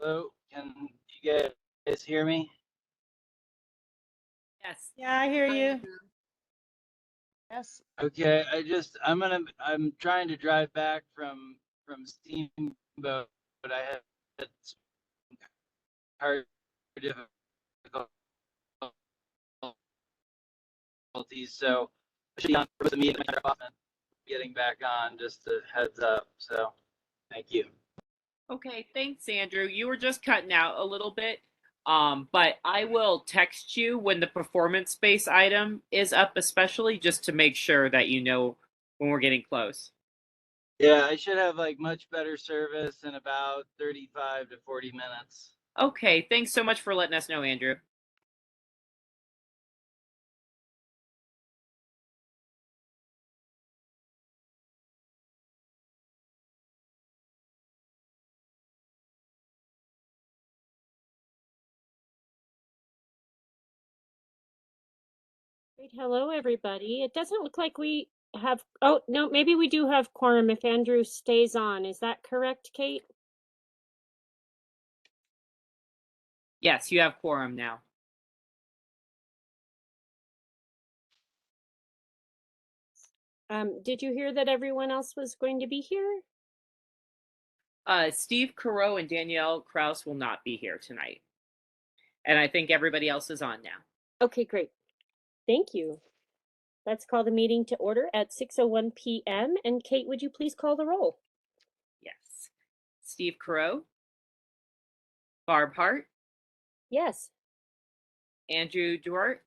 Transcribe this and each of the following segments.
Hello, can you guys hear me? Yes. Yeah, I hear you. Yes. Okay, I'm trying to drive back from Steamboat, but I had some car difficulties, so I should be on for the meeting off and getting back on, just a heads up. So thank you. Okay, thanks, Andrew. You were just cutting out a little bit. But I will text you when the performance space item is up, especially just to make sure that you know when we're getting close. Yeah, I should have like much better service in about 35 to 40 minutes. Okay, thanks so much for letting us know, Andrew. Great. Hello, everybody. It doesn't look like we have, oh, no, maybe we do have quorum if Andrew stays on. Is that correct, Kate? Yes, you have quorum now. Did you hear that everyone else was going to be here? Steve Careau and Danielle Kraus will not be here tonight. And I think everybody else is on now. Okay, great. Thank you. Let's call the meeting to order at 6:01 p.m. And Kate, would you please call the roll? Yes. Steve Careau, Barb Hart, Yes. Andrew Duart,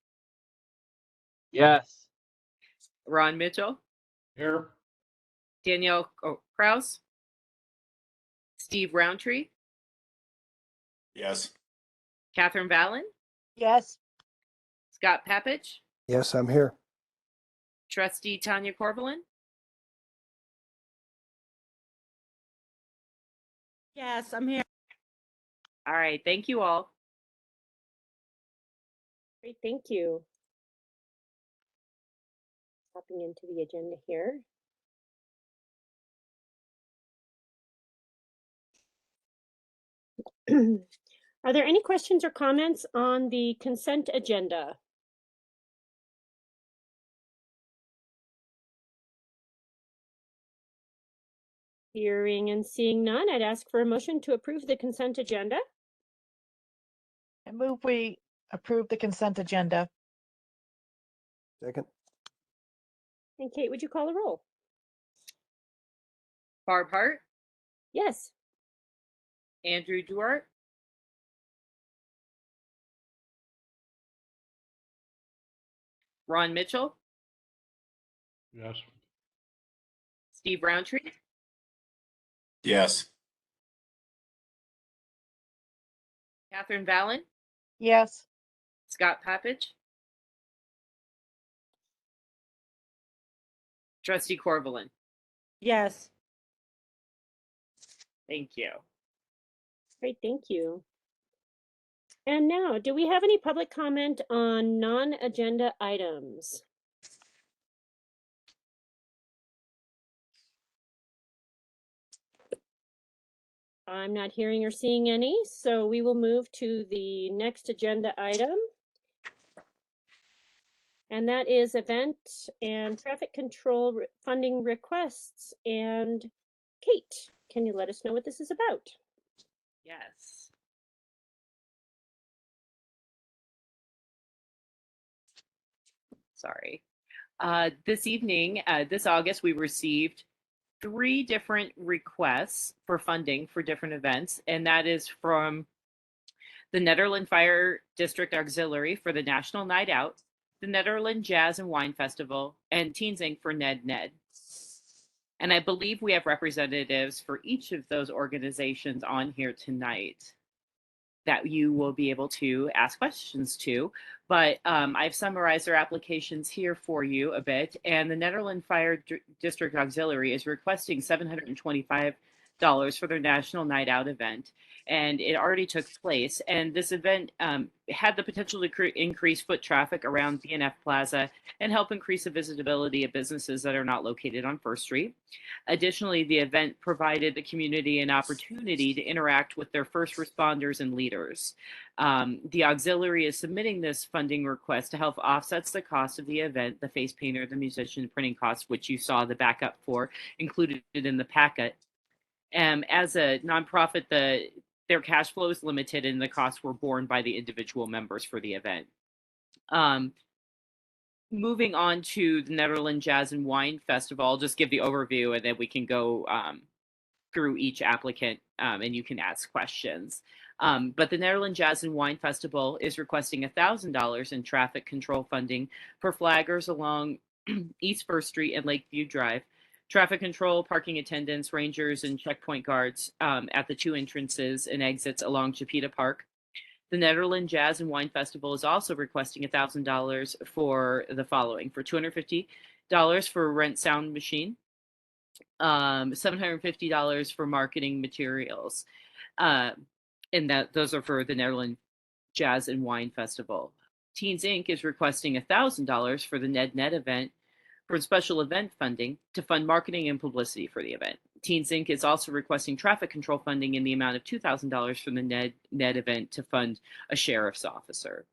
Yes. Ron Mitchell, Here. Danielle Kraus, Steve Roundtree, Yes. Catherine Vallon, Yes. Scott Papich, Yes, I'm here. Trustee Tanya Corvalin, Yes, I'm here. All right, thank you all. Great, thank you. Hopping into the agenda here. Are there any questions or comments on the consent agenda? Hearing and seeing none, I'd ask for a motion to approve the consent agenda. I move we approve the consent agenda. Second. And Kate, would you call the roll? Barb Hart, Yes. Andrew Duart, Ron Mitchell, Yes. Steve Roundtree, Yes. Catherine Vallon, Yes. Scott Papich, Trustee Corvalin. Yes. Thank you. Great, thank you. And now, do we have any public comment on non-agenda items? I'm not hearing or seeing any, so we will move to the next agenda item. And that is event and traffic control funding requests. And Kate, can you let us know what this is about? Yes. Sorry. This evening, this August, we received 3 different requests for funding for different events, and that is from the Nederland Fire District Auxiliary for the National Night Out, the Nederland Jazz and Wine Festival, and Teens Inc. for Ned Ned. And I believe we have representatives for each of those organizations on here tonight that you will be able to ask questions to. But I've summarized their applications here for you a bit. And the Nederland Fire District Auxiliary is requesting $725 for their National Night Out event, and it already took place. And this event had the potential to increase foot traffic around BNF Plaza and help increase the visibility of businesses that are not located on First Street. Additionally, the event provided the community an opportunity to interact with their first responders and leaders. The auxiliary is submitting this funding request to help offsets the cost of the event, the face painter, the musician, printing costs, which you saw the backup for, included in the packet. As a nonprofit, their cash flow is limited and the costs were borne by the individual members for the event. Moving on to the Netherlands Jazz and Wine Festival, I'll just give the overview and then we can go through each applicant and you can ask questions. But the Nederland Jazz and Wine Festival is requesting $1,000 in traffic control funding for flaggers along East First Street and Lakeview Drive, traffic control, parking attendants, rangers, and checkpoint guards at the 2 entrances and exits along Chapita Park. The Nederland Jazz and Wine Festival is also requesting $1,000 for the following: for $250 for rent sound machine, $750 for marketing materials, and those are for the Nederland Jazz and Wine Festival. Teens Inc. is requesting $1,000 for the NED event for special event funding to fund marketing and publicity for the event. Teens Inc. is also requesting traffic control funding in the amount of $2,000 from the NED event to fund a sheriff's officer.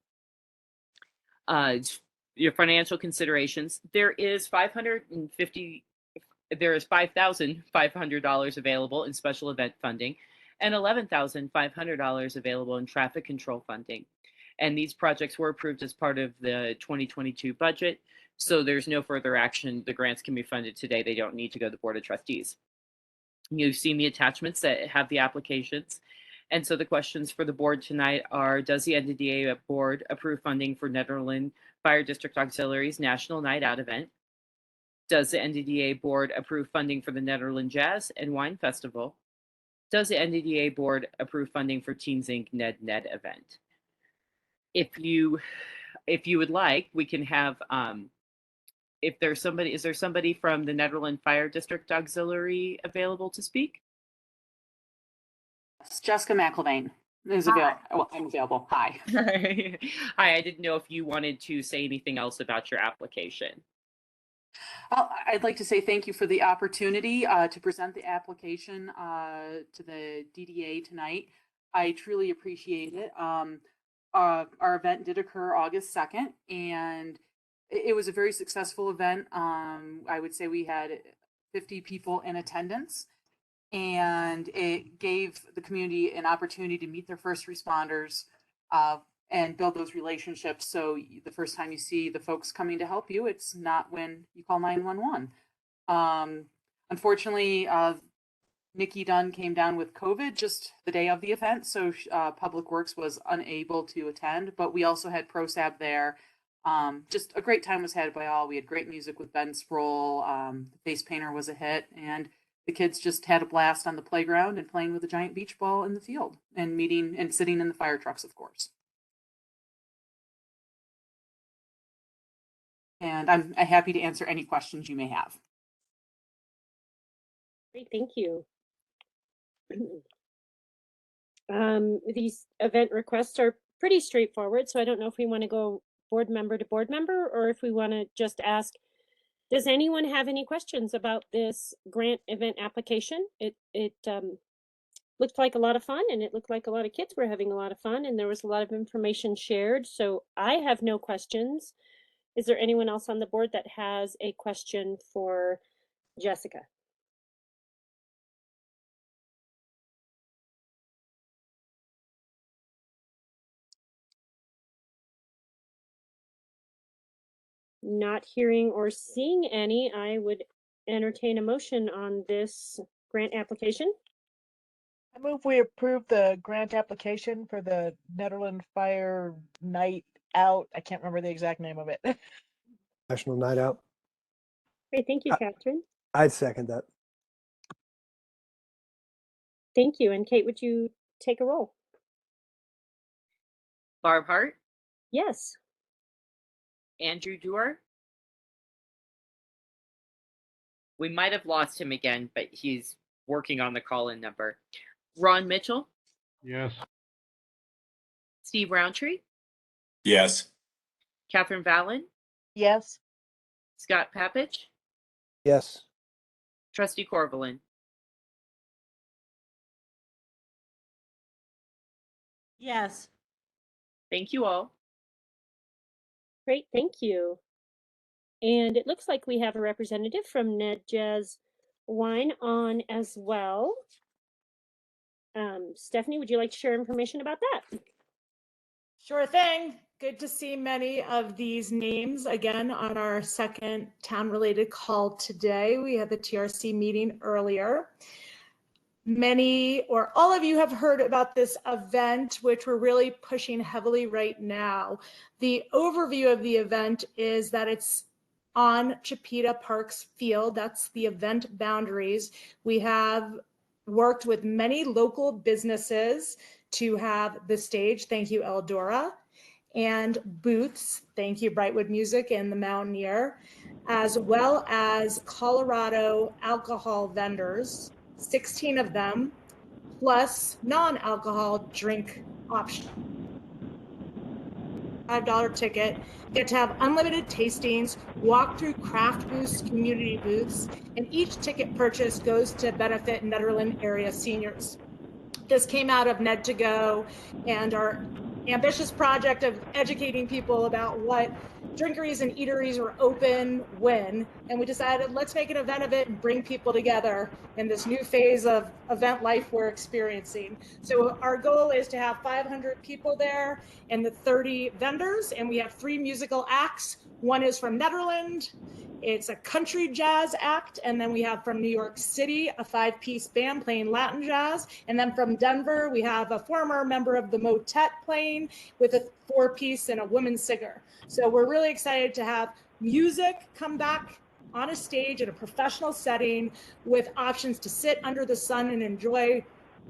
Your financial considerations: there is $5,500 available in special event funding and $11,500 available in traffic control funding. And these projects were approved as part of the 2022 budget, so there's no further action. The grants can be funded today. They don't need to go to the Board of Trustees. You've seen the attachments that have the applications. And so the questions for the board tonight are: does the NDDA board approve funding for Nederland Fire District Auxiliaries National Night Out event? Does the NDDA board approve funding for the Nederland Jazz and Wine Festival? Does the NDDA board approve funding for Teens Inc. NED event? If you would like, we can have, is there somebody from the Nederland Fire District Auxiliary available to speak? Jessica McIlvain is available. Well, I'm available. Hi. Hi, I didn't know if you wanted to say anything else about your application. I'd like to say thank you for the opportunity to present the application to the DDA tonight. I truly appreciate it. Our event did occur August 2nd, and it was a very successful event. I would say we had 50 people in attendance, and it gave the community an opportunity to meet their first responders and build those relationships. So the first time you see the folks coming to help you, it's not when you call 911. Unfortunately, Nikki Dunn came down with COVID just the day of the event, so Public Works was unable to attend, but we also had ProSab there. Just a great time was had by all. We had great music with Ben Sproul. The Face Painter was a hit, and the kids just had a blast on the playground and playing with a giant beach ball in the field and meeting and sitting in the fire trucks, of course. And I'm happy to answer any questions you may have. Great, thank you. These event requests are pretty straightforward, so I don't know if we want to go board member to board member or if we want to just ask, does anyone have any questions about this grant event application? It looked like a lot of fun, and it looked like a lot of kids were having a lot of fun, and there was a lot of information shared, so I have no questions. Is there anyone else on the board that has a question for Jessica? Not hearing or seeing any, I would entertain a motion on this grant application. I move we approve the grant application for the Nederland Fire Night Out. I can't remember the exact name of it. National Night Out. Great, thank you, Catherine. I'd second that. Thank you. And Kate, would you take a roll? Barb Hart, Yes. Andrew Dewar. We might have lost him again, but he's working on the call-in number. Ron Mitchell, Yes. Steve Roundtree, Yes. Catherine Vallon, Yes. Scott Papich, Yes. Trustee Corvallin. Yes. Thank you all. Great, thank you. And it looks like we have a representative from Ned Jazz Wine on as well. Stephanie, would you like to share information about that? Sure thing. Good to see many of these names again on our second town-related call today. We had the TRC meeting earlier. Many or all of you have heard about this event, which we're really pushing heavily right now. The overview of the event is that it's on Chipeta Parks Field. That's the event boundaries. We have worked with many local businesses to have the stage, thank you Eldora, and booths, thank you Brightwood Music and the Mountaineer, as well as Colorado alcohol vendors, 16 of them, plus non-alcohol drink option. $5 ticket, get to have unlimited tastings, walk through craft booths, community booths, and each ticket purchase goes to benefit Nederland area seniors. This came out of Ned to Go and our ambitious project of educating people about what drinkeries and eateries were open when, and we decided let's make an event of it and bring people together in this new phase of event life we're experiencing. So our goal is to have 500 people there and the 30 vendors, and we have 3 musical acts. One is from Nederland. It's a country jazz act, and then we have from New York City a 5-piece band playing Latin jazz, and then from Denver we have a former member of the Motet playing with a 4-piece and a woman singer. So we're really excited to have music come back on a stage in a professional setting with options to sit under the sun and enjoy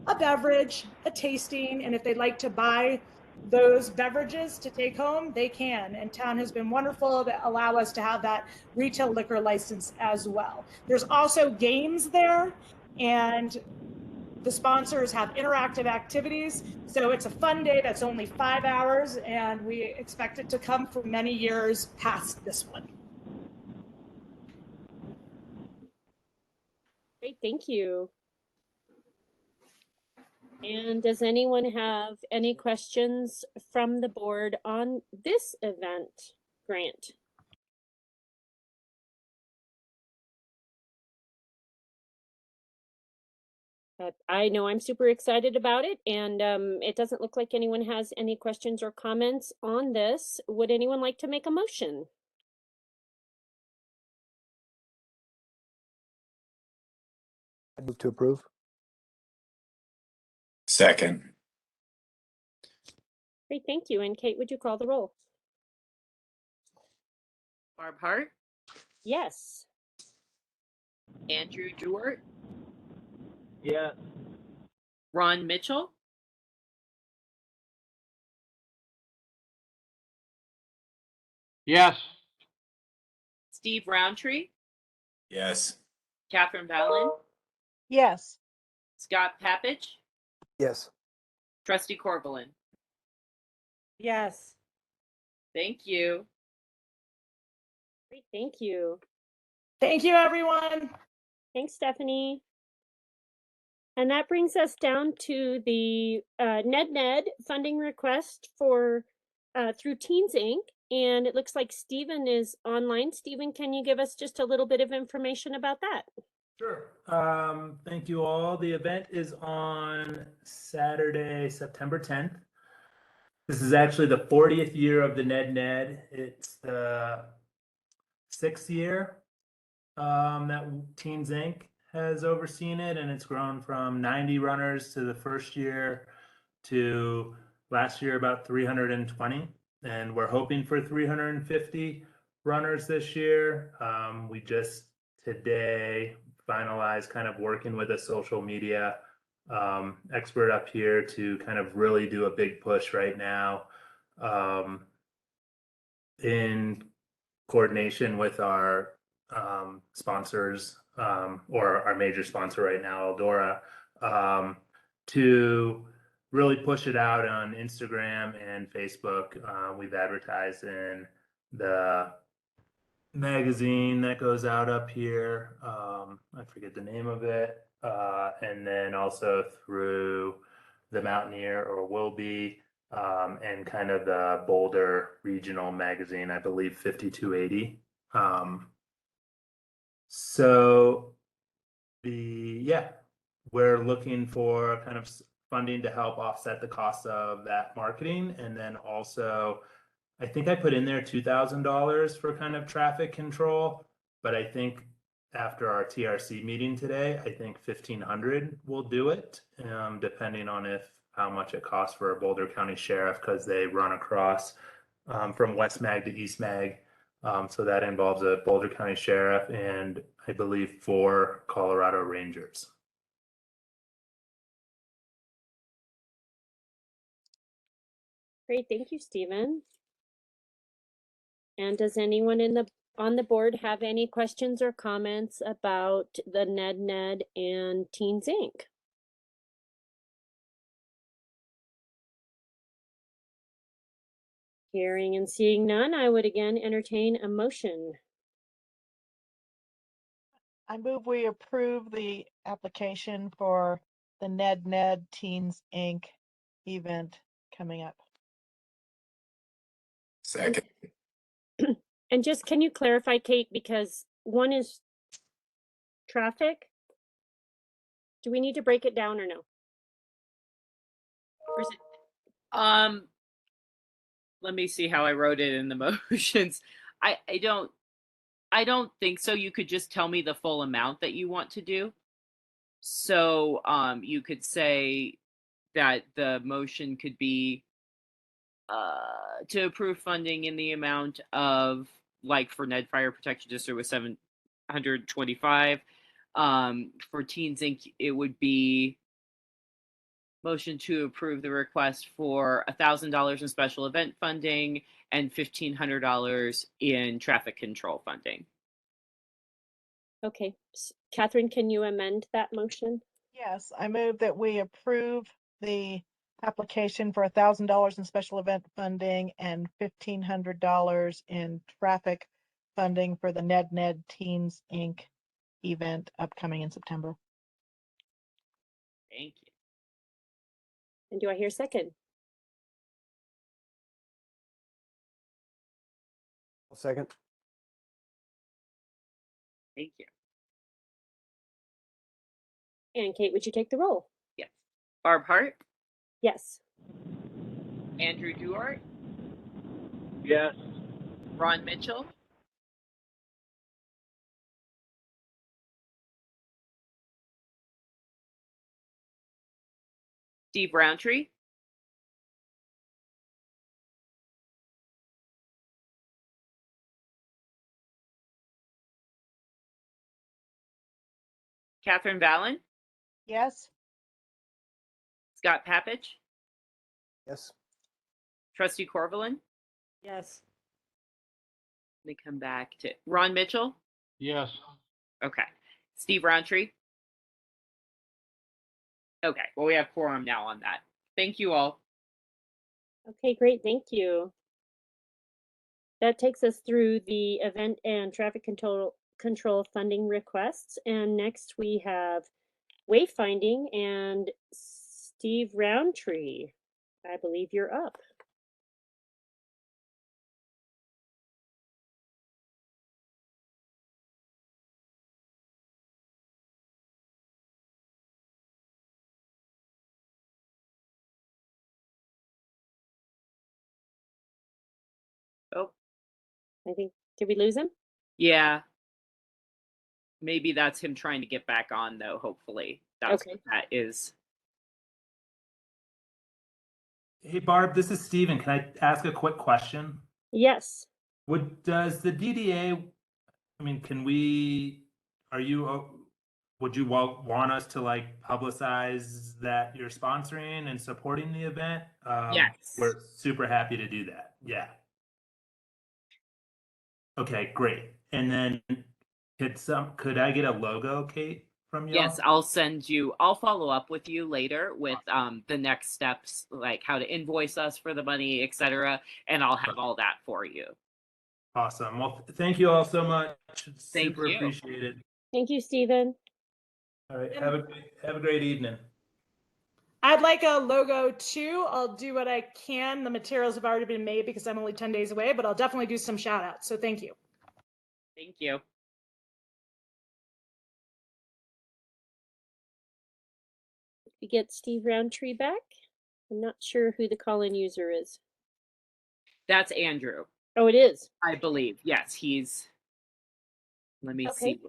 a beverage, a tasting, and if they'd like to buy those beverages to take home, they can. And town has been wonderful to allow us to have that retail liquor license as well. There's also games there, and the sponsors have interactive activities. So it's a fun day that's only 5 hours, and we expect it to come for many years past this one. Great, thank you. And does anyone have any questions from the board on this event, Grant? I know I'm super excited about it, and it doesn't look like anyone has any questions or comments on this. Would anyone like to make a motion? I move to approve. Second. Great, thank you. And Kate, would you call the roll? Barb Hart, Yes. Andrew Jewart, Yeah. Ron Mitchell, Yes. Steve Roundtree, Yes. Catherine Vallon, Yes. Scott Papich, Yes. Trustee Corvallin. Yes. Thank you. Great, thank you. Thank you, everyone. Thanks, Stephanie. And that brings us down to the Ned funding request for through Teens Inc. And it looks like Stephen is online. Stephen, can you give us just a little bit of information about that? Sure. Thank you all. The event is on Saturday, September 10th. This is actually the 40th year of the Ned. It's the 6th year that Teens Inc. has overseen it, and it's grown from 90 runners to the first year to last year about 320, and we're hoping for 350 runners this year. We just today finalized kind of working with a social media expert up here to kind of really do a big push right now in coordination with our sponsors or our major sponsor right now, Eldora, to really push it out on Instagram and Facebook. We've advertised in the magazine that goes out up here. I forget the name of it. And then also through the Mountaineer, or will be, and kind of the Boulder regional magazine, I believe 5280. So we're looking for kind of funding to help offset the cost of that marketing. And then also, I think I put in there $2,000 for kind of traffic control, but I think after our TRC meeting today, I think 1,500 will do it, depending on how much it costs for a Boulder County Sheriff, because they run across from West Mag to East Mag. So that involves a Boulder County Sheriff and I believe 4 Colorado Rangers. Great, thank you, Stephen. And does anyone on the board have any questions or comments about the NED and Teens Inc? Hearing and seeing none, I would again entertain a motion. I move we approve the application for the NED Teens Inc. event coming up. Second. And just, can you clarify, Kate, because one is traffic? Do we need to break it down or no? Or is it? Let me see how I wrote it in the motions. I don't think so. You could just tell me the full amount that you want to do. So you could say that the motion could be to approve funding in the amount of, like for Ned Fire Protection District was $725. For Teens Inc., it would be motion to approve the request for $1,000 in special event funding and $1,500 in traffic control funding. Okay, Catherine, can you amend that motion? Yes, I move that we approve the application for $1,000 in special event funding and $1,500 in traffic funding for the NED Teens Inc. event upcoming in September. Thank you. And do I hear a second? I'll second. Thank you. And Kate, would you take the roll? Yes. Barb Hart, Yes. Andrew Duart, Yes. Ron Mitchell, Steve Roundtree, Catherine Vallon, Yes? Scott Papich, Yes. Trustee Corvallin. Yes. Let me come back to Ron Mitchell. Yes. Okay. Steve Roundtree. Okay. Well, we have quorum now on that. Thank you all. Okay, great, thank you. That takes us through the event and traffic control funding requests. And next we have wayfinding and Steve Roundtree. I believe you're up. Oh, I think, did we lose him? yeah. Maybe that's him trying to get back on, though. Hopefully, that's Okay. what that is. Hey Barb, this is Steven. Can I ask a quick question? Yes. Does the DDA, I mean, would you want us to like publicize that you're sponsoring and supporting the event? Yes. We're super happy to do that. Yeah. Okay, great. And then Could I get a logo, Kate, from y'all? Yes, I'll follow up with you later with the next steps, like how to invoice us for the money, etc. And I'll have all that for you. Awesome. Well, thank you all so much. Thank Super you. appreciated. Thank you, Stephen. All right. Have a great evening. I'd like a logo too. I'll do what I can. The materials have already been made because I'm only 10 days away, but I'll definitely do some shout outs. So thank you. Thank you. We get Steve Roundtree back. I'm not sure who the call-in user is. That's Andrew, Oh, it is. I believe. Yes, he's. Let me Okay. see.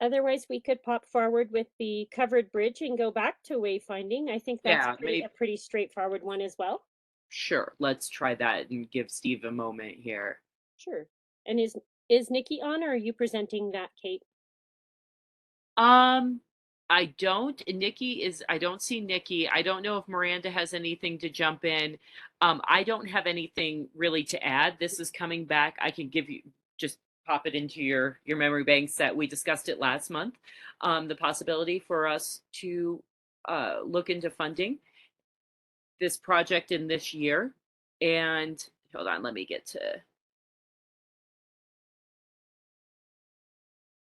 Otherwise, we could pop forward with the covered bridge and go back to wayfinding. I think that's Yeah, a pretty straightforward one as well. Sure, let's try that and give Steve a moment here. Sure. And is Nikki on, or are you presenting that, Kate? I don't. I don't see Nikki. I don't know if Miranda has anything to jump in. I don't have anything really to add. This is coming back. I can just pop it into your memory banks that we discussed it last month. The possibility for us to look into funding this project in this year. And hold on, let me get to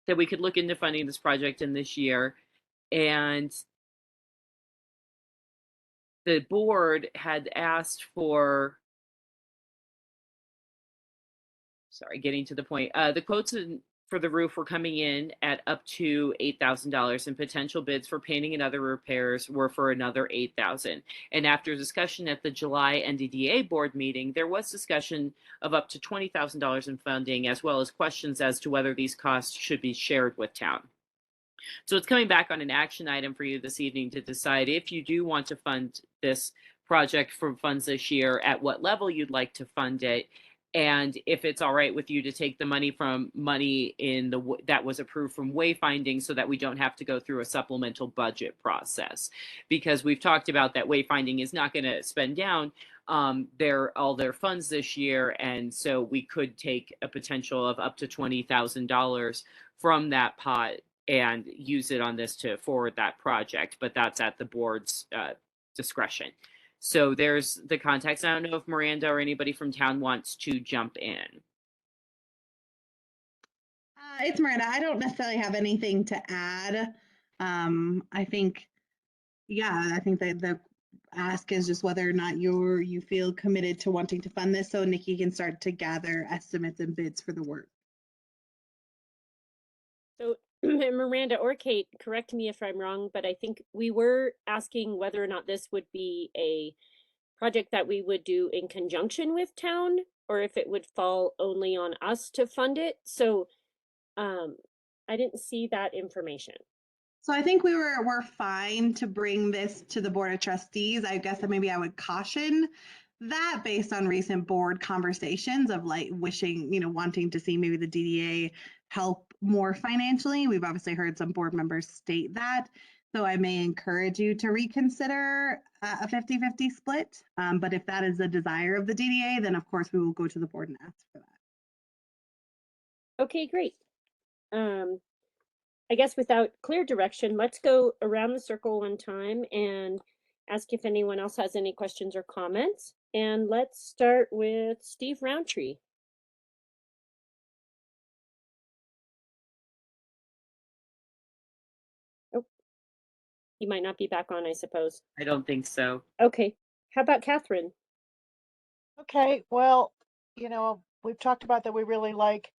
that we could look into funding this project in this year. And the board had asked for, getting to the point, the quotes for the roof were coming in at up to $8,000, and potential bids for painting and other repairs were for another $8,000. And after discussion at the July NDDA board meeting, there was discussion of up to $20,000 in funding, as well as questions as to whether these costs should be shared with town. So it's coming back on an action item for you this evening to decide if you do want to fund this project from funds this year, at what level you'd like to fund it, and if it's all right with you to take the money in that was approved from wayfinding, so that we don't have to go through a supplemental budget process. Because we've talked about that wayfinding is not going to spend down all their funds this year, and so we could take a potential of up to $20,000 from that pot and use it on this to forward that project, but that's at the board's discretion. So there's the context. I don't know if Miranda or anybody from town wants to jump in. It's Miranda. I don't necessarily have anything to add. I think that the ask is just whether or not you feel committed to wanting to fund this, so Nikki can start to gather estimates and bids for the work. So Miranda or Kate, correct me if I'm wrong, but I think we were asking whether or not this would be a project that we would do in conjunction with town, or if it would fall only on us to fund it. So I didn't see that information. So I think we're fine to bring this to the Board of Trustees. I guess that maybe I would caution that based on recent board conversations of like wanting to see maybe the DDA help more financially. We've obviously heard some board members state that. So I may encourage you to reconsider a 50-50 split. But if that is the desire of the DDA, then of course we will go to the board and ask for that. Okay, great. I guess without clear direction, let's go around the circle one time and ask if anyone else has any questions or comments. And let's start with Steve Roundtree. Oh, you might not be back on, I suppose. I don't think so. Okay. How about Catherine? Okay, well, we've talked about that we really like,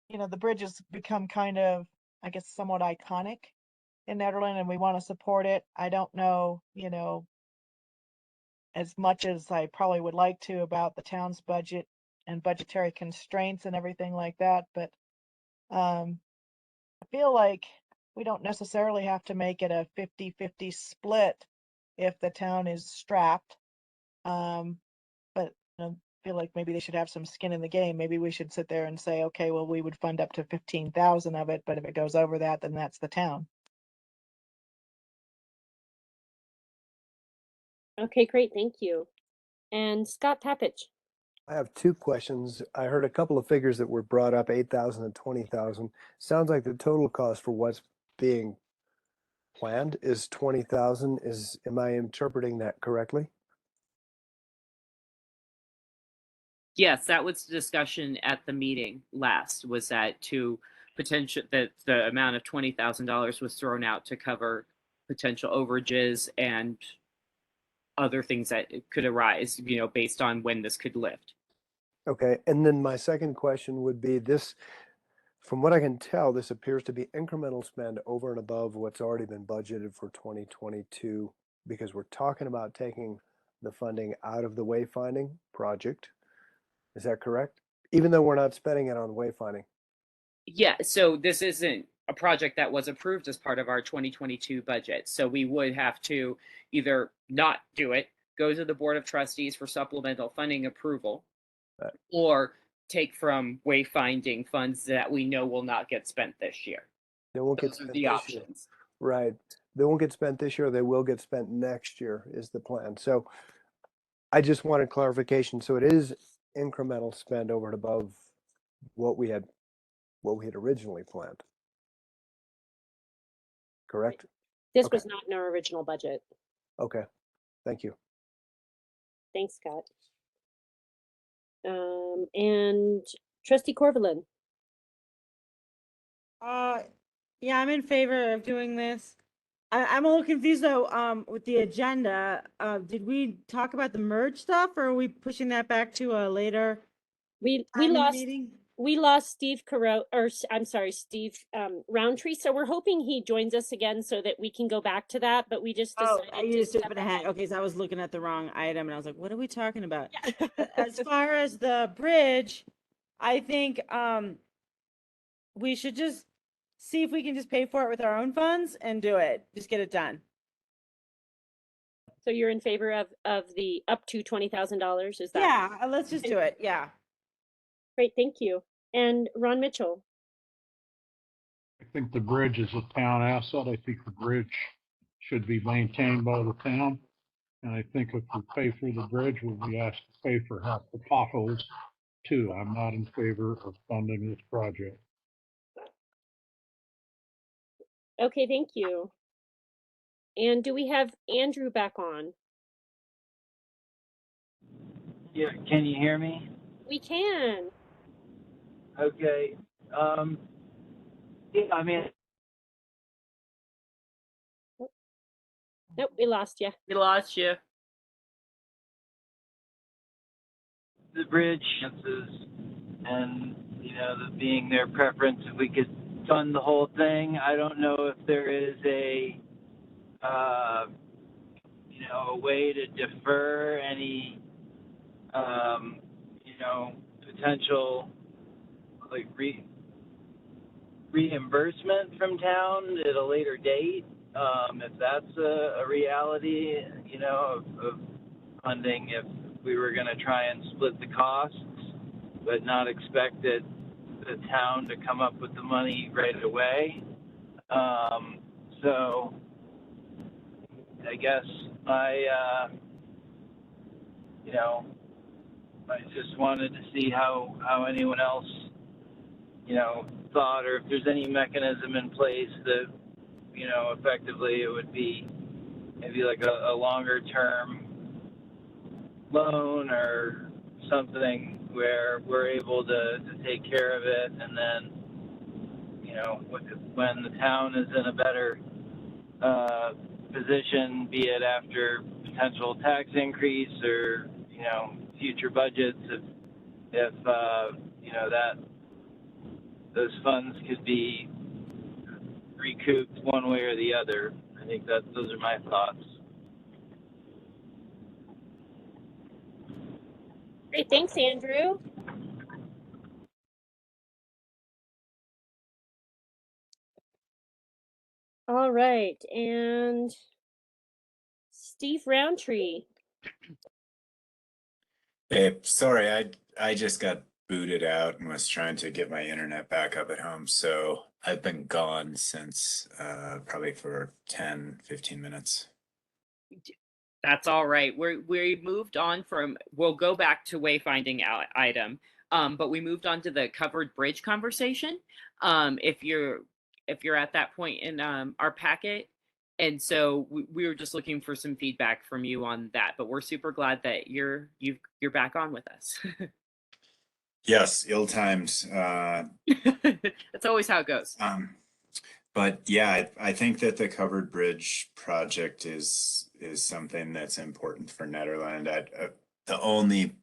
the bridge has become kind of, I guess, somewhat iconic in Nederland, and we want to support it. I don't know, as much as I probably would like to about the town's budget and budgetary constraints and everything like that, but I feel like we don't necessarily have to make it a 50-50 split if the town is strapped. But I feel like maybe they should have some skin in the game. Maybe we should sit there and say, okay, well, we would fund up to 15,000 of it, but if it goes over that, then that's the town. Okay, great, thank you. And Scott Papich. I have two questions. I heard a couple of figures that were brought up, 8,000 and 20,000. Sounds like the total cost for what's being planned is 20,000. Am I interpreting that correctly? Yes, that was the discussion at the meeting last, was that that the amount of $20,000 was thrown out to cover potential overages and other things that could arise, based on when this could lift. Okay, and then my second question would be this, from what I can tell, this appears to be incremental spend over and above what's already been budgeted for 2022, because we're talking about taking the funding out of the wayfinding project. Is that correct? Even though we're not spending it on wayfinding. Yeah, so this isn't a project that was approved as part of our 2022 budget. So we would have to either not do it, go to the Board of Trustees for supplemental funding approval, Right. or take from wayfinding funds that we know will not get spent this year. They won't get Those are spent the this year. options. Right. They won't get spent this year. They will get spent next year is the plan. So I just wanted clarification. So it is incremental spend over and above what we had originally planned. Correct? This Okay. was not in our original budget. Okay. Thank you. Thanks, Scott. And Trustee Corvallin. Yeah, I'm in favor of doing this. I'm a little confused though, with the agenda. Did we talk about the merge stuff or are we pushing that back to a later We time in the lost meeting? Steve I'm sorry, Steve Roundtree. So we're hoping he joins us again so that we can go back to that, but we just Oh, decided you to just step skipping ahead. ahead. Okay, so I was looking at the wrong item and I was like, what are we talking about? Yeah. As far as the bridge, I think we should just see if we can just pay for it with our own funds and do it. Just get it done. So you're in favor of the up to $20,000, is that? Yeah, let's just do it. Yeah. Great, thank you. And Ron Mitchell. I think the bridge is a town asset. I think the bridge should be maintained by the town. And I think if we pay for the bridge, we'll be asked to pay for half the potholes too. I'm not in favor of funding this project. Okay, thank you. And do we have Andrew back on? Yeah, can you hear me? We can. Okay. Yeah, I mean, Nope, we lost you. We lost you. the bridge chances and, the being their preference, if we could fund the whole thing. I don't know if there is a way to defer any, potential like reimbursement from town at a later date. If that's a reality, of funding, if we were going to try and split the costs, but not expect the town to come up with the money right away. So I guess I just wanted to see how anyone else, thought, or if there's any mechanism in place that, effectively it would be maybe like a longer term loan or something where we're able to take care of it, and then, when the town is in a better position, be it after potential tax increase or, future budgets, if that those funds could be recouped one way or the other. I think those are my thoughts. Great, thanks, Andrew. All right, and Steve Roundtree. Hey, sorry, I just got booted out and was trying to get my internet back up at home. So I've been gone since probably for 10, 15 minutes. That's all right. We moved on from, we'll go back to wayfinding item, but we moved on to the covered bridge conversation. If you're at that point in our packet, and so we were just looking for some feedback from you on that. But we're super glad that you're back on with us. Yes, ill-timed. That's always how it goes. But yeah, I think that the covered bridge project is something that's important for Nederland. The only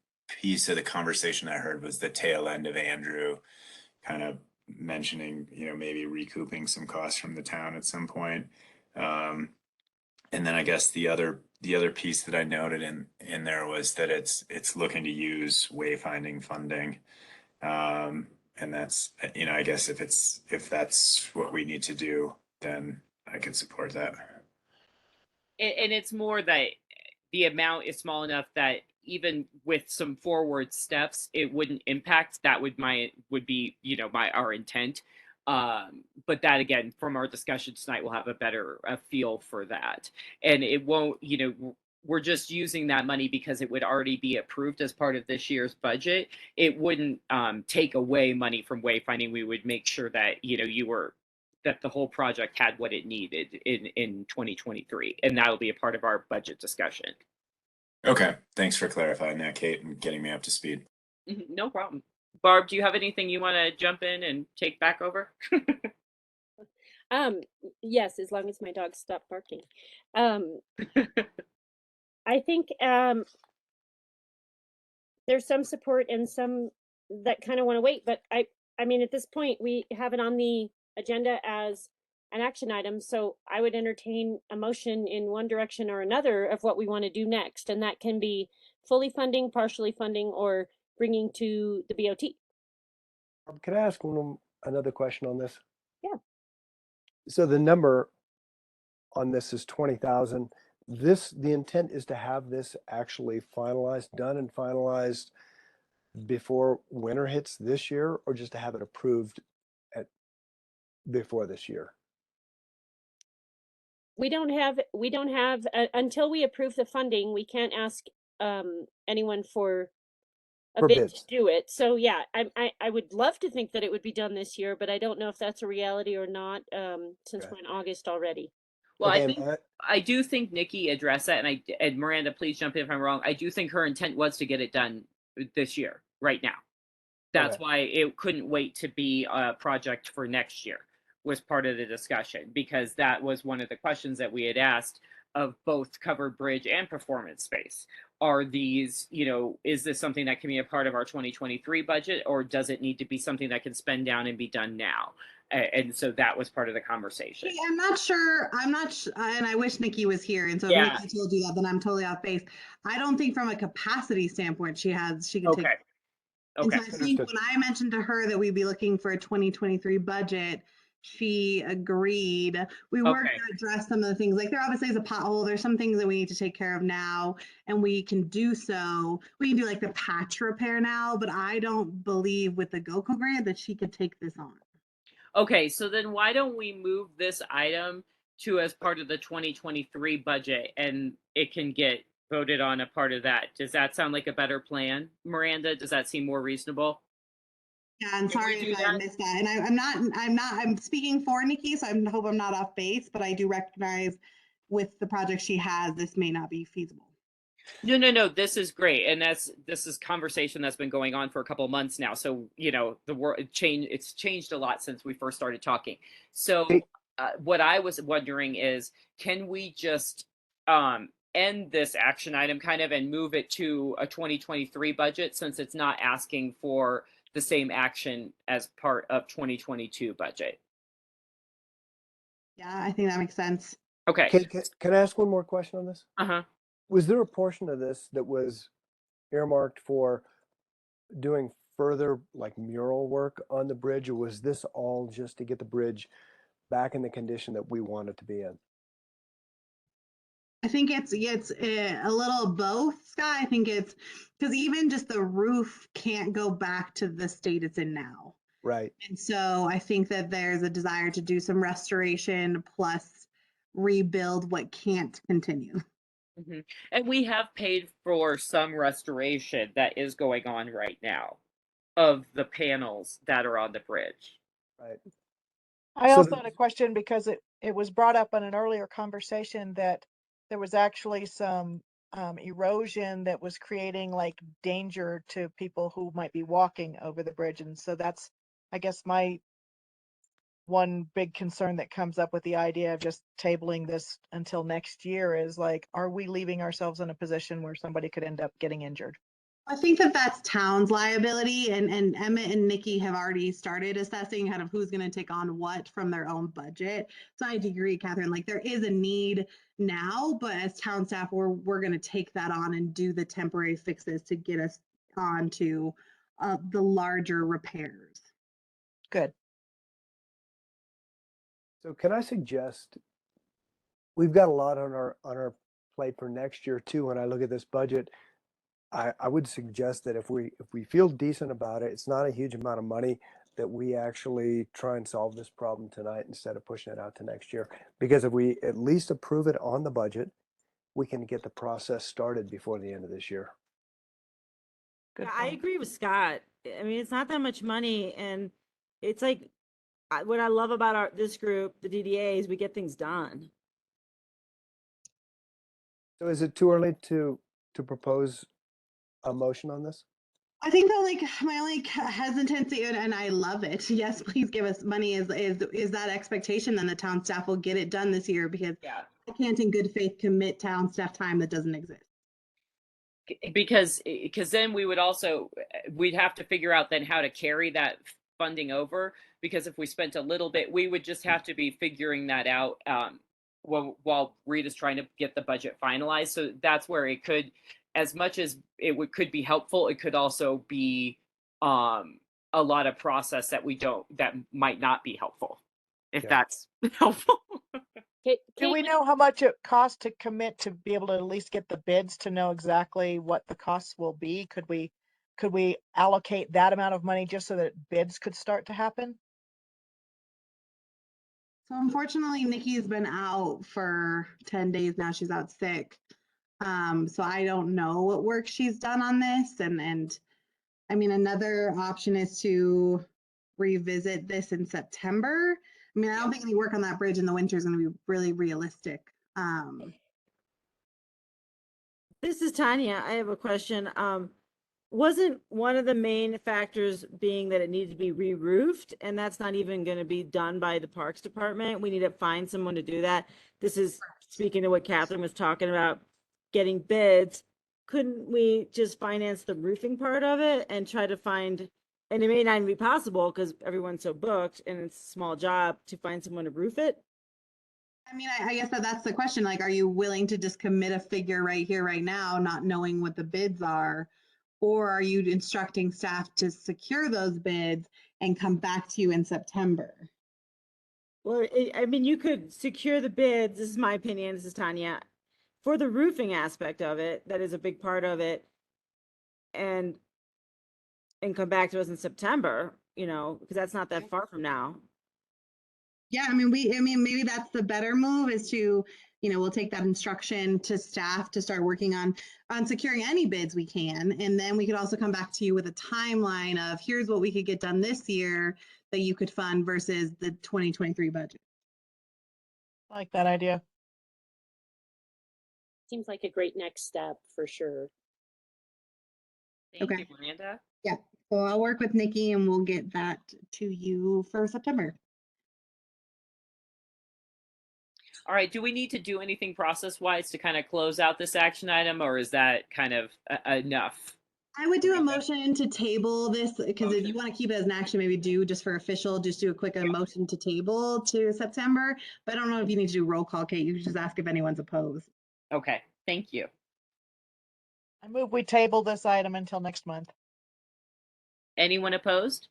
piece of the conversation I heard was the tail end of Andrew kind of mentioning, maybe recouping some costs from the town at some point. And then I guess the other piece that I noted in there was that it's looking to use wayfinding funding. And that's, I guess if that's what we need to do, then I could support that. And it's more that the amount is small enough that even with some forward steps, it wouldn't impact. That would be our intent. But that, again, from our discussion tonight, we'll have a better feel for that. And it won't, we're just using that money because it would already be approved as part of this year's budget. It wouldn't take away money from wayfinding. We would make sure that, that the whole project had what it needed in 2023. And that'll be a part of our budget discussion. Okay. Thanks for clarifying that, Kate, and getting me up to speed. No problem. Barb, do you have anything you want to jump in and take back over? Yes, as long as my dogs stop barking. I think there's some support and some that kind of want to wait, but I mean, at this point, we have it on the agenda as an action item, so I would entertain a motion in one direction or another of what we want to do next, and that can be fully funding, partially funding, or bringing to the BOT. Can I ask another question on this? Yeah. So the number on this is 20,000. The intent is to have this actually finalized, done and finalized before winter hits this year, or just to have it approved before this year? We don't have until we approve the funding, we can't ask anyone for a bid to do it. So yeah, I would love to think that it would be done this year, but I don't know if that's a reality or not, since we're in August already. Well, I do think Nikki addressed that, and Miranda, please jump in if I'm wrong. I do think her intent was to get it done this year, right now. That's why it couldn't wait to be a project for next year, was part of the discussion, because that was one of the questions that we had asked of both covered bridge and performance space. Are these, is this something that can be a part of our 2023 budget, or does it need to be something that can spend down and be done now? And so that was part of the conversation. I'm not sure, and I wish Nikki was here. And so if Nikki told you that, then I'm totally off base. I don't think from a capacity standpoint, she can take. Okay. And so I think when I mentioned to her that we'd be looking for a 2023 budget, she agreed. We were going to address some of the things, like there obviously is a pothole. There's some things that we need to take care of now, and we can do so. We can do like the patch repair now, but I don't believe with the GOCO grant that she could take this on. Okay, so then why don't we move this item to as part of the 2023 budget, and it can get voted on a part of that? Does that sound like a better plan, Miranda? Does that seem more reasonable? Yeah, I'm sorry if I missed that. And I'm speaking for Nikki, so I hope I'm not off base, but I do recognize with the project she has, this may not be feasible. No, this is great. And this is conversation that's been going on for a couple of months now. So, the world it's changed a lot since we first started talking. So what I was wondering is, can we just end this action item kind of and move it to a 2023 budget, since it's not asking for the same action as part of 2022 budget? Yeah, I think that makes sense. Okay. Can I ask one more question on this? Uh-huh. Was there a portion of this that was earmarked for doing further like mural work on the bridge, or was this all just to get the bridge back in the condition that we want it to be in? I think it's a little both, Scott. I think it's because even just the roof can't go back to the state it's in now. Right. And so I think that there's a desire to do some restoration plus rebuild what can't continue. And we have paid for some restoration that is going on right now of the panels that are on the bridge. Right. I So also the- had a question because it was brought up in an earlier conversation that there was actually some erosion that was creating like danger to people who might be walking over the bridge. And so that's, I guess, my one big concern that comes up with the idea of just tabling this until next year is like, are we leaving ourselves in a position where somebody could end up getting injured? I think that that's town's liability, and Emmett and Nikki have already started assessing kind of who's going to take on what from their own budget. So I agree, Catherine, like there is a need now, but as town staff, we're going to take that on and do the temporary fixes to get us on to the larger repairs. Good. So can I suggest, we've got a lot on our plate for next year too. When I look at this budget, I would suggest that if we feel decent about it, it's not a huge amount of money, that we actually try and solve this problem tonight instead of pushing it out to next year. Because if we at least approve it on the budget, we can get the process started before the end of this year. Good Yeah, I point. agree with Scott. I mean, it's not that much money, and it's like what I love about this group, the DDA, is we get things done. So is it too early to propose a motion on this? I think that my only hesitancy, and I love it. Yes, please give us money. Is that expectation? Then the town staff will get it done this year, because Yeah. I can't in good faith commit town staff time that doesn't exist. Because then we would also, we'd have to figure out then how to carry that funding over, because if we spent a little bit, we would just have to be figuring that out while Rita's trying to get the budget finalized. So that's where it could, as much as could be helpful, it could also be a lot of process that that might not be helpful, if Yeah. that's helpful. Do we know how much it costs to commit to be able to at least get the bids to know exactly what the costs will be? Could we allocate that amount of money just so that bids could start to happen? So unfortunately, Nikki's been out for 10 days now. She's out sick. So I don't know what work she's done on this. And I mean, another option is to revisit this in September. I mean, I don't think any work on that bridge in the winter is going to be really realistic. This is Tanya. I have a question. Wasn't one of the main factors being that it needed to be re-roofed, and that's not even going to be done by the Parks Department? We need to find someone to do that. This is speaking to what Catherine was talking about, getting bids. Couldn't we just finance the roofing part of it and try to find, and it may not even be possible because everyone's so booked and it's a small job, to find someone to roof it? I mean, I guess that's the question. Like, are you willing to just commit a figure right here, right now, not knowing what the bids are? Or are you instructing staff to secure those bids and come back to you in September? Well, I mean, you could secure the bids. This is my opinion. This is Tanya. For the roofing aspect of it, that is a big part of it, and come back to us in September, because that's not that far from now. Yeah, I mean, maybe that's the better move, is to, we'll take that instruction to staff to start working on securing any bids we can. And then we could also come back to you with a timeline of, here's what we could get done this year that you could fund versus the 2023 budget. I like that idea. Seems like a great next step for sure. Thank Okay. you, Miranda. Yeah, so I'll work with Nikki and we'll get that to you for September. All right, do we need to do anything process-wise to kind of close out this action item, or is that kind of enough? I would do a motion to table this, because if you want to keep it as an action, maybe just for official, just do a quick motion to table to September. But I don't know if you need to do roll call, Kate. You can just ask if anyone's opposed. Okay, thank you. I move we table this item until next month. Anyone opposed?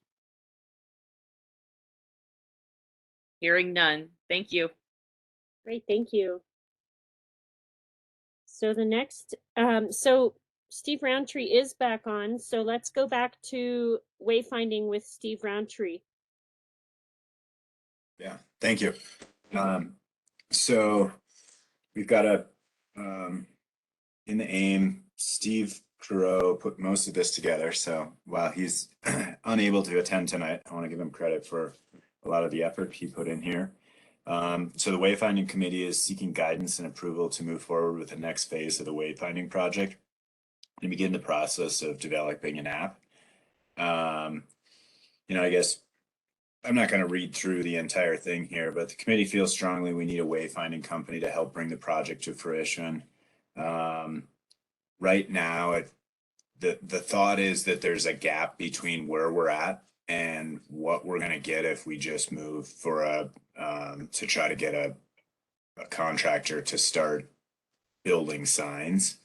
Hearing none. Thank you. Great, thank you. So the next, so Steve Roundtree is back on, so let's go back to wayfinding with Steve Roundtree. Yeah, thank you. So we've got a in the AIM, Steve Crow put most of this together. So while he's unable to attend tonight, I want to give him credit for a lot of the effort he put in here. So the Wayfinding Committee is seeking guidance and approval to move forward with the next phase of the Wayfinding project and begin the process of developing an app. I guess I'm not going to read through the entire thing here, but the committee feels strongly we need a wayfinding company to help bring the project to fruition. Right now, the thought is that there's a gap between where we're at and what we're going to get if we just move for to try to get a contractor to start building signs.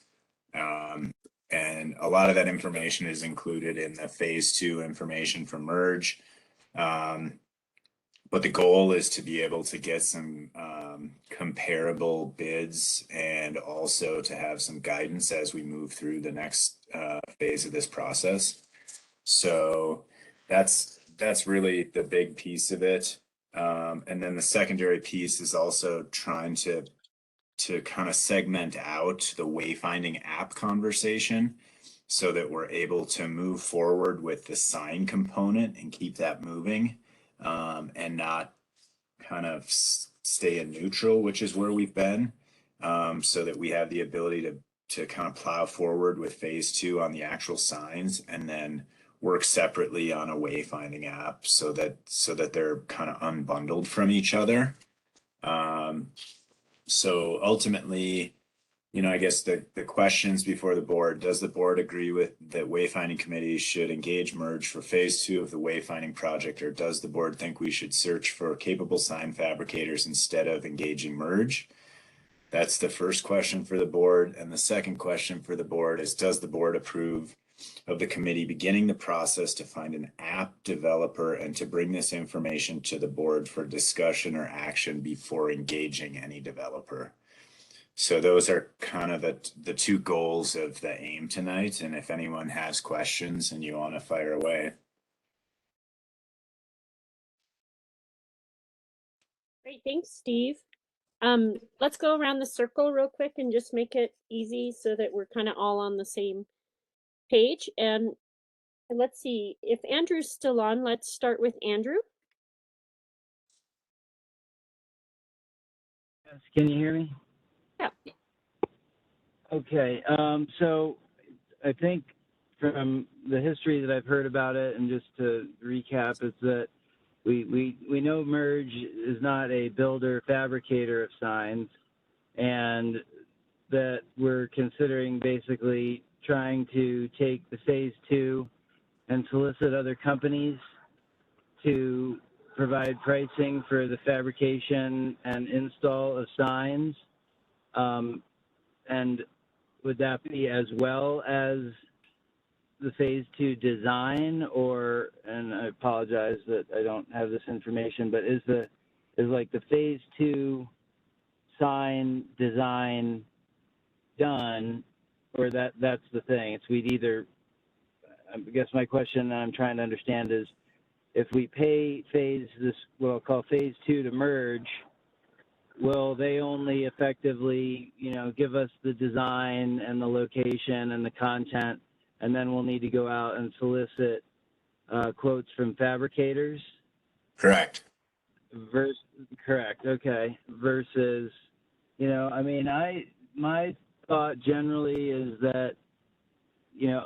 And a lot of that information is included in the phase 2 information from Merge. But the goal is to be able to get some comparable bids and also to have some guidance as we move through the next phase of this process. So that's really the big piece of it. And then the secondary piece is also trying to kind of segment out the wayfinding app conversation so that we're able to move forward with the sign component and keep that moving. And not kind of stay in neutral, which is where we've been, so that we have the ability to kind of plow forward with phase 2 on the actual signs and then work separately on a wayfinding app so that they're kind of unbundled from each other. So ultimately, I guess the questions before the board: does the board agree with that Wayfinding Committee should engage Merge for phase 2 of the wayfinding project, or does the board think we should search for capable sign fabricators instead of engaging Merge? That's the first question for the board. And the second question for the board is, does the board approve of the committee beginning the process to find an app developer and to bring this information to the board for discussion or action before engaging any developer? So those are kind of the 2 goals of the AIM tonight. And if anyone has questions and you want to fire away. Great, thanks, Steve. Let's go around the circle real quick and just make it easy so that we're kind of all on the same page. And let's see, if Andrew's still on, let's start with Andrew. Yes, can you hear me? Yeah. Okay, so I think from the history that I've heard about it, and just to recap, is that we know Merge is not a builder fabricator of signs, and that we're considering basically trying to take the phase 2 and solicit other companies to provide pricing for the fabrication and install of signs. And would that be as well as the phase 2 design, or, and I apologize that I don't have this information, but is like the phase 2 sign design done, or that's the thing? It's we'd either, I guess my question that I'm trying to understand is, if we pay what I'll call phase 2 to Merge, will they only effectively, give us the design and the location and the content, and then we'll need to go out and solicit quotes from fabricators? Correct. Correct. Okay. Versus, my thought generally is that,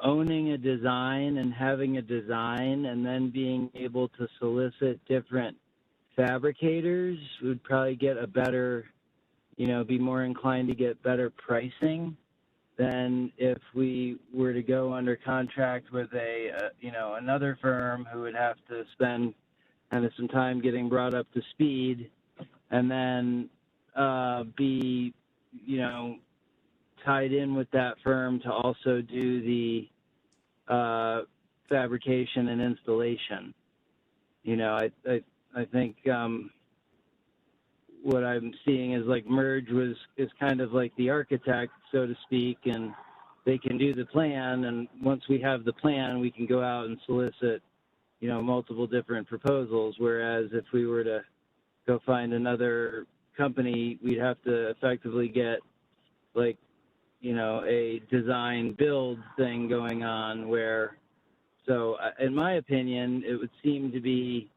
owning a design and having a design and then being able to solicit different fabricators would probably get a better, be more inclined to get better pricing than if we were to go under contract with another firm who would have to spend kind of some time getting brought up to speed, and then be, tied in with that firm to also do the fabrication and installation. I think what I'm seeing is like Merge is kind of like the architect, so to speak, and they can do the plan, and once we have the plan, we can go out and solicit, multiple different proposals. Whereas if we were to go find another company, we'd have to effectively get like, a design build thing going on where, so in my opinion, it would seem to be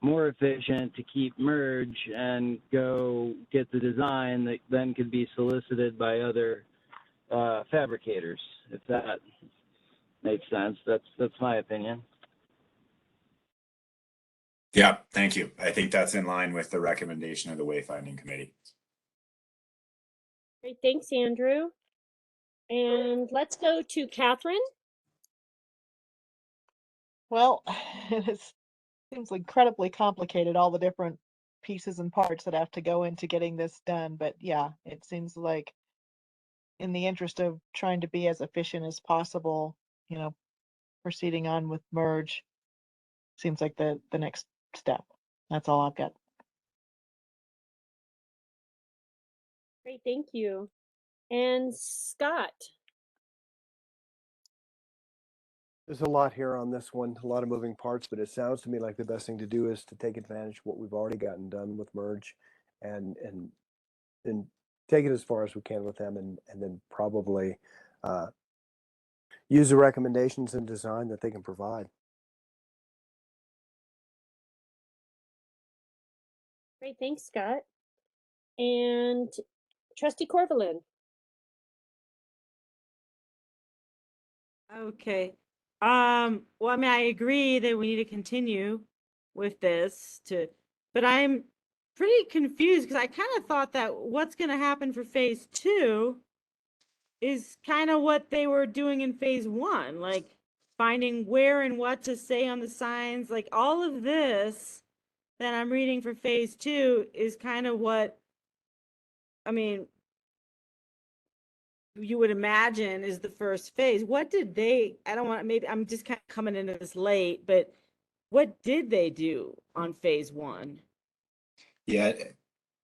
more efficient to keep merge and go get the design that then could be solicited by other fabricators, if that makes sense. That's my opinion. Yeah, thank you. I think that's in line with the recommendation of the wayfinding committee. Great, thanks, Andrew. And let's go to Catherine. Well, it seems incredibly complicated, all the different pieces and parts that have to go into getting this done. But yeah, it seems like in the interest of trying to be as efficient as possible, proceeding on with merge seems like the next step. That's all I've got. Great, thank you. And Scott. There's a lot here on this one, a lot of moving parts, but it sounds to me like the best thing to do is to take advantage of what we've already gotten done with merge and take it as far as we can with them and then probably use the recommendations and design that they can provide. Great, thanks, Scott. And Trustee Corvalin. Okay. Well, I mean, I agree that we need to continue with this but I'm pretty confused because I kind of thought that what's going to happen for phase 2 is kind of what they were doing in phase 1, like finding where and what to say on the signs, like all of this that I'm reading for phase 2 is kind of what, I mean, you would imagine is the first phase. What did I don't want, maybe I'm just kind of coming into this late, but what did they do on phase 1? Yeah,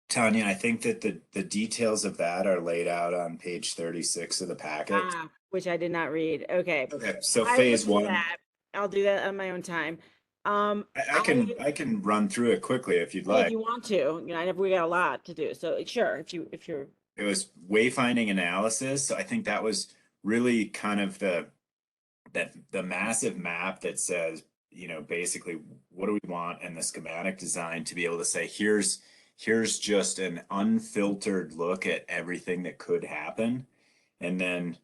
Tanya, I think that the details of that are laid out on page 36 of the packet. Which I did not read. Okay. Okay, so I phase will do 1. that. I'll do that on my own time. I can run through it quickly if you'd Well, like. if you want to, I know we got a lot to do. So sure, if you're. It was wayfinding analysis. So I think that was really kind of the massive map that says, basically what do we want, and the schematic design to be able to say, here's just an unfiltered look at everything that could happen. And then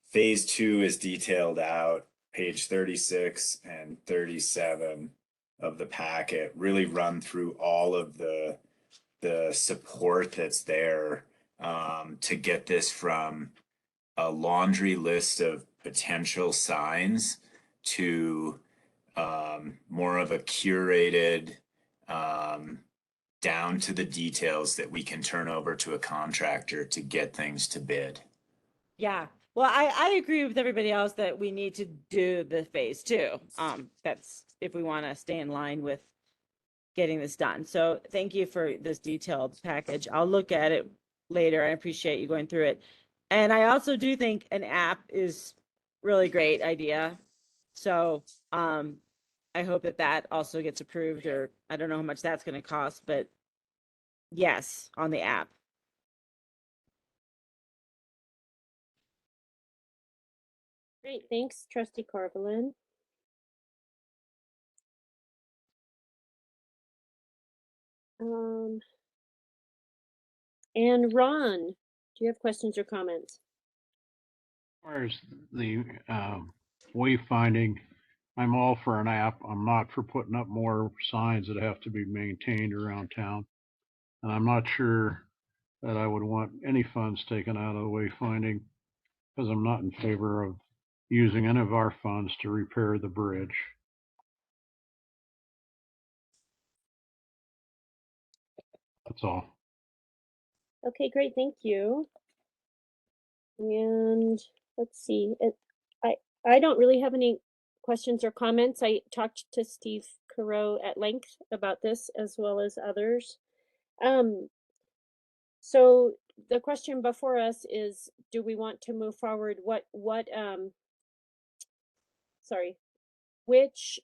phase 2 is detailed out, page 36 and 37 of the packet, really run through all of the support that's there to get this from a laundry list of potential signs to more of a curated down to the details that we can turn over to a contractor to get things to bid. Yeah. Well, I agree with everybody else that we need to do the phase 2. That's if we want to stay in line with getting this done. So thank you for this detailed package. I'll look at it later. I appreciate you going through it. And I also do think an app is really great idea. So I hope that also gets approved, or I don't know how much that's going to cost, but yes, on the app. Great, thanks, Trustee Corvalin. And Ron, do you have questions or comments? As far as the wayfinding, I'm all for an app. I'm not for putting up more signs that have to be maintained around town. And I'm not sure that I would want any funds taken out of the wayfinding, because I'm not in favor of using any of our funds to repair the bridge. That's all. Okay, great, thank you. And let's see, I don't really have any questions or comments. I talked to Steve Carreau at length about this, as well as others. So the question before us is, do we want to move forward? Which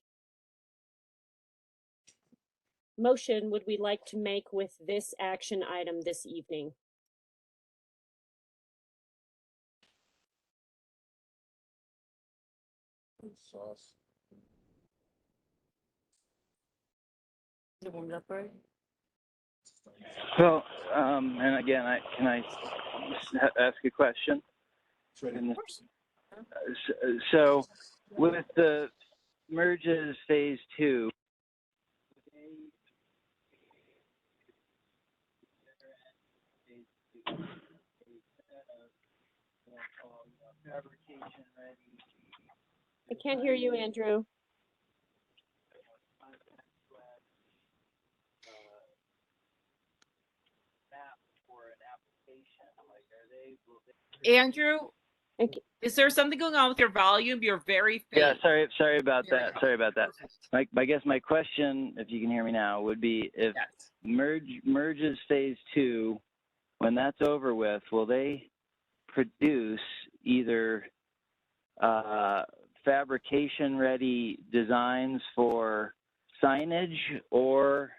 motion would we like to make with this action item this evening? Warmed up, right? Well, and again, can I ask a question? So, with the merges phase 2, I can't hear you, Andrew. Andrew, Okay. is there something going on with your volume? You're very yeah, faint. sorry about There we that. go. Sorry about that. I guess my question, if you can hear me now, would be if Yes. merges phase 2, when that's over with, will they produce either fabrication ready designs for signage or,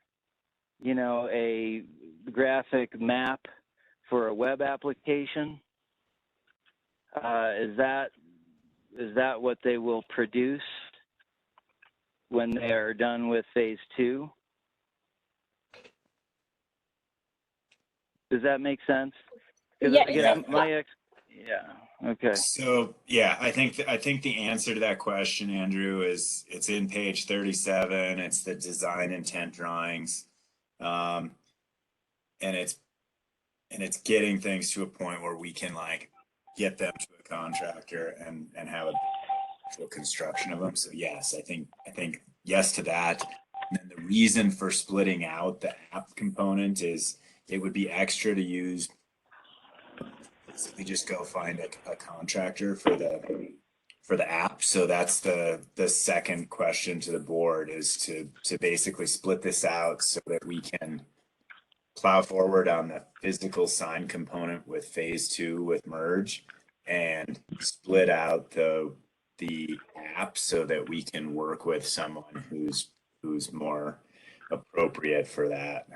you know, a graphic map for a web application? Is that what they will produce when they are done with phase 2? Does that make sense? 'Cause Yeah, again, okay. So yeah, I think the answer to that question, Andrew, is it's in page 37. It's the design intent drawings, and it's getting things to a point where we can like get them to a contractor and have a construction of them. So yes, I think yes to that. And then the reason for splitting out the app component is it would be extra to use. We just go find a contractor for the app. So that's the second question to the board, is to basically split this out so that we can plow forward on the physical sign component with phase 2 with merge, and split out the app so that we can work with someone who's more appropriate for that.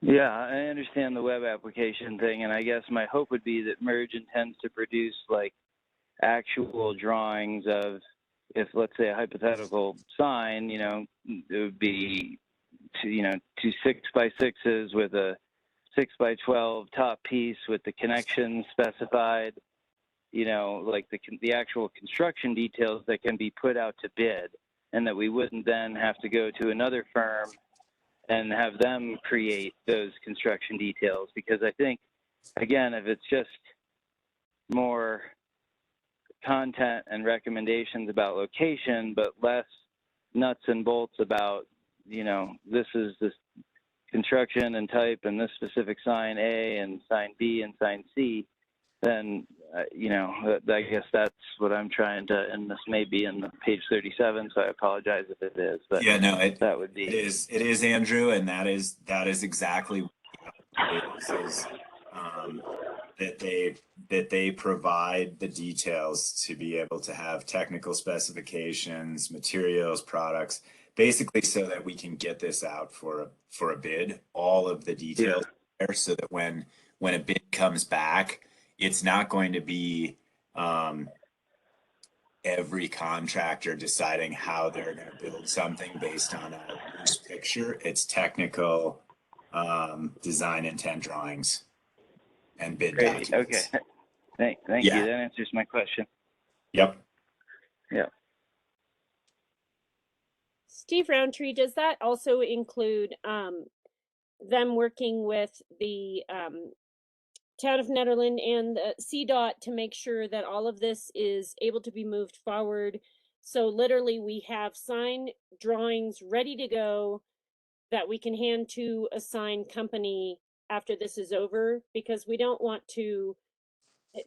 Yeah, I understand the web application thing, and I guess my hope would be that merge intends to produce like actual drawings of, if let's say a hypothetical sign, you know, it would be two 6x6s with a 6x12 top piece with the connections specified, you know, like the actual construction details that can be put out to bid, and that we wouldn't then have to go to another firm and have them create those construction details. Because I think, again, if it's just more content and recommendations about location, but less nuts and bolts about, you know, this is this construction and type and this specific sign A and sign B and sign C, then, you know, I guess that's what I'm trying to, and this may be in page 37, so I apologize if it is, but yeah, no, that would be. It is Andrew, and that is exactly what it is, that they provide the details to be able to have technical specifications, materials, products, basically so that we can get this out for a bid, all of the details there, so that when a bid comes back, it's not going to be every contractor deciding how they're going to build something based on a loose picture. It's technical design intent drawings and bid Great. documents. Okay. Thank you. That answers my question. Yep. Yeah. Steve Roundtree, does that also include them working with the Town of Nederland and CDOT to make sure that all of this is able to be moved forward? So literally we have sign drawings ready to go that we can hand to a sign company after this is over, because we don't want to,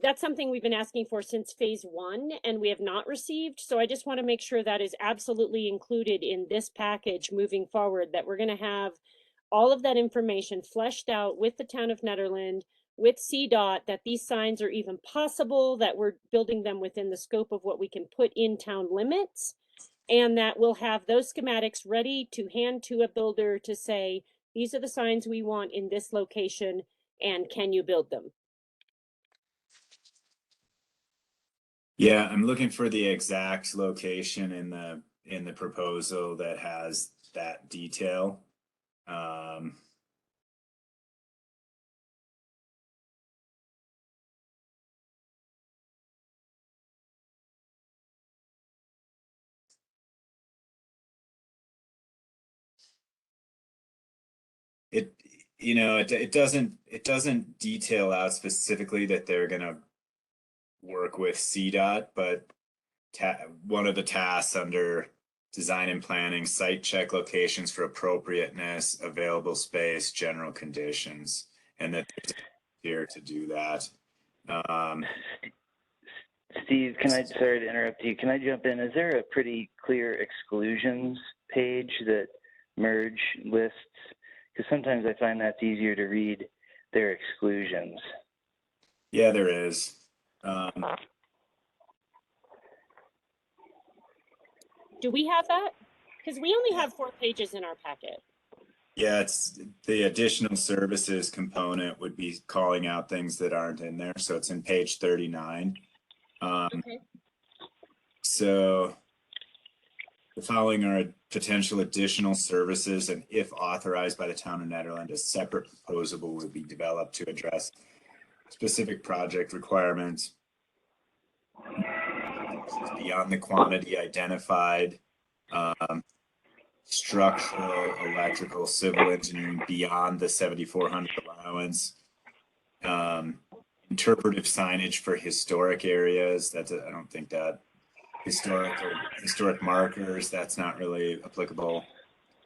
that's something we've been asking for since phase 1 and we have not received. So I just want to make sure that is absolutely included in this package moving forward, that we're going to have all of that information fleshed out with the Town of Nederland, with CDOT, that these signs are even possible, that we're building them within the scope of what we can put in town limits, and that we'll have those schematics ready to hand to a builder to say, these are the signs we want in this location, and can you build them? Yeah, I'm looking for the exact location in the proposal that has that detail. It, you know, it doesn't detail out specifically that they're gonna work with CDOT, but one of the tasks under design and planning, site check locations for appropriateness, available space, general conditions, and that they're here to do that. Steve, sorry to interrupt you, can I jump in? Is there a pretty clear exclusions page that merge lists? Because sometimes I find that's easier to read their exclusions. Yeah, there is. Do we have that? Because we only have 4 pages in our packet. Yeah, it's the additional services component would be calling out things that aren't in there. So it's in page 39. Okay. So the following are potential additional services, and if authorized by the town of Nederland, a separate proposal will be developed to address specific project requirements beyond the quantity identified. Structural, electrical, civil engineering beyond the 7,400 allowance. Interpretive signage for historic areas. I don't think that historic markers, that's not really applicable.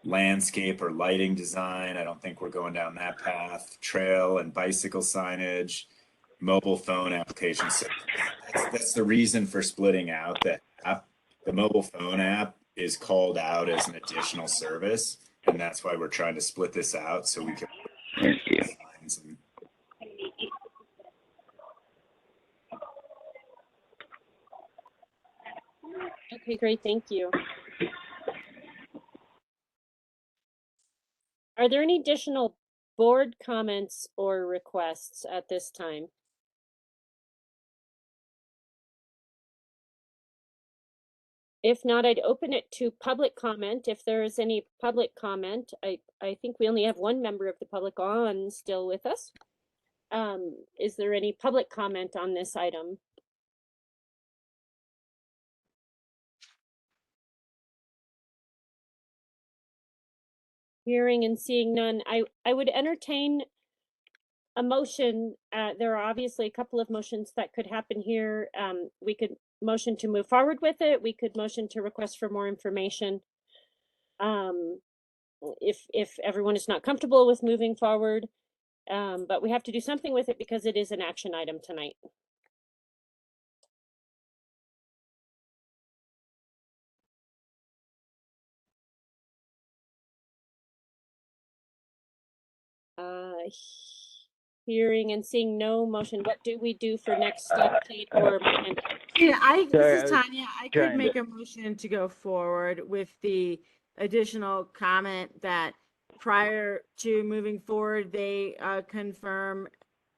Landscape or lighting design, I don't think we're going down that path. Trail and bicycle signage, mobile phone applications. So that's the reason for splitting out that app. The mobile phone app is called out as an additional service, and that's why we're trying to split this out so we can. Thank you. Okay, great, thank you. Are there any additional board comments or requests at this time? If not, I'd open it to public comment. If there is any public comment, I think we only have one member of the public on still with us. Is there any public comment on this item? Hearing and seeing none, I would entertain a motion. There are obviously a couple of motions that could happen here. We could motion to move forward with it. We could motion to request for more information. If everyone is not comfortable with moving forward, but we have to do something with it because it is an action item tonight. Hearing and seeing no motion, what do we do for next step, Kate or Miranda? Yeah, this is Sorry, Tanya. I could make a motion to go forward with the additional comment that prior to moving forward, they confirm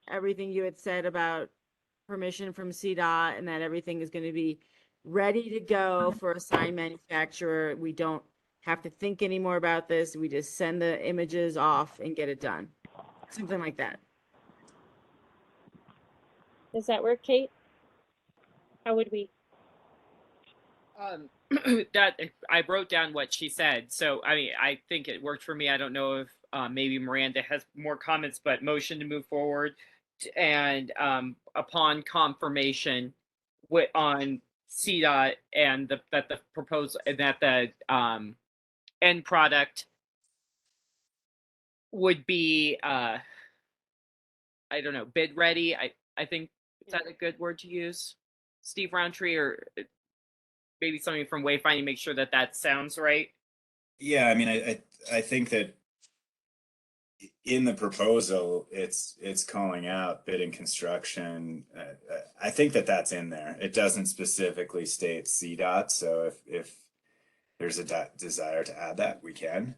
everything you had said about permission from CDOT and that everything is going to be ready to go for a sign manufacturer. We don't have to think anymore about this. We just send the images off and get it done. Something like that. Does that work, Kate? How would we? That I wrote down what she said, so I mean, I think it worked for me. I don't know if maybe Miranda has more comments, but motion to move forward, and upon confirmation on CDOT and that the proposal and that the end product would be I don't know, bid ready. I think, is that a good word to use, Steve Roundtree, or maybe something from Wayfinding, make sure that that sounds right? Yeah, I mean, I think that in the proposal, it's calling out bidding construction. I think that that's in there. It doesn't specifically state CDOT, so if there's a desire to add that, we can.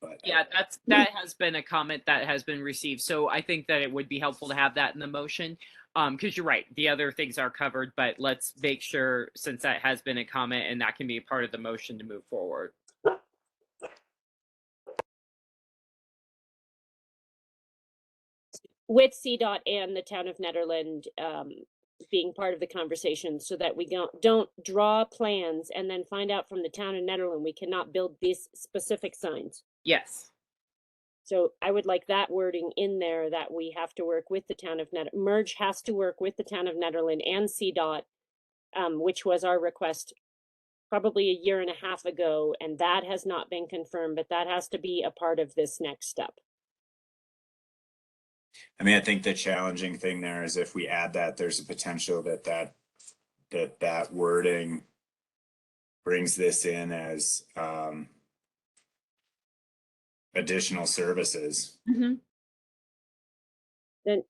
But but. Yeah, that has been a comment that has been received. So I think that it would be helpful to have that in the motion. Because you're right, the other things are covered, but let's make sure, since that has been a comment and that can be a part of the motion to move forward. With CDOT and the town of Nederland being part of the conversation, so that we don't draw plans and then find out from the town of Nederland we cannot build these specific signs. Yes. So I would like that wording in there, that we have to work with the town of Merge has to work with the town of Nederland and CDOT, which was our request probably a year and a half ago, and that has not been confirmed, but that has to be a part of this next step. I mean, I think the challenging thing there is if we add that, there's a potential that wording brings this in as additional services. Mm-hmm.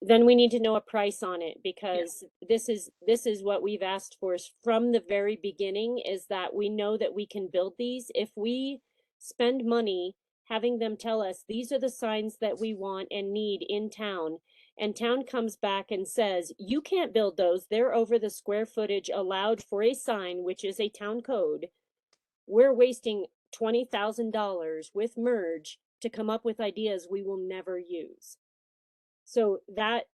Then we need to know a price on it, because this is what we've asked for from the very beginning, is that we know that we can build these. If we spend money having them tell us these are the signs that we want and need in town, and town comes back and says you can't build those, they're over the square footage allowed for a sign, which is a town code, we're wasting $20,000 with Merge to come up with ideas we will never use. So that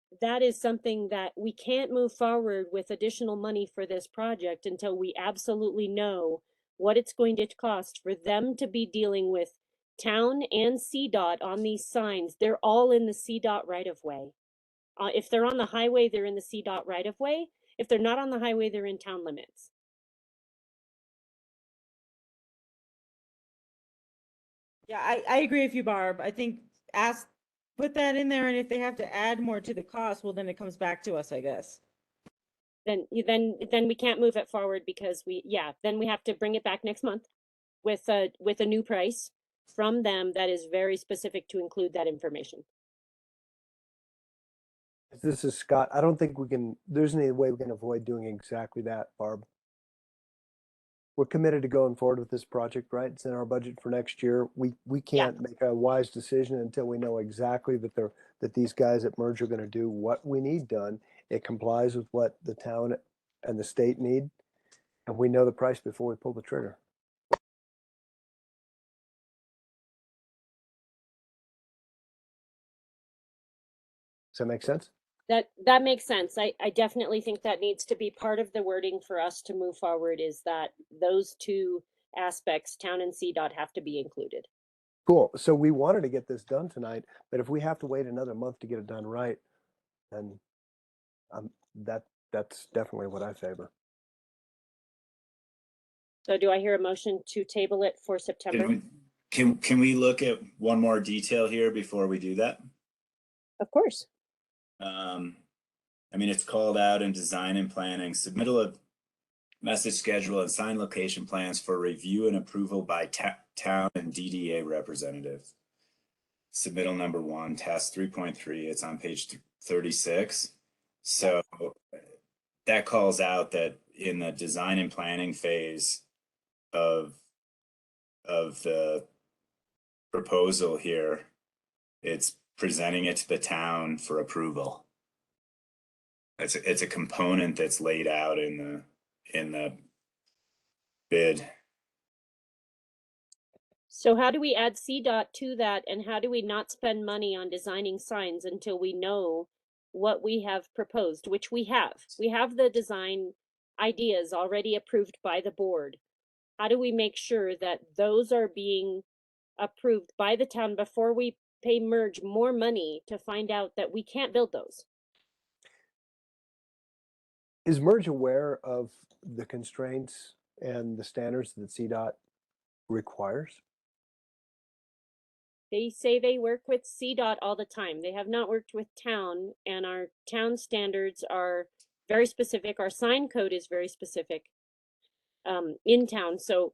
is something that we can't move forward with additional money for this project until we absolutely know what it's going to cost for them to be dealing with town and CDOT on these signs. They're all in the CDOT right of way. If they're on the highway, they're in the CDOT right of way. If they're not on the highway, they're in town limits. Yeah, I agree with you, Barb. I think put that in there, and if they have to add more to the cost, well, then it comes back to us, I guess. Then we can't move it forward, because then we have to bring it back next month with a new price from them that is very specific to include that information. This is Scott. I don't think there's any way we can avoid doing exactly that, Barb. We're committed to going forward with this project, right? It's in our budget for next year. We can't make a wise decision until we know exactly that these guys at Merge are going to do what we need done. It complies with what the town and the state need, and we know the price before we pull the trigger. Does that make sense? That makes sense. I definitely think that needs to be part of the wording for us to move forward, is that those two aspects, town and CDOT, have to be included. Cool. So we wanted to get this done tonight, but if we have to wait another month to get it done right, then that's definitely what I favor. So do I hear a motion to table it for September? Can we look at one more detail here before we do that? Of course. I mean, it's called out in design and planning, submittal of message schedule and sign location plans for review and approval by town and DDA representatives. Submittal number 1, task 3.3, it's on page 36. So that calls out that in the design and planning phase of the proposal here, it's presenting it to the town for approval. It's a component that's laid out in the bid. So how do we add CDOT to that, and how do we not spend money on designing signs until we know what we have proposed, which we have? We have the design ideas already approved by the board. How do we make sure that those are being approved by the town before we pay Merge more money to find out that we can't build those? Is Merge aware of the constraints and the standards that CDOT requires? They say they work with CDOT all the time. They have not worked with town, and our town standards are very specific. Our sign code is very specific in town. So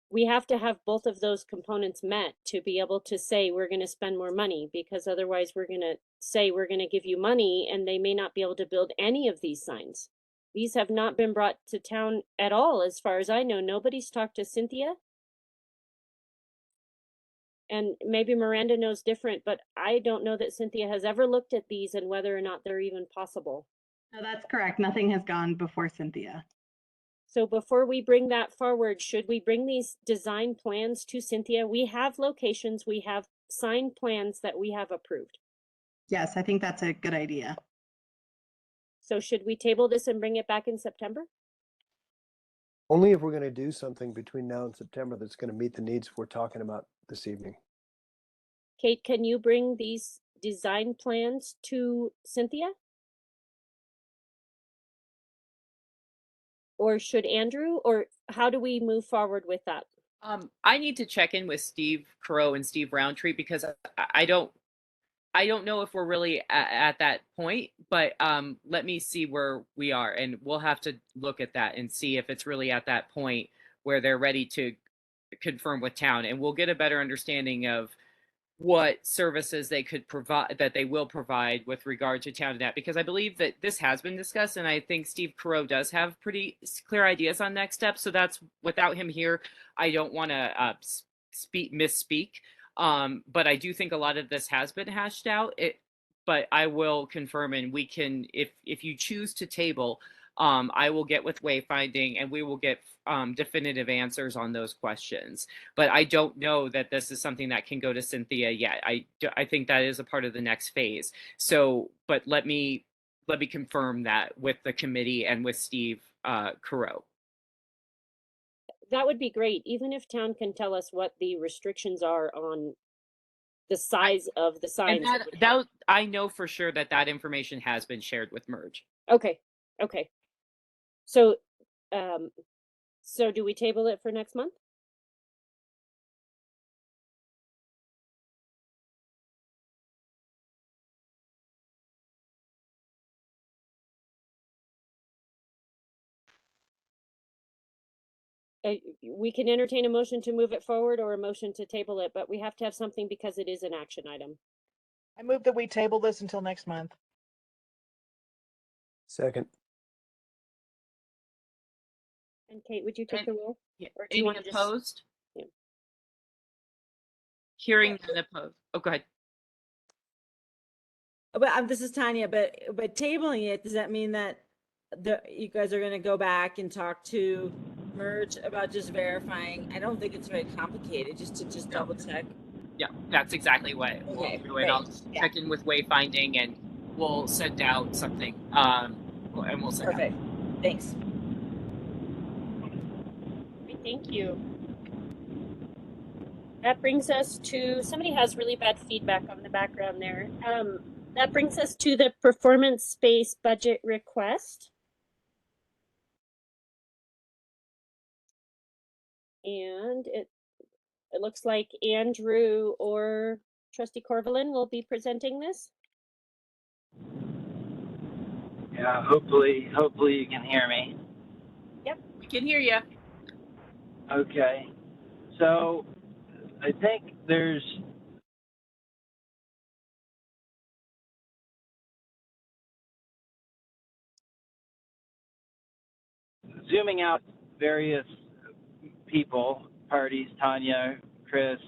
we have to have both of those components met to be able to say we're going to spend more money, because otherwise we're going to say we're going to give you money and they may not be able to build any of these signs. These have not been brought to town at all, as far as I know. Nobody's talked to Cynthia. And maybe Miranda knows different, but I don't know that Cynthia has ever looked at these and whether or not they're even possible. No, that's correct. Nothing has gone before Cynthia. So before we bring that forward, should we bring these design plans to Cynthia? We have locations, we have signed plans that we have approved. Yes, I think that's a good idea. So should we table this and bring it back in September? Only if we're going to do something between now and September that's going to meet the needs we're talking about this evening. Kate, can you bring these design plans to Cynthia? Or should Andrew, or how do we move forward with that? I need to check in with Steve Crow and Steve Roundtree because I don't know if we're really at that point, but let me see where we are, and we'll have to look at that and see if it's really at that point where they're ready to confirm with town, and we'll get a better understanding of what services they could provide, that they will provide with regard to town and that, because I believe that this has been discussed, and I think Steve Carreau does have pretty clear ideas on next steps. So that's, without him here, I don't want to misspeak. But I do think a lot of this has been hashed out. But I will confirm, and we can, if you choose to table, I will get with Wayfinding and we will get definitive answers on those questions. But I don't know that this is something that can go to Cynthia yet. I think that is a part of the next phase. So, but let me confirm that with the committee and with Steve Carreau. That would be great, even if town can tell us what the restrictions are on the size of the signs. And that I know for sure that information has been shared with Merge. Okay. So, so do we table it for next month? We can entertain a motion to move it forward or a motion to table it, but we have to have something because it is an action item. I move that we table this until next month. Second. And Kate, would you take the roll? Yeah. Or do you want to opposed? Yeah. Hearing none opposed. Oh, go ahead. But this is Tanya, but tabling it, does that mean that you guys are going to go back and talk to Merge about just verifying? I don't think it's very complicated, just double check. Yeah, that's exactly what we'll do. And I'll check in with Wayfinding and we'll send out something. And we'll send Perfect. out. Thanks. Thank you. That brings us to, somebody has really bad feedback on the background there. That brings us to the performance space budget request. And it looks like Andrew or Trustee Corvalin will be presenting this. Yeah, hopefully you can hear me. Yep, we can hear you. Okay, so I think there's zooming out various people, parties, Tanya, Chris,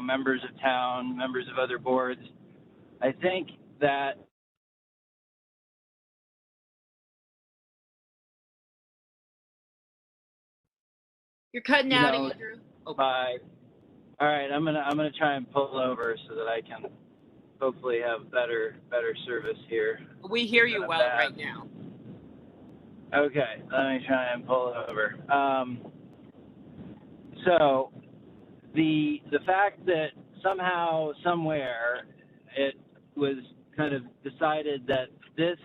members of town, members of other boards. I think that You're cutting out, Andrew. All right, I'm gonna try and pull over so that I can hopefully have better service here. We hear you well right now. Okay, let me try and pull over. So the fact that somehow, somewhere, it was kind of decided that this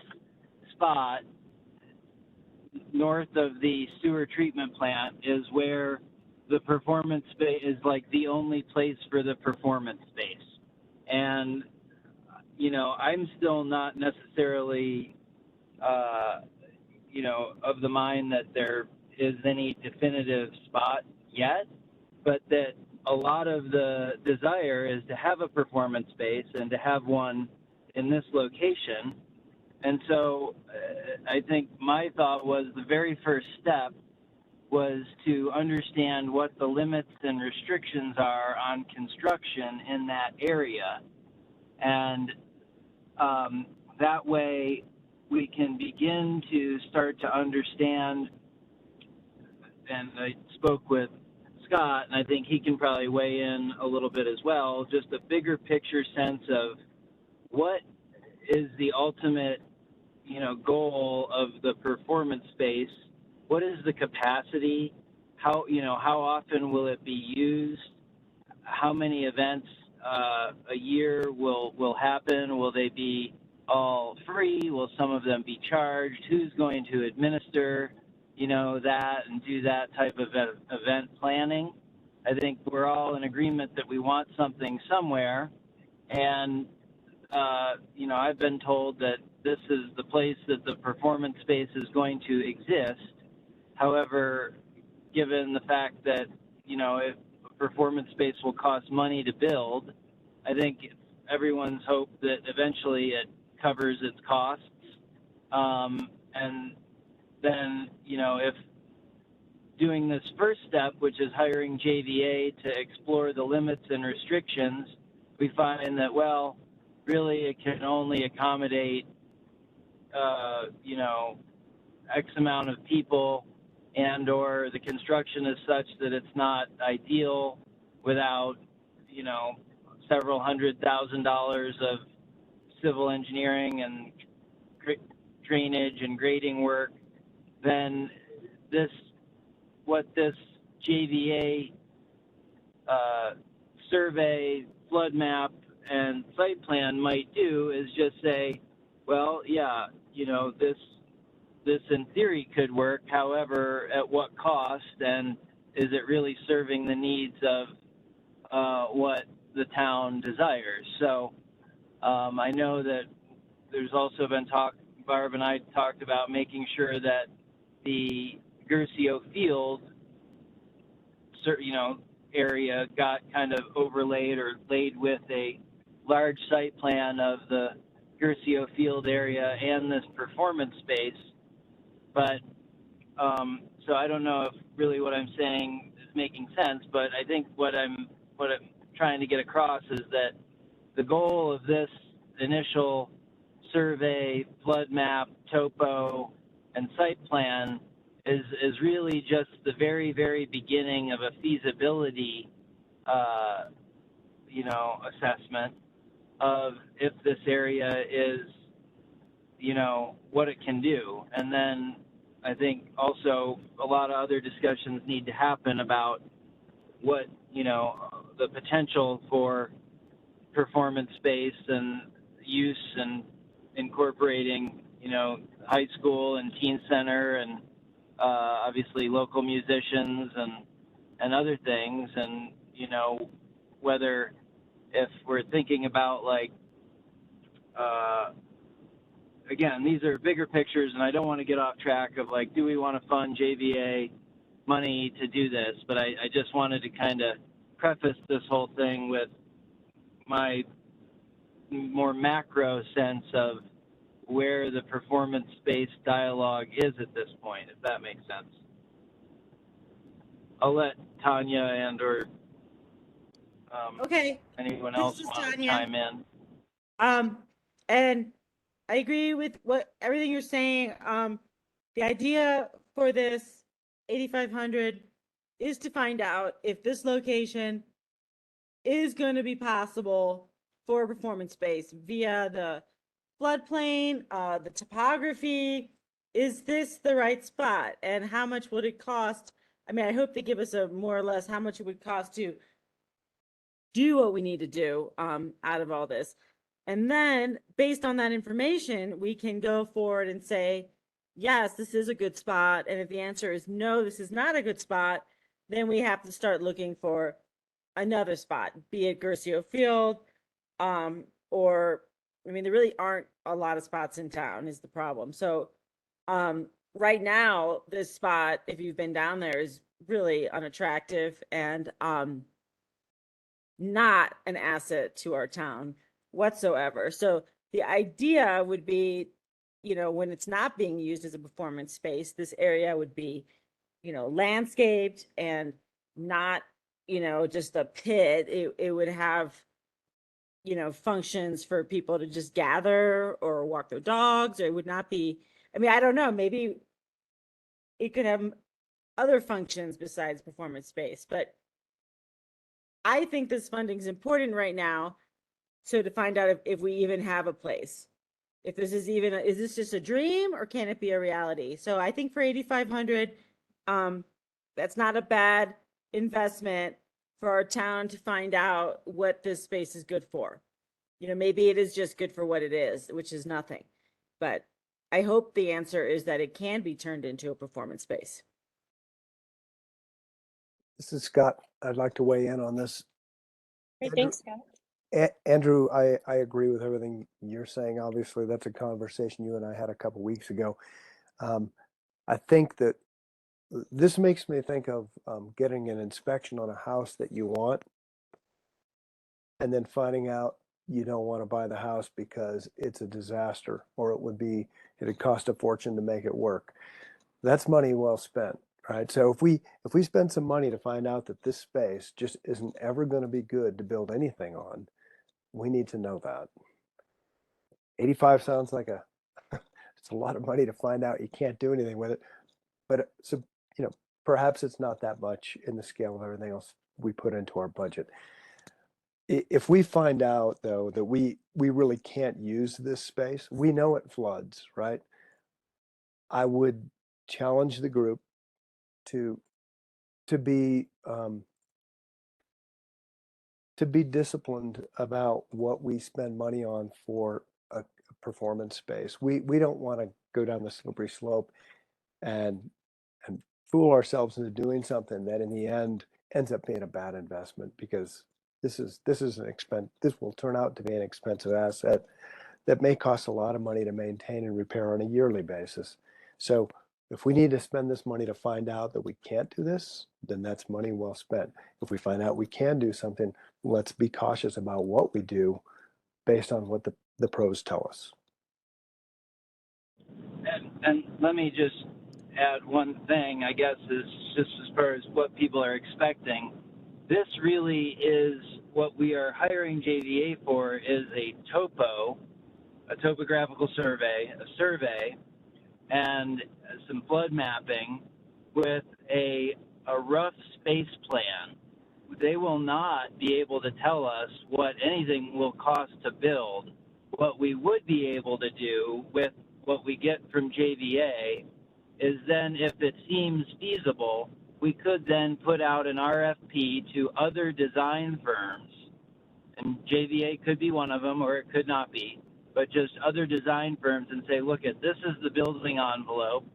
spot north of the sewer treatment plant is where the performance space is, like the only place for the performance space. And, I'm still not necessarily, of the mind that there is any definitive spot yet, but that a lot of the desire is to have a performance space and to have one in this location. And so I think my thought was the very first step was to understand what the limits and restrictions are on construction in that area. And that way we can begin to start to understand, and I spoke with Scott, and I think he can probably weigh in a little bit as well, just a bigger picture sense of what is the ultimate, goal of the performance space. What is the capacity? How often will it be used? How many events a year will happen? Will they be all free? Will some of them be charged? Who's going to administer, that and do that type of event planning? I think we're all in agreement that we want something somewhere. And, I've been told that this is the place that the performance space is going to exist. However, given the fact that, if a performance space will cost money to build, I think everyone's hope that eventually it covers its costs. And then, if doing this first step, which is hiring JVA to explore the limits and restrictions, we find that, well, really it can only accommodate, X amount of people, and or the construction is such that it's not ideal without, several $100,000 of civil engineering and drainage and grading work, then what this JVA survey, flood map, and site plan might do is just say, well, yeah, this in theory could work. However, at what cost, and is it really serving the needs of what the town desires? So I know that there's also been talk, Barb and I talked about making sure that the Gercio Field, area got kind of overlaid or laid with a large site plan of the Gercio Field area and this performance space. But so I don't know if really what I'm saying is making sense, but I think what I'm trying to get across is that the goal of this initial survey, flood map, topo, and site plan is really just the very, very beginning of a feasibility, assessment of if this area is, what it can do. And then I think also a lot of other discussions need to happen about what, the potential for performance space and use and incorporating, high school and teen center and obviously local musicians and other things. And, whether if we're thinking about again, these are bigger pictures, and I don't want to get off track of do we want to fund JVA money to do this? But I just wanted to kind of preface this whole thing with my more macro sense of where the performance-based dialogue is at this point, if that makes sense. I'll let Tanya and or Okay. anyone This else is want to Tanya. chime in. And I agree with everything you're saying. The idea for this 8,500 is to find out if this location is going to be possible for a performance space via the floodplain, the topography. Is this the right spot? And how much would it cost? I mean, I hope they give us a more or less how much it would cost to do what we need to do out of all this. And then based on that information, we can go forward and say, yes, this is a good spot. And if the answer is no, this is not a good spot, then we have to start looking for another spot, be it Gercio Field, or, I mean, there really aren't a lot of spots in town is the problem. So right now, this spot, if you've been down there, is really unattractive and not an asset to our town whatsoever. So the idea would be, when it's not being used as a performance space, this area would be landscaped and not, just a pit. It would have, functions for people to just gather or walk their dogs, or it would not be, I don't know, maybe it could have other functions besides performance space, but I think this funding is important right now. So to find out if we even have a place, if this is even, is this just a dream or can it be a reality? So I think for 8,500, that's not a bad investment for our town to find out what this space is good for. Maybe it is just good for what it is, which is nothing. But I hope the answer is that it can be turned into a performance space. This is Scott. I'd like to weigh in on this. Great, Andrew- thanks, Scott. Andrew, I agree with everything you're saying. Obviously, that's a conversation you and I had a couple weeks ago. I think that this makes me think of getting an inspection on a house that you want and then finding out you don't want to buy the house because it's a disaster, or it'd cost a fortune to make it work. That's money well spent, right? So if we spend some money to find out that this space just isn't ever going to be good to build anything on, we need to know that. 85 sounds like it's a lot of money to find out you can't do anything with it. But so, perhaps it's not that much in the scale of everything else we put into our budget. If we find out, though, that we really can't use this space, we know it floods, right? I would challenge the group to be disciplined about what we spend money on for a performance space. We don't want to go down the slippery slope and fool ourselves into doing something that in the end ends up being a bad investment, because this is an expense. This will turn out to be an expensive asset that may cost a lot of money to maintain and repair on a yearly basis. So if we need to spend this money to find out that we can't do this, then that's money well spent. If we find out we can do something, let's be cautious about what we do based on what the pros tell us. And let me just add one thing, I guess, is just as far as what people are expecting. This really is what we are hiring JVA for, is a topographical survey, and some flood mapping with a rough space plan. They will not be able to tell us what anything will cost to build. What we would be able to do with what we get from JVA is then, if it seems feasible, we could then put out an RFP to other design firms, and JVA could be one of them, or it could not be, but just other design firms, and say, look, this is the building envelope.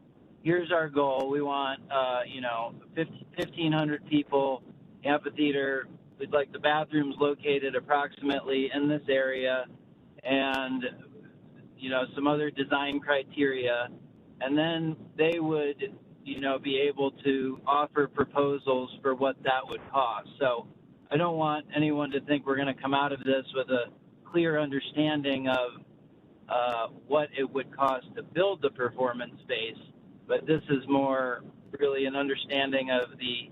Here's our goal. We want, 1,500 people, amphitheater. We'd like the bathrooms located approximately in this area, and, some other design criteria. And then they would, be able to offer proposals for what that would cost. So I don't want anyone to think we're going to come out of this with a clear understanding of what it would cost to build the performance space, but this is more really an understanding of the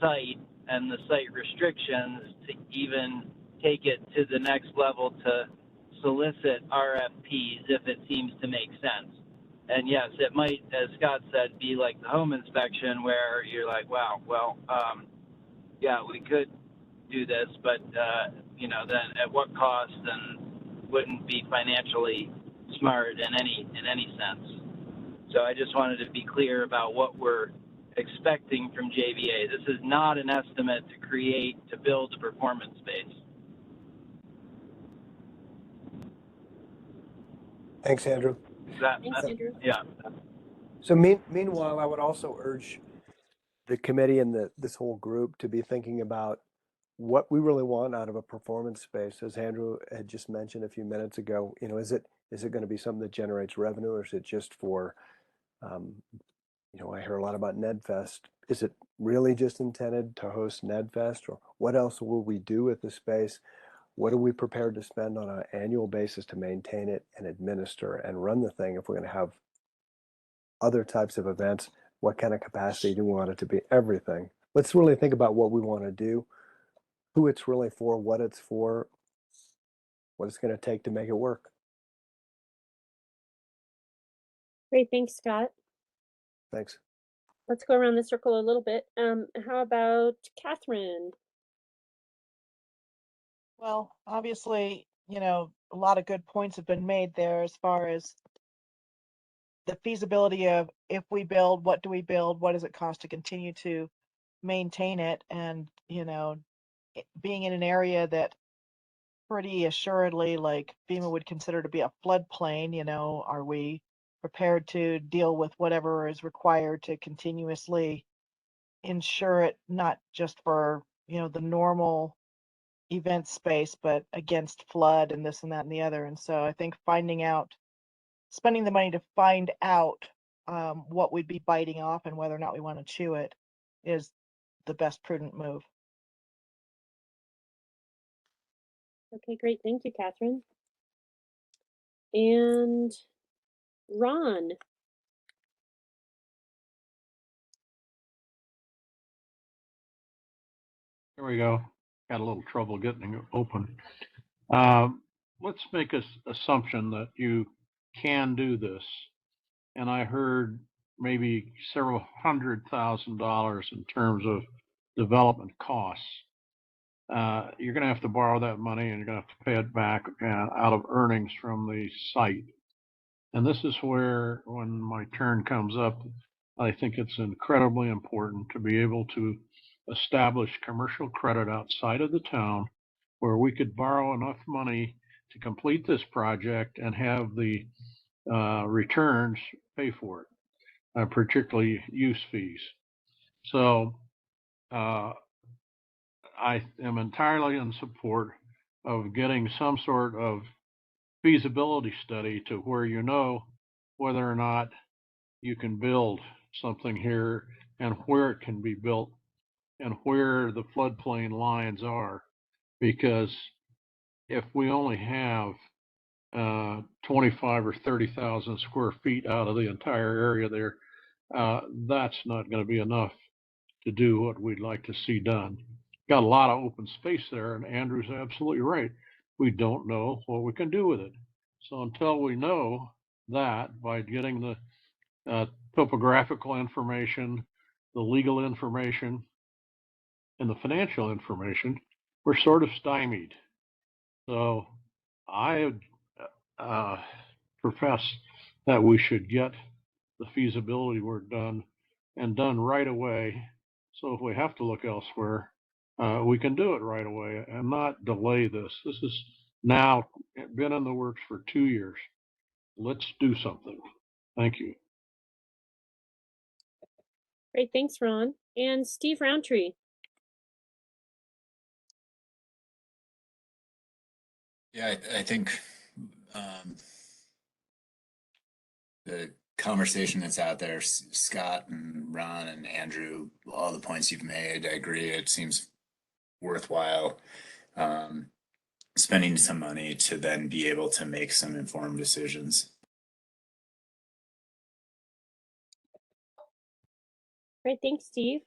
site and the site restrictions to even take it to the next level to solicit RFPs if it seems to make sense. And yes, it might, as Scott said, be like the home inspection where you're like, wow, well, yeah, we could do this, but then at what cost, and wouldn't be financially smart in any sense. So I just wanted to be clear about what we're expecting from JVA. This is not an estimate to build a performance space. Thanks, Andrew. Thanks, Andrew. Yeah. So meanwhile, I would also urge the committee and this whole group to be thinking about what we really want out of a performance space. As Andrew had just mentioned a few minutes ago, is it going to be something that generates revenue, or is it just for, I hear a lot about NedFest. Is it really just intended to host NedFest, or what else will we do with the space? What are we prepared to spend on an annual basis to maintain it and administer and run the thing if we're going to have other types of events what kind of capacity do we want it to be, everything. Let's really think about what we want to do, who it's really for, what it's for, what it's going to take to make it work. Great, thanks, Scott. Thanks. Let's go around the circle a little bit. How about Catherine? Well, obviously, a lot of good points have been made there as far as the feasibility of if we build, what do we build? What does it cost to continue to maintain it? And, being in an area that pretty assuredly, like FEMA would consider to be a floodplain, are we prepared to deal with whatever is required to continuously ensure it, not just for, the normal event space, but against flood and this and that and the other. And so I think spending the money to find out what we'd be biting off and whether or not we want to chew it is the best prudent move. Okay, great. Thank you, Catherine. And Ron. There we go. Got a little trouble getting it open. Let's make an assumption that you can do this. And I heard maybe several $100,000 in terms of development costs. You're going to have to borrow that money and you're going to have to pay it back out of earnings from the site. And this is where, when my turn comes up, I think it's incredibly important to be able to establish commercial credit outside of the town where we could borrow enough money to complete this project and have the returns pay for it, particularly use fees. So I am entirely in support of getting some sort of feasibility study to where you know whether or not you can build something here and where it can be built and where the floodplain lines are. Because if we only have 25 or 30,000 square feet out of the entire area there, that's not going to be enough to do what we'd like to see done. Got a lot of open space there, and Andrew's absolutely right. We don't know what we can do with it. So until we know that, by getting the topographical information, the legal information, and the financial information, we're sort of stymied. So I profess that we should get the feasibility work done and done right away. So if we have to look elsewhere, we can do it right away and not delay this. This has now been in the works for 2 years. Let's do something. Thank you. Great, thanks, Ron. And Steve Roundtree. Yeah, I think the conversation that's out there, Scott and Ron and Andrew, all the points you've made, I agree. It seems worthwhile spending some money to then be able to make some informed decisions. Great, thanks, Steve.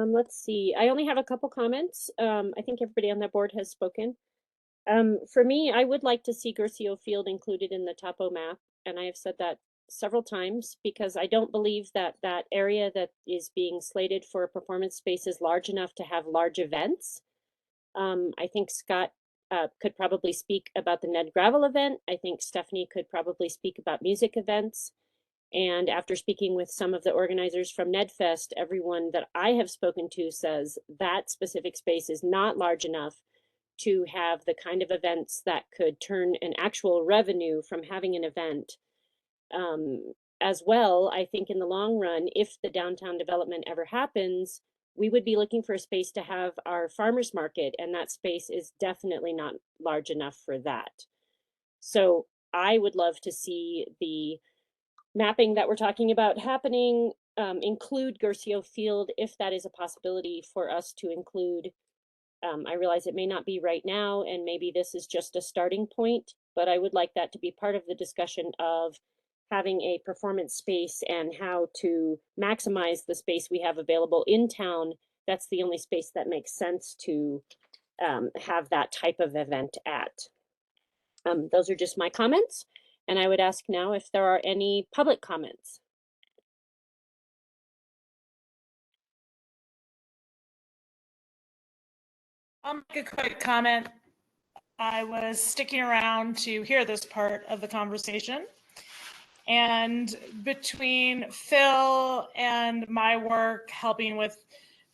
Let's see. I only have a couple comments. I think everybody on the board has spoken. For me, I would like to see Garcia Field included in the topo map, and I have said that several times because I don't believe that that area that is being slated for a performance space is large enough to have large events. I think Scott could probably speak about the Ned Gravel event. I think Stephanie could probably speak about music events. And after speaking with some of the organizers from NedFest, everyone that I have spoken to says that specific space is not large enough to have the kind of events that could turn an actual revenue from having an event. As well, I think in the long run, if the downtown development ever happens, we would be looking for a space to have our farmers market, and that space is definitely not large enough for that. So I would love to see the mapping that we're talking about happening include Garcia Field if that is a possibility for us to include. I realize it may not be right now, and maybe this is just a starting point, but I would like that to be part of the discussion of having a performance space and how to maximize the space we have available in town, that's the only space that makes sense to have that type of event at. Those are just my comments. And I would ask now if there are any public comments. I'll make a quick comment. I was sticking around to hear this part of the conversation. And between Phil and my work helping with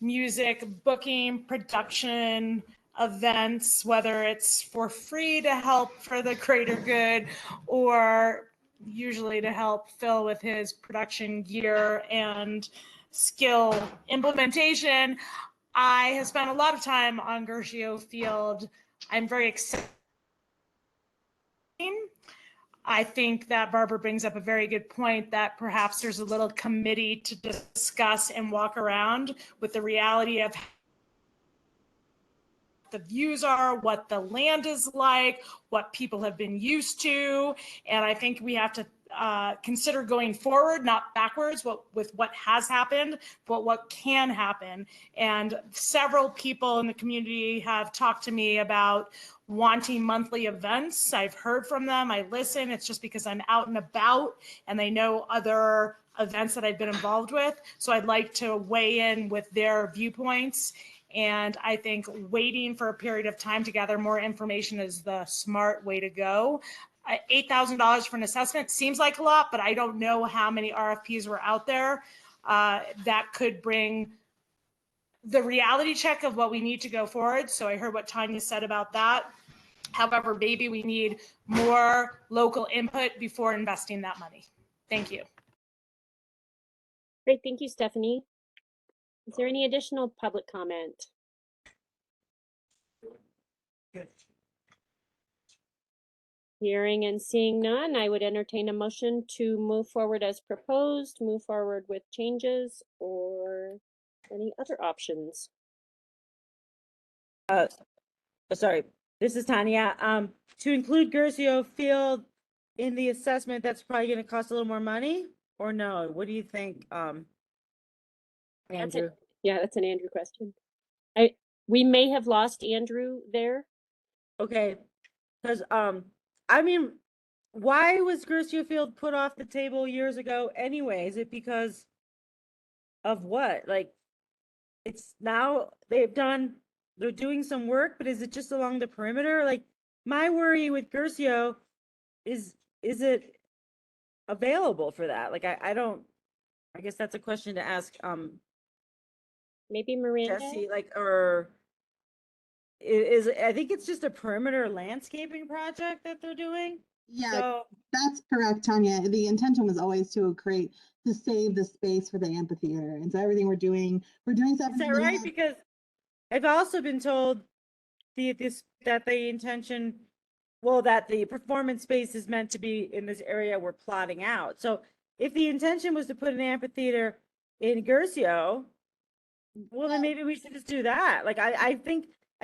music, booking, production, events, whether it's for free to help for the greater good or usually to help Phil with his production gear and skill implementation, I have spent a lot of time on Gershio Field. I'm very excited. I think that Barbara brings up a very good point that perhaps there's a little committee to discuss and walk around with the reality of the views are, what the land is like, what people have been used to. And I think we have to consider going forward, not backwards, with what has happened, but what can happen. And several people in the community have talked to me about wanting monthly events. I've heard from them. I listen. It's just because I'm out and about and they know other events that I've been involved with. So I'd like to weigh in with their viewpoints. And I think waiting for a period of time to gather more information is the smart way to go. $8,000 for an assessment seems like a lot, but I don't know how many RFPs were out there that could bring the reality check of what we need to go forward. So I heard what Tanya said about that. However, maybe we need more local input before investing that money. Thank you. Great, thank you, Stephanie. Is there any additional public comment? Good. Hearing and seeing none, I would entertain a motion to move forward as proposed, move forward with changes, or any other options. Sorry, this is Tanya. To include Gershio Field in the assessment, that's probably going to cost a little more money, or no? What do you think, Andrew? Yeah, that's an Andrew question. We may have lost Andrew there. Okay, because I mean, why was Gershio Field put off the table years ago anyway? Is it because of what? Like, it's now they're doing some work, but is it just along the perimeter? Like, my worry with Gershio is it available for that? Like, I don't, I guess that's a question to ask Maybe Miranda. Jesse, like, or is I think it's just a perimeter landscaping project that they're doing. Yeah, So that's correct, Tanya. The intention was always to save the space for the amphitheater. And so everything we're doing stuff. is that right? Because I've also been told that the intention, well, that the performance space is meant to be in this area we're plotting out. So if the intention was to put an amphitheater in Gershio, well, then maybe we should just do that. Like, I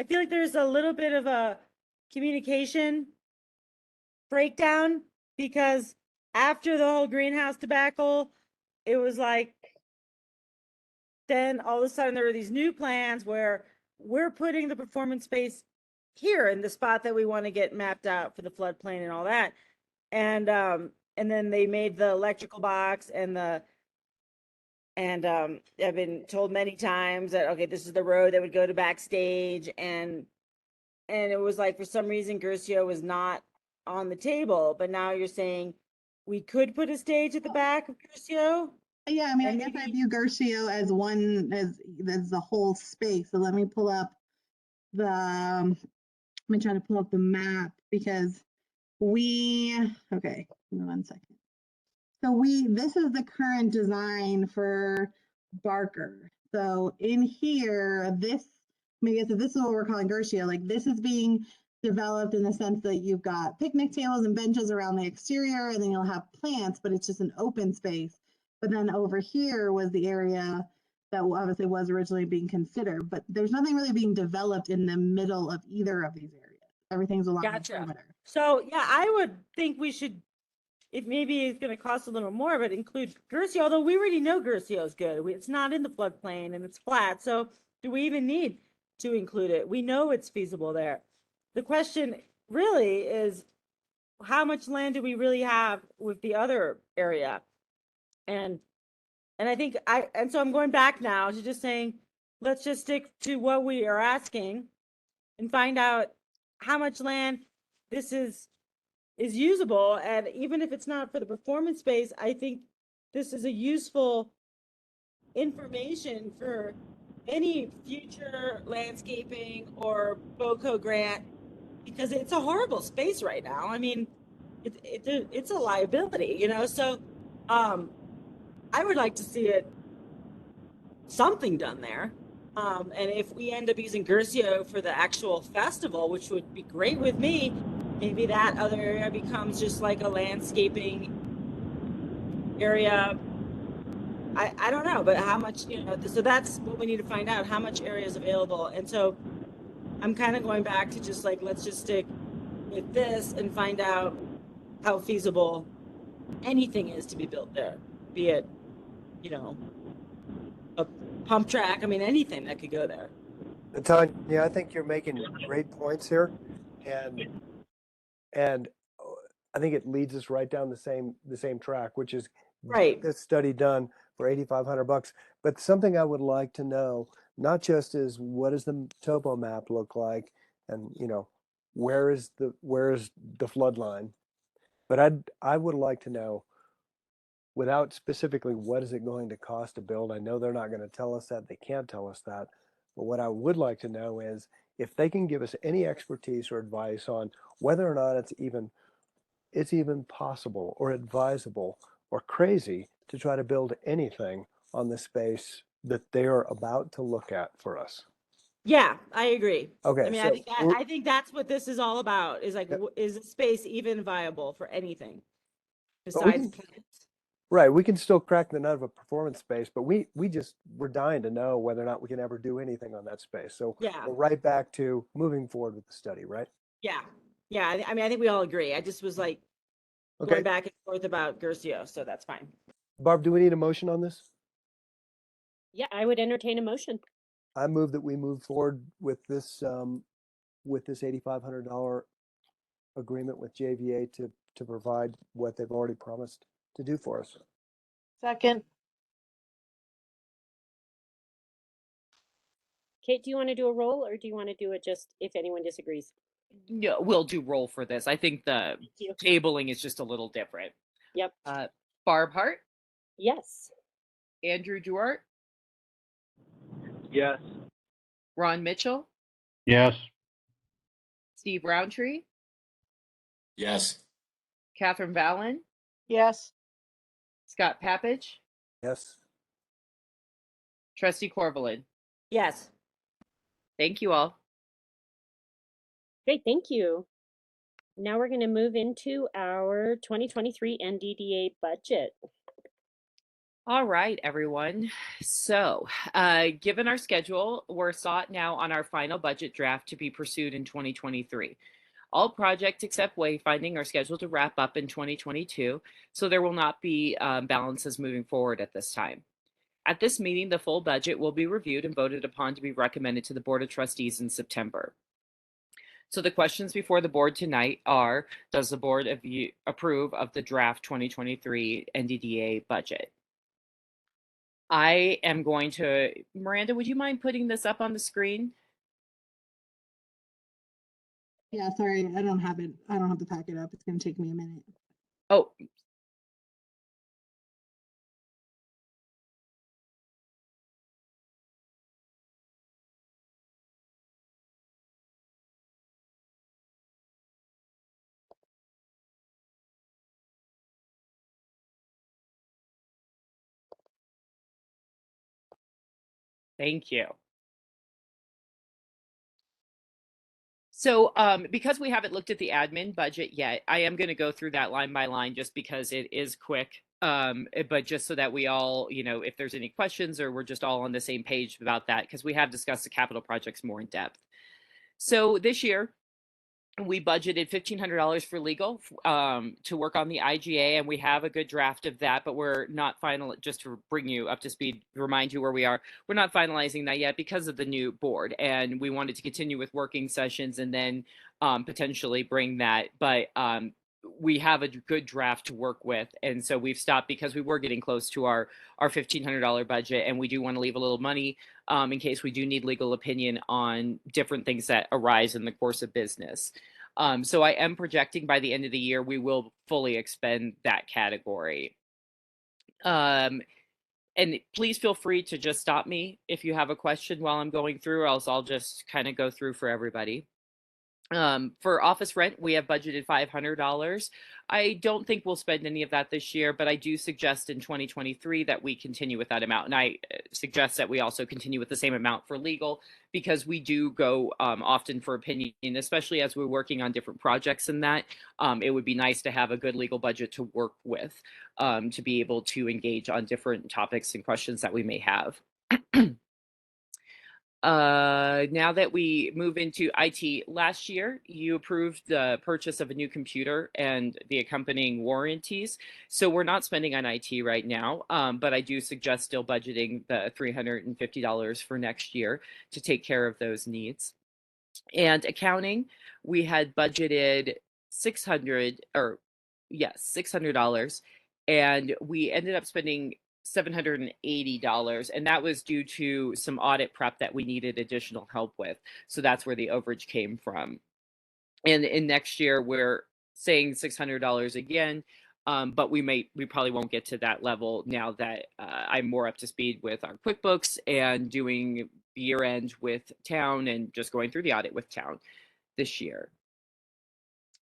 feel like there's a little bit of a communication breakdown, because after the whole greenhouse debacle, it was like, then all of a sudden there were these new plans where we're putting the performance space here in the spot that we want to get mapped out for the floodplain and all that. And then they made the electrical box and I've been told many times that, okay, this is the road that would go to backstage. And it was like, for some reason, Gershio was not on the table, but now you're saying we could put a stage at the back of Gershio? Yeah, I mean, I guess I view Gershio as the whole space. So let me pull up let me try to pull up the map, because okay, give me 1 second. So this is the current design for Barker. So in here, this is what we're calling Gershio. Like, this is being developed in the sense that you've got picnic tables and benches around the exterior, and then you'll have plants, but it's just an open space. But then over here was the area that obviously was originally being considered, but there's nothing really being developed in the middle of either of these areas. Everything's along the perimeter. So yeah, I would think we should it maybe is going to cost a little more, but include Gercio, although we already know Gercio is good. It's not in the floodplain and it's flat. So do we even need to include it? We know it's feasible there. The question really is, how much land do we really have with the other area? And I think so I'm going back now to just saying, let's just stick to what we are asking and find out how much land this is usable. And even if it's not for the performance space, I think this is a useful information for any future landscaping or BOCO grant, because it's a horrible space right now. I mean, it's a liability, you know? So I would like to see something done there. And if we end up using Gercio for the actual festival, which would be great with me, maybe that other area becomes just like a landscaping area. I don't know, but how much, you know, so that's what we need to find out, how much area is available. And so I'm kind of going back to just like, let's just stick with this and find out how feasible anything is to be built there, be it, you know, a pump track. I mean, anything that could go there. Tanya, I think you're making great points here, and I think it leads us right down the same track, which is Right. this study done for $8,500. But something I would like to know, not just is what does the topo map look like, and you know, where is the flood line, but I would like to know, without specifically what is it going to cost to build. I know they're not going to tell us that, they can't tell us that, but what I would like to know is if they can give us any expertise or advice on whether or not it's even possible or advisable or crazy to try to build anything on the space that they're about to look at for us. Yeah, I agree. Okay, I mean, so I think that's what this is all about, is like, Yep. is the space even viable for anything But we besides can, plants? right, we can still crack the nut of a performance space, but we're dying to know whether or not we can ever do anything on that space. So Yeah, we're right back to moving forward with the study, right? yeah, yeah. I mean, I think we all agree. I just was like Okay, going back and forth about Gercio, so that's fine. Barb, do we need a motion on this? Yeah, I would entertain a motion. I move that we move forward with this $8,500 agreement with JVA to provide what they've already promised to do for us. Second, Kate, do you want to do a roll, or do you want to do it just if anyone disagrees? No, we'll do roll for this. I think the Thank you. tabling is just a little different. Yep. Barb Hart, Yes. Andrew Duart, Yes. Ron Mitchell, Yes. Steve Roundtree, Yes. Catherine Vallon, yes. Scott Papich, Yes. Trustee Corvallin. Yes. Thank you all. Great, thank you. Now we're going to move into our 2023 NDDA budget. All right, everyone. So, given our schedule, we're sought now on our final budget draft to be pursued in 2023. All projects except wayfinding are scheduled to wrap up in 2022, so there will not be balances moving forward at this time. At this meeting, the full budget will be reviewed and voted upon to be recommended to the Board of Trustees in September. So the questions before the board tonight are, does the board approve of the draft 2023 NDDA budget? I am going to, Miranda, would you mind putting this up on the screen? Yeah, sorry, I don't have it. I don't have the packet up. It's going to take me a minute. Oh, thank you. So because we haven't looked at the admin budget yet, I am going to go through that line by line just because it is quick. But just so that we all, you know, if there's any questions or we're just all on the same page about that, because we have discussed the capital projects more in depth. So this year, we budgeted $1,500 for legal to work on the IGA, and we have a good draft of that, but we're not final. Just to bring you up to speed, remind you where we are. We're not finalizing that yet because of the new board, and we wanted to continue with working sessions and then potentially bring that. But we have a good draft to work with, and so we've stopped because we were getting close to our $1,500 budget, and we do want to leave a little money in case we do need legal opinion on different things that arise in the course of business. So I am projecting by the end of the year, we will fully expend that category. And please feel free to just stop me if you have a question while I'm going through, or else I'll just kind of go through for everybody. For office rent, we have budgeted $500. I don't think we'll spend any of that this year, but I do suggest in 2023 that we continue with that amount. And I suggest that we also continue with the same amount for legal, because we do go often for opinion, especially as we're working on different projects in that. It would be nice to have a good legal budget to work with, to be able to engage on different topics and questions that we may have. Now that we move into IT, last year you approved the purchase of a new computer and the accompanying warranties. So we're not spending on IT right now, but I do suggest still budgeting the $350 for next year to take care of those needs. And accounting, we had budgeted $600, and we ended up spending $780, and that was due to some audit prep that we needed additional help with. So that's where the overage came from. And in next year, we're saying $600 again, but we probably won't get to that level now that I'm more up to speed with our QuickBooks and doing year end with town and just going through the audit with town this year.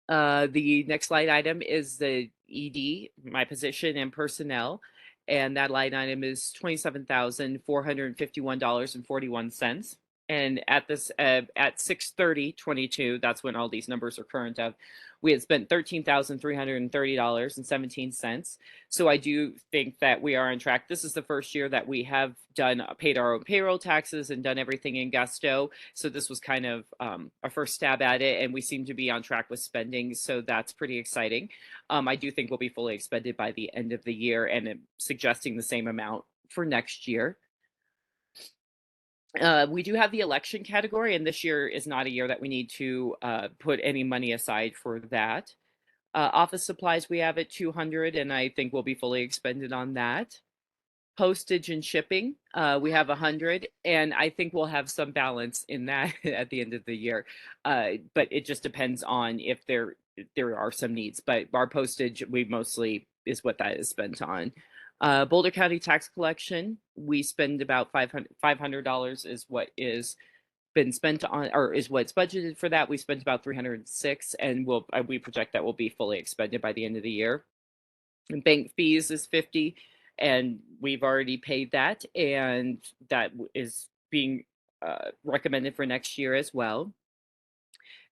The next line item is the ED, my position and personnel. And that line item is $27,451.41. And at this at 6/30/22, that's when all these numbers are current of, we had spent $13,330.17. So I do think that we are on track. This is the first year that we have paid our own payroll taxes and done everything in Gusto. So this was kind of our first stab at it, and we seem to be on track with spending. So that's pretty exciting. I do think we'll be fully expended by the end of the year, and I'm suggesting the same amount for next year. We do have the election category, and this year is not a year that we need to put any money aside for that. Office supplies, we have at $200, and I think we'll be fully expended on that. Postage and shipping, we have $100, and I think we'll have some balance in that at the end of the year. But it just depends on if there are some needs. But our postage, we mostly is what that is spent on. Boulder County tax collection, we spend about $500 is what is been spent on, or is what's budgeted for that. We spent about $306, and we project that will be fully expended by the end of the year. And bank fees is $50, and we've already paid that, and that is being recommended for next year as well.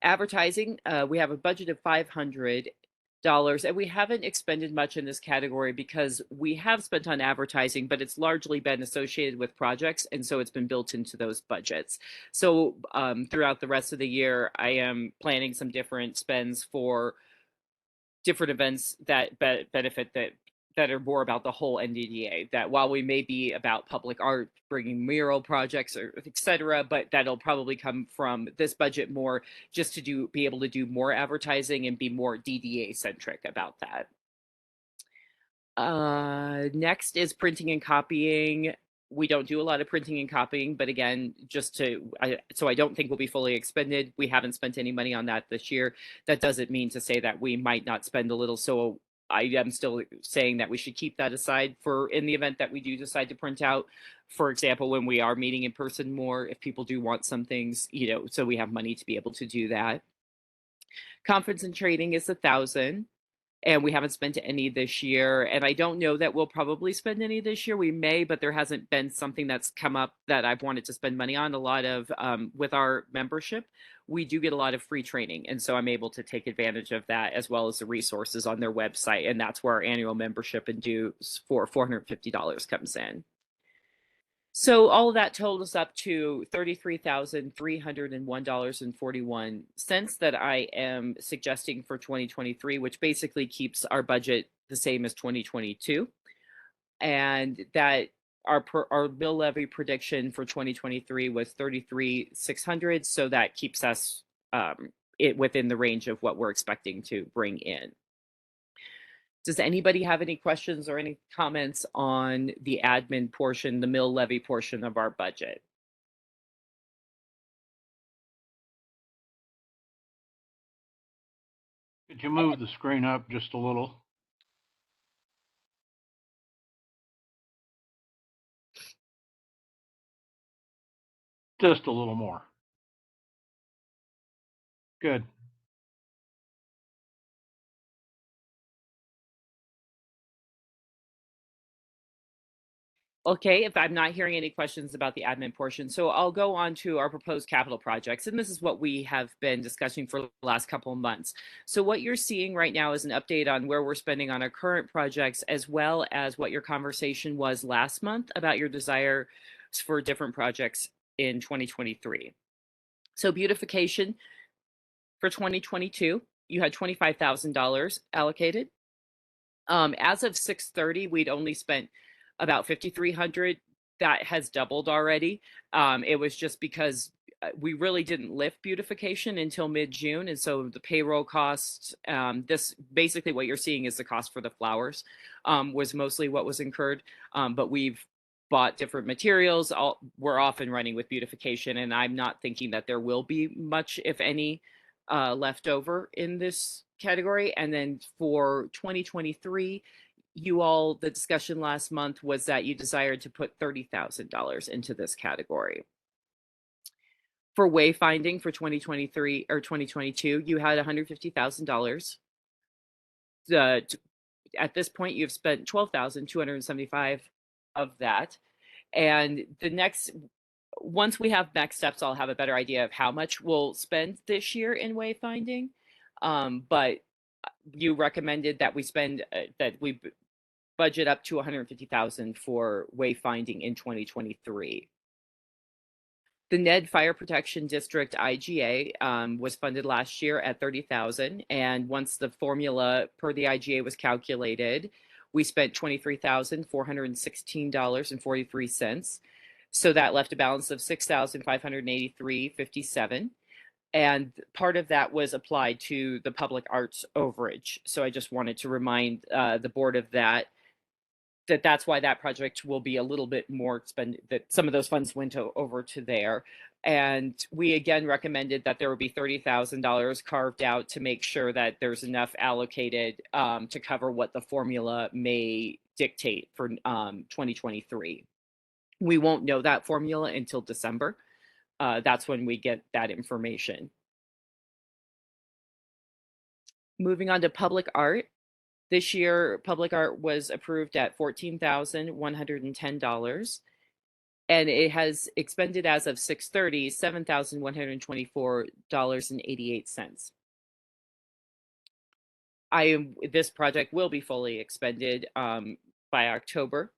Advertising, we have a budget of $500, and we haven't expended much in this category because we have spent on advertising, but it's largely been associated with projects, and so it's been built into those budgets. So throughout the rest of the year, I am planning some different spends for different events that benefit that are more about the whole NDDA, that while we may be about public art, bringing mural projects, or et cetera, but that'll probably come from this budget more just to be able to do more advertising and be more DDA centric about that. Next is printing and copying. We don't do a lot of printing and copying, but again, so I don't think we'll be fully expended. We haven't spent any money on that this year. That doesn't mean to say that we might not spend a little. So I am still saying that we should keep that aside for in the event that we do decide to print out. For example, when we are meeting in person more, if people do want some things, so we have money to be able to do that. Conference and trading is $1,000. And we haven't spent any this year. And I don't know that we'll probably spend any this year. We may, but there hasn't been something that's come up that I've wanted to spend money on. A lot of, with our membership, we do get a lot of free training. And so I'm able to take advantage of that, as well as the resources on their website. And that's where our annual membership and dues for $450 comes in. So all of that totaled us up to $33,301.41 that I am suggesting for 2023, which basically keeps our budget the same as 2022. And that our mill levy prediction for 2023 was 33,600, so that keeps us it within the range of what we're expecting to bring in. Does anybody have any questions or any comments on the admin portion, the mill levy portion of our budget? Could you move the screen up just a little? Just a little more. Good. Okay, if I'm not hearing any questions about the admin portion, so I'll go on to our proposed capital projects. And this is what we have been discussing for the last couple of months. So what you're seeing right now is an update on where we're spending on our current projects, as well as what your conversation was last month about your desire for different projects in 2023. So beautification for 2022, you had $25,000 allocated. As of 6:30, we'd only spent about 5,300. That has doubled already. It was just because we really didn't lift beautification until mid-June, and so the payroll costs, this basically what you're seeing is the cost for the flowers, was mostly what was incurred. But we've bought different materials. We're off and running with beautification, and I'm not thinking that there will be much, if any, left over in this category. And then for 2023, the discussion last month was that you desired to put $30,000 into this category. For wayfinding for 2023 or 2022, you had $150,000. At this point, you've spent $12,275 of that. And once we have next steps, I'll have a better idea of how much we'll spend this year in wayfinding. But you recommended that we budget up to $150,000 for wayfinding in 2023. The Ned Fire Protection District IGA was funded last year at $30,000, and once the formula per the IGA was calculated, we spent $23,416.43. So that left a balance of $6,583.57. And part of that was applied to the public arts overage. So I just wanted to remind the board of that's why that project will be a little bit more expended, that some of those funds went over to there. And we again recommended that there would be $30,000 carved out to make sure that there's enough allocated to cover what the formula may dictate for 2023. We won't know that formula until December. That's when we get that information. Moving on to public art. This year, public art was approved at $14,110, and it has expended as of 6:30, $7,124.88. This project will be fully expended by October.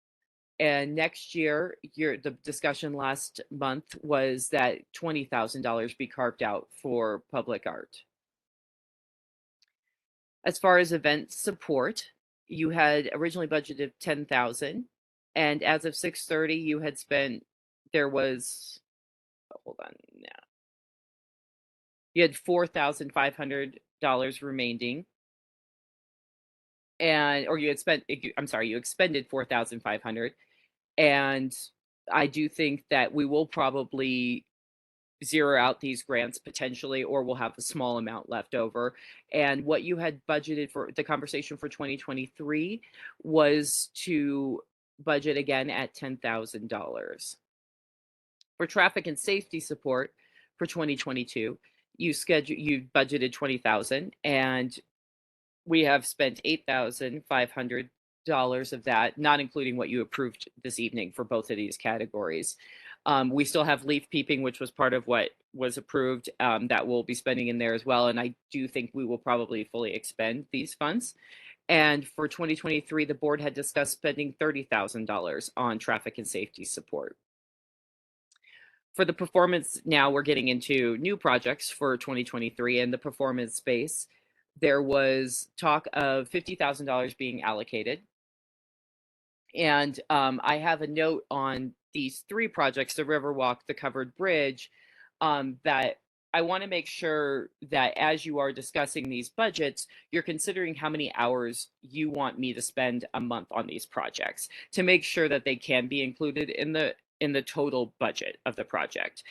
And next year, the discussion last month was that $20,000 be carved out for public art. As far as event support, you had originally budgeted $10,000, and as of 6:30, you had spent. Hold on now. You had $4,500 remaining, you expended $4,500, and I do think that we will probably zero out these grants potentially, or we'll have a small amount left over. And what you had budgeted for the conversation for 2023 was to budget again at $10,000. For traffic and safety support for 2022, you budgeted $20,000, and we have spent $8,500 of that, not including what you approved this evening for both of these categories. We still have leaf peeping, which was part of what was approved, that we'll be spending in there as well. And I do think we will probably fully expend these funds. And for 2023, the board had discussed spending $30,000 on traffic and safety support. For the performance, now we're getting into new projects for 2023 and the performance space. There was talk of $50,000 being allocated. And I have a note on these three projects, the Riverwalk, the Covered Bridge, that I want to make sure that as you are discussing these budgets, you're considering how many hours you want me to spend a month on these projects to make sure that they can be included in the total budget of the project,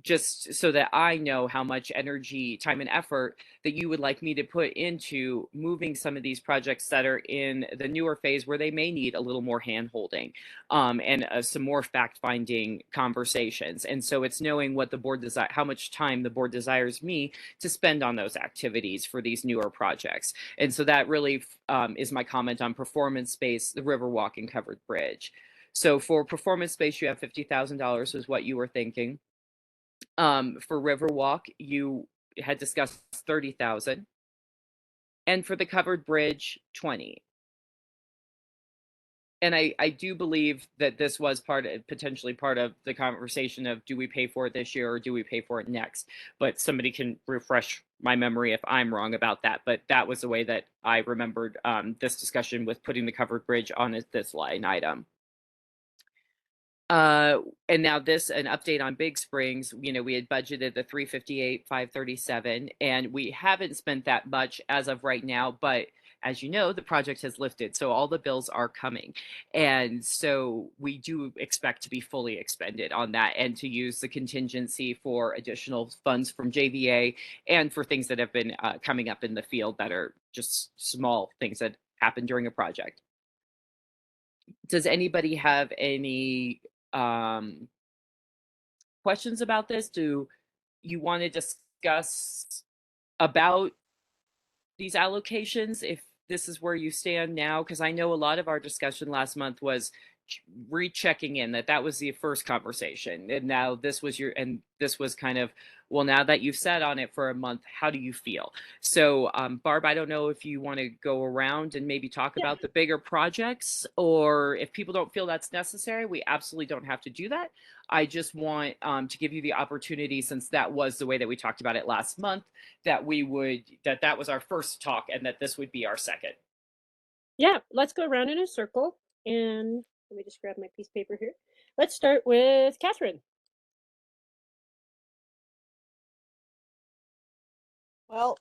just so that I know how much energy, time, and effort that you would like me to put into moving some of these projects that are in the newer phase where they may need a little more hand-holding, and some more fact-finding conversations. And so it's knowing what the board how much time the board desires me to spend on those activities for these newer projects. And so that really is my comment on performance space, the Riverwalk, and Covered Bridge. So for performance space, you have $50,000 is what you were thinking. For Riverwalk, you had discussed 30,000, and for the Covered Bridge, 20. And I do believe that this was potentially part of the conversation of, do we pay for it this year or do we pay for it next? But somebody can refresh my memory if I'm wrong about that. But that was the way that I remembered this discussion with putting the Covered Bridge on this line item. And now an update on Big Springs. We had budgeted the 358, 537, and we haven't spent that much as of right now, but as you know, the project has lifted, so all the bills are coming. And so we do expect to be fully expended on that and to use the contingency for additional funds from JVA and for things that have been coming up in the field that are just small things that happen during a project. Does anybody have any questions about this? Do you want to discuss about these allocations if this is where you stand now? Because I know a lot of our discussion last month was rechecking in, that was the first conversation, and now this was kind of, well, now that you've sat on it for a month, how do you feel? So Barb, I don't know if you want to go around and maybe talk about the bigger projects, or if people don't feel that's necessary, we absolutely don't have to do that. I just want to give you the opportunity, since that was the way that we talked about it last month, that that was our first talk and that this would be our second. Yeah, let's go around in a circle, and let me just grab my piece of paper here. Let's start with Catherine. Well,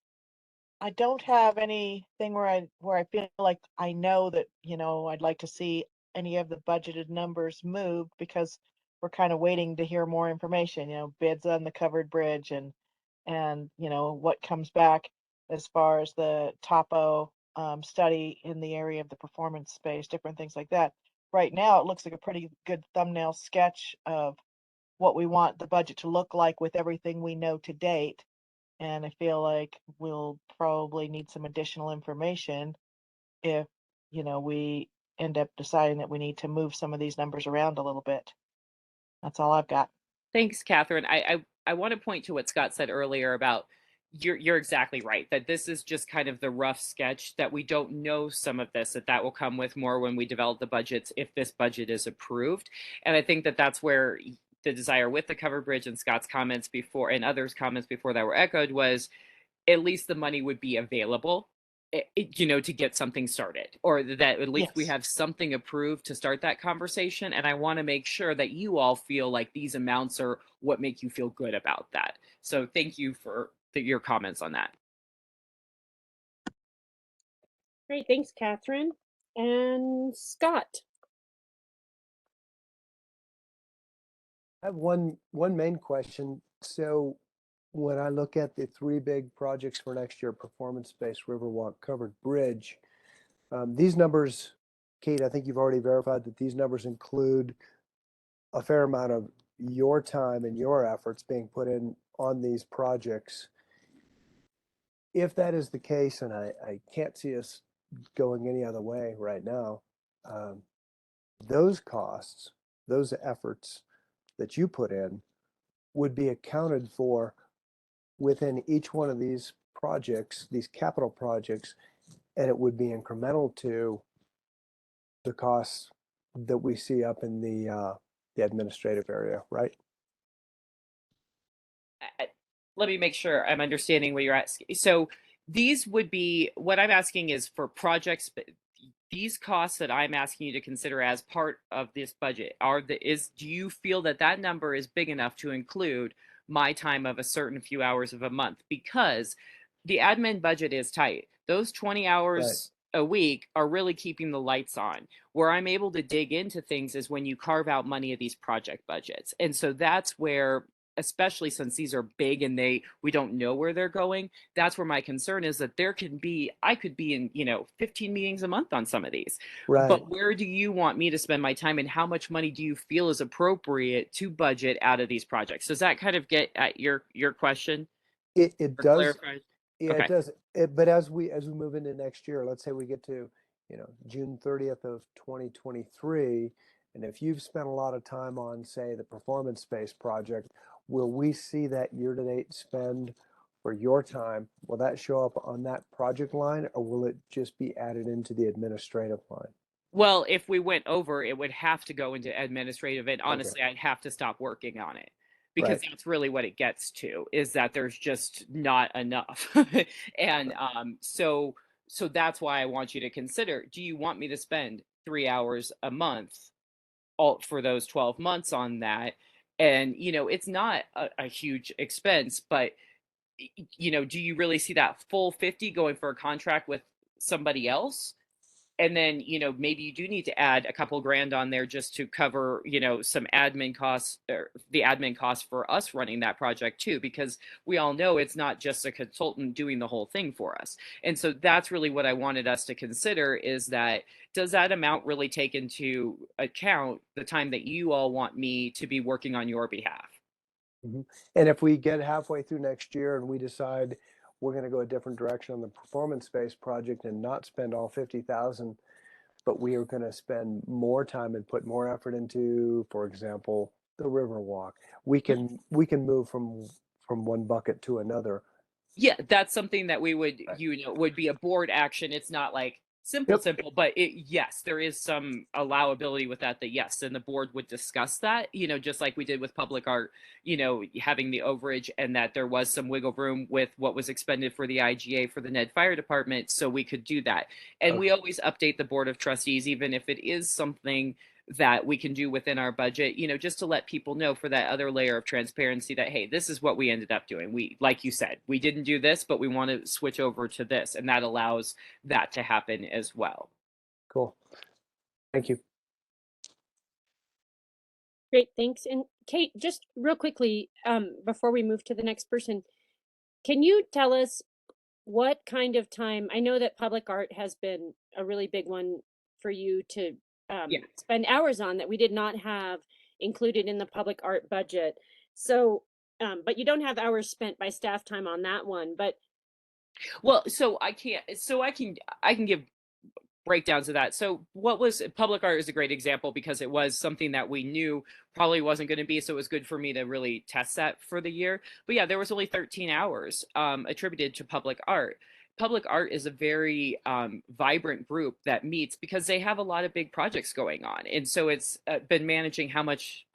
I don't have anything where I feel like I know that, I'd like to see any of the budgeted numbers moved, because we're kind of waiting to hear more information, bids on the Covered Bridge and what comes back as far as the topo study in the area of the performance space, different things like that. Right now, it looks like a pretty good thumbnail sketch of what we want the budget to look like with everything we know to date. And I feel like we'll probably need some additional information if, we end up deciding that we need to move some of these numbers around a little bit. That's all I've got. Thanks, Catherine. I want to point to what Scott said earlier about you're exactly right, that this is just kind of the rough sketch, that we don't know some of this, that will come with more when we develop the budgets, if this budget is approved. And I think that that's where the desire with the Covered Bridge and Scott's comments before and others' comments before that were echoed was, at least the money would be available, to get something started, or that at least we have something approved to start that conversation. And I want to make sure that you all feel like these amounts are what make you feel good about that. So thank you for your comments on that. Great, thanks, Catherine. And Scott. I have one main question. So when I look at the three big projects for next year, performance space, Riverwalk, Covered Bridge, these numbers, Kate, I think you've already verified that these numbers include a fair amount of your time and your efforts being put in on these projects. If that is the case, and I can't see us going any other way right now, those costs, those efforts that you put in would be accounted for within each one of these projects, these capital projects, and it would be incremental to the costs that we see up in the administrative area, right? let me make sure I'm understanding what you're asking. So these would be, what I'm asking is for projects, these costs that I'm asking you to consider as part of this budget do you feel that that number is big enough to include my time of a certain few hours of a month? Because the admin budget is tight. Those 20 Right. hours a week are really keeping the lights on. Where I'm able to dig into things is when you carve out money of these project budgets. And so that's where, especially since these are big and we don't know where they're going, that's where my concern is, that I could be in 15 meetings a month on some of these. Right. But where do you want me to spend my time, and how much money do you feel is appropriate to budget out of these projects? Does that kind of get at your question? It Or does. clarify? Yeah, Okay. it does. But as we move into next year, let's say we get to, June 30th of 2023, and if you've spent a lot of time on, say, the performance-based project, will we see that year-to-date spend for your time? Will that show up on that project line, or will it just be added into the administrative line? Well, if we went over, it would have to go into administrative, and Okay. honestly, I'd have to stop working on it, because Right. that's really what it gets to, is that there's just not enough. And so that's why I want you to consider, do you want me to spend 3 hours a month all for those 12 months on that? And it's not a huge expense, but do you really see that full 50 going for a contract with somebody else? And then maybe you do need to add a couple grand on there just to cover some admin costs, or the admin costs for us running that project too, because we all know it's not just a consultant doing the whole thing for us. And so that's really what I wanted us to consider, is that, does that amount really take into account the time that you all want me to be working on your behalf? Mhm. And if we get halfway through next year and we decide we're going to go a different direction on the performance-based project and not spend all 50,000, but we are going to spend more time and put more effort into, for example, the river walk, we can move from one bucket to another. Yeah, that's something that we would, Right. would be a board action. It's not like Yep. simple, but yes, there is some allowability with that, yes, and the board would discuss that, just like we did with public art, having the overage, and that there was some wiggle room with what was expended for the IGA for the Ned Fire Department, so we could do that. And we Okay. always update the Board of Trustees, even if it is something that we can do within our budget, just to let people know, for that other layer of transparency, that, hey, this is what we ended up doing. We, like you said, we didn't do this, but we want to switch over to this, and that allows that to happen as well. Cool. Thank you. Great, thanks. And Kate, just real quickly, before we move to the next person, can you tell us what kind of time? I know that public art has been a really big one for you to Yeah. spend hours on, that we did not have included in the public art budget. So, but you don't have hours spent by staff time on that one. But Well, I can give breakdowns of that. So what was public art is a great example, because it was something that we knew probably wasn't going to be, so it was good for me to really test that for the year. But yeah, there was only 13 hours attributed to public art. Public art is a very vibrant group that meets because they have a lot of big projects going on, and so it's been managing how much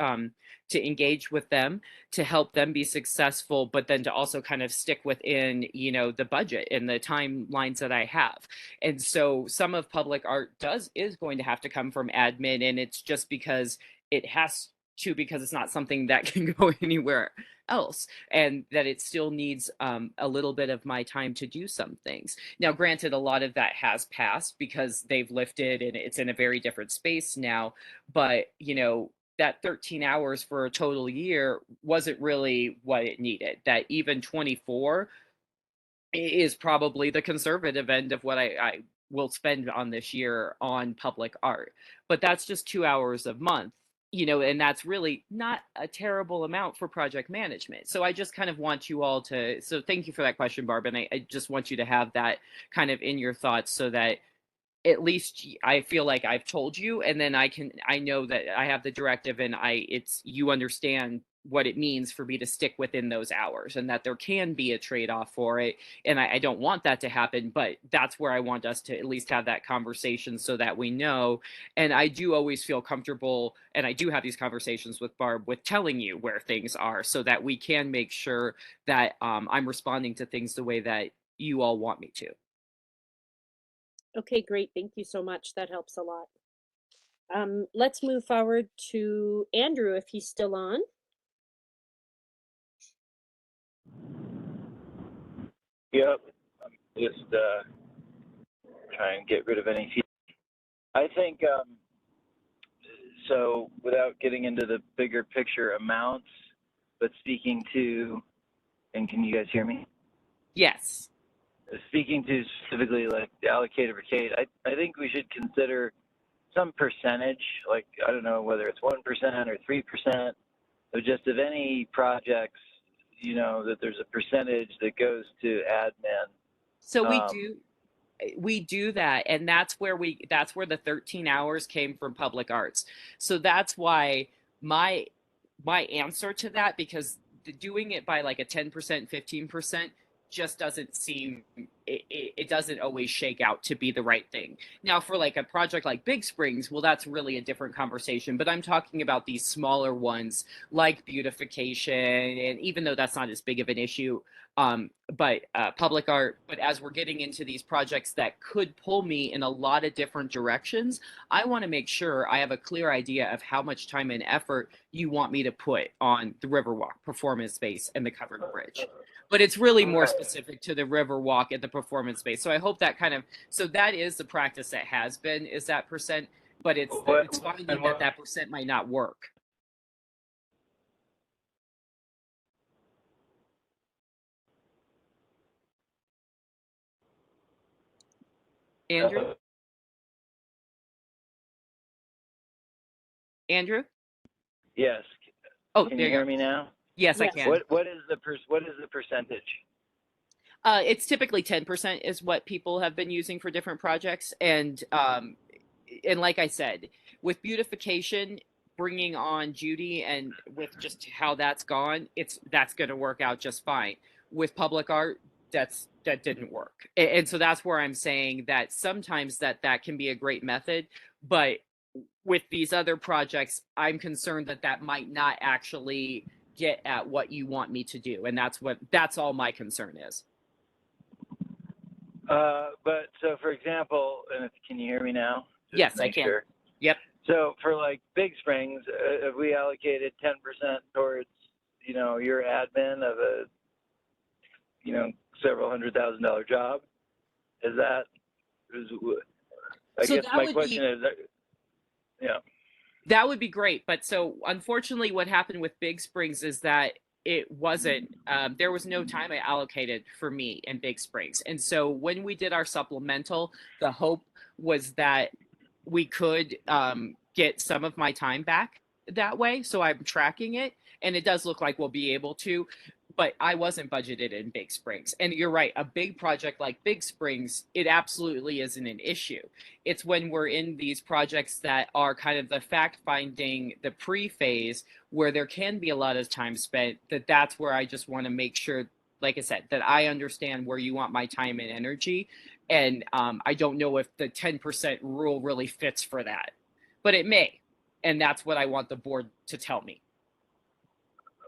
to engage with them, to help them be successful, but then to also kind of stick within the budget and the timelines that I have. And so some of public art is going to have to come from admin, and it's just because it has to, because it's not something that can go anywhere else, and that it still needs a little bit of my time to do some things. Now, granted, a lot of that has passed because they've lifted and it's in a very different space now, but that 13 hours for a total year wasn't really what it needed. That even 24 is probably the conservative end of what I will spend on this year on public art. But that's just 2 hours a month, and that's really not a terrible amount for project management. So I just kind of want you all to, so thank you for that question, Barb. And I just want you to have that kind of in your thoughts, so that at least I feel like I've told you, and then I know that I have the directive, and you understand what it means for me to stick within those hours, and that there can be a trade-off for it. And I don't want that to happen, but that's where I want us to at least have that conversation so that we know. And I do always feel comfortable, and I do have these conversations with Barb, with telling you where things are so that we can make sure that I'm responding to things the way that you all want me to. Okay, great. Thank you so much. That helps a lot. Let's move forward to Andrew if he's still on. Yep. I'm just trying to get rid of any feedback. I think, so without getting into the bigger picture amounts, but speaking to, and can you guys hear me? Yes. Speaking to specifically like the allocated rate, I think we should consider some percentage, like, I don't know whether it's 1% or 3% of just of any projects, you know, that there's a percentage that goes to admin. So we do that, and that's where the 13 hours came from public arts. So that's why my answer to that, because doing it by like a 10%, 15% just doesn't seem, it doesn't always shake out to be the right thing. Now, for like a project like Big Springs, well, that's really a different conversation, but I'm talking about these smaller ones like beautification, and even though that's not as big of an issue, but public art. But as we're getting into these projects that could pull me in a lot of different directions, I want to make sure I have a clear idea of how much time and effort you want me to put on the Riverwalk, performance space, and the covered bridge. But it's really more specific to the Riverwalk and the performance space. So I hope that so that is the practice that has been, is that percent, but it's finding that percent might not work. Andrew? Andrew? Yes. Oh, can you hear me now? Yes, I can. What is the percentage? It's typically 10% is what people have been using for different projects. And like I said, with beautification, bringing on Judy, and with just how that's gone, that's going to work out just fine. With public art, that didn't work. And so that's where I'm saying that sometimes that can be a great method, but with these other projects, I'm concerned that might not actually get at what you want me to do. And that's all my concern is. But so, for example, and can you hear me now? Just yes, I can. Sure. Yep. So for like Big Springs, if we allocated 10% towards, you know, your admin of a, you know, several $100,000 job, I guess my question is, yeah. That would be great. But so unfortunately what happened with Big Springs is that it wasn't, there was no time allocated for me in Big Springs. And so when we did our supplemental, the hope was that we could get some of my time back that way. So I'm tracking it, and it does look like we'll be able to, but I wasn't budgeted in Big Springs. And you're right, a big project like Big Springs, it absolutely isn't an issue. It's when we're in these projects that are kind of the fact finding, the pre-phase, where there can be a lot of time spent, that's where I just want to make sure, like I said, that I understand where you want my time and energy. And I don't know if the 10% rule really fits for that, but it may. And that's what I want the board to tell me.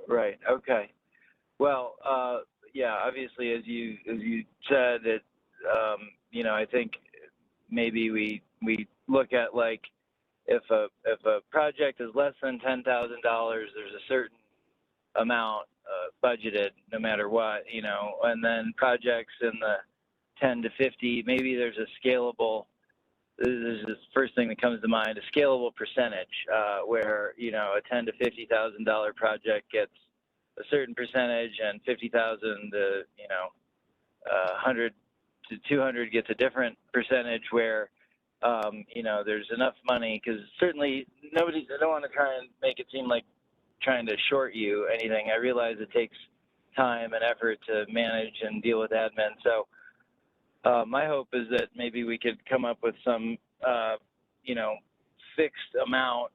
Right. Okay. Well, yeah, obviously, as you said, it, you know, I think maybe we look at, like, if a project is less than $10,000, there's a certain amount budgeted no matter what, you know, and then projects in the 10 to 50, maybe there's a scalable, this is the first thing that comes to mind, a scalable percentage where, you know, a $10 to $50,000 project gets a certain percentage, and 50,000 to, you know, 100 to 200 gets a different percentage, where, you know, there's enough money, because certainly I don't want to try and make it seem like trying to short you anything. I realize it takes time and effort to manage and deal with admin. So my hope is that maybe we could come up with some, you know, fixed amount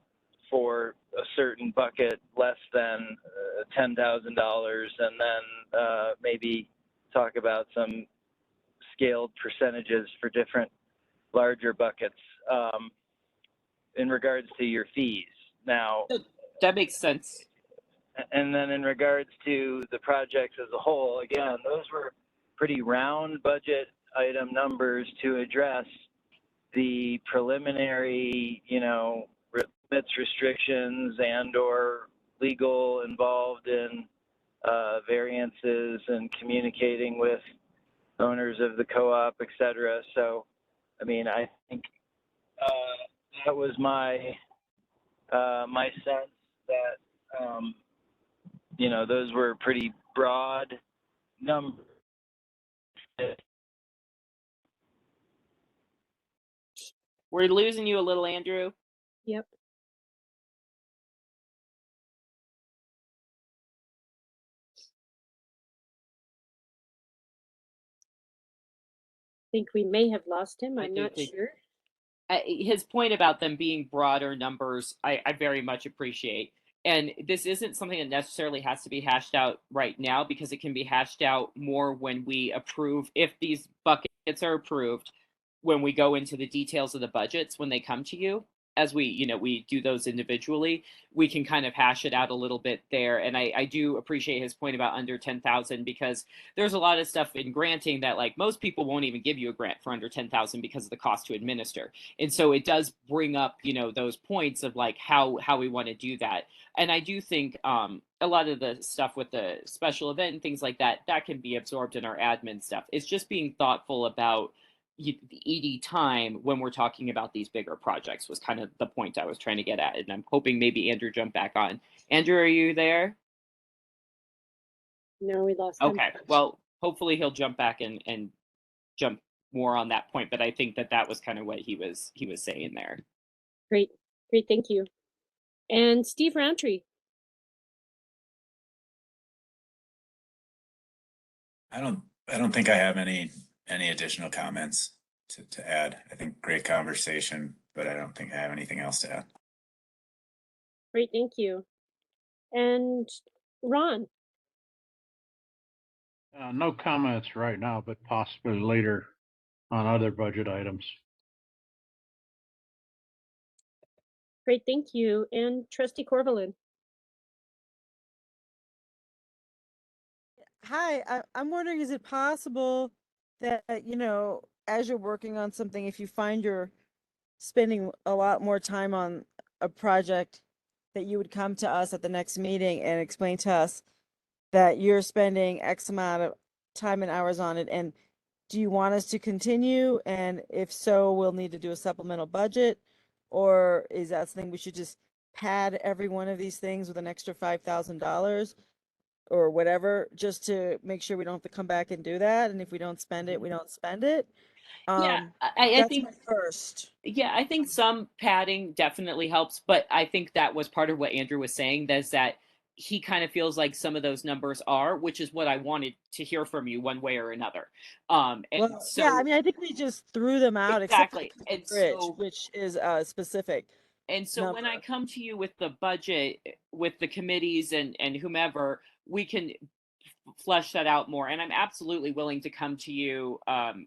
for a certain bucket less than $10,000, and then maybe talk about some scaled percentages for different larger buckets in regards to your fees. Now, That makes sense. and then in regards to the projects as a whole, again, those were pretty round budget item numbers to address the preliminary, limits, restrictions, and or legal involved in variances and communicating with owners of the co-op, et cetera. So, I mean, I think that was my my sense that those were pretty broad numbers. We're losing you a little, Andrew. Yep. Think we may have lost him. I'm not sure. His point about them being broader numbers, I very much appreciate. And this isn't something that necessarily has to be hashed out right now, because it can be hashed out more when we approve, if these buckets are approved, when we go into the details of the budgets, when they come to you, as we do those individually, we can kind of hash it out a little bit there. And I do appreciate his point about under 10,000, because there's a lot of stuff in granting that, like, most people won't even give you a grant for under 10,000 because of the cost to administer. And so it does bring up, those points of like how we want to do that. And I do think a lot of the stuff with the special event and things like that can be absorbed in our admin stuff. It's just being thoughtful about the ED time when we're talking about these bigger projects was kind of the point I was trying to get at. And I'm hoping maybe Andrew jumped back on. Andrew, are you there? No, we lost him. Okay, well, hopefully he'll jump back and jump more on that point. But I think that was kind of what he was saying there. Great, thank you. And Steve Roundtree. I don't think I have any additional comments to add. I think great conversation, but I don't think I have anything else to add. Great, thank you. And Ron. No comments right now, but possibly later on other budget items. Great, thank you. And Trustee Corvalin. Hi, I'm wondering, is it possible that, as you're working on something, if you find you're spending a lot more time on a project, that you would come to us at the next meeting and explain to us that you're spending X amount of time and hours on it, and do you want us to continue? And if so, we'll need to do a supplemental budget, or is that something we should just pad every one of these things with an extra $5,000 or whatever, just to make sure we don't have to come back and do that? And if we don't spend it, we don't spend it. Yeah, I think my first. Yeah, I think some padding definitely helps, but I think that was part of what Andrew was saying, that he kind of feels like some of those numbers are, which is what I wanted to hear from you one way or another. And Well, so yeah, I mean, I think we just threw them out, exactly, except for and the bridge, so which is specific. and so when I number. come to you with the budget, with the committees and whomever, we can flesh that out more. And I'm absolutely willing to come to you.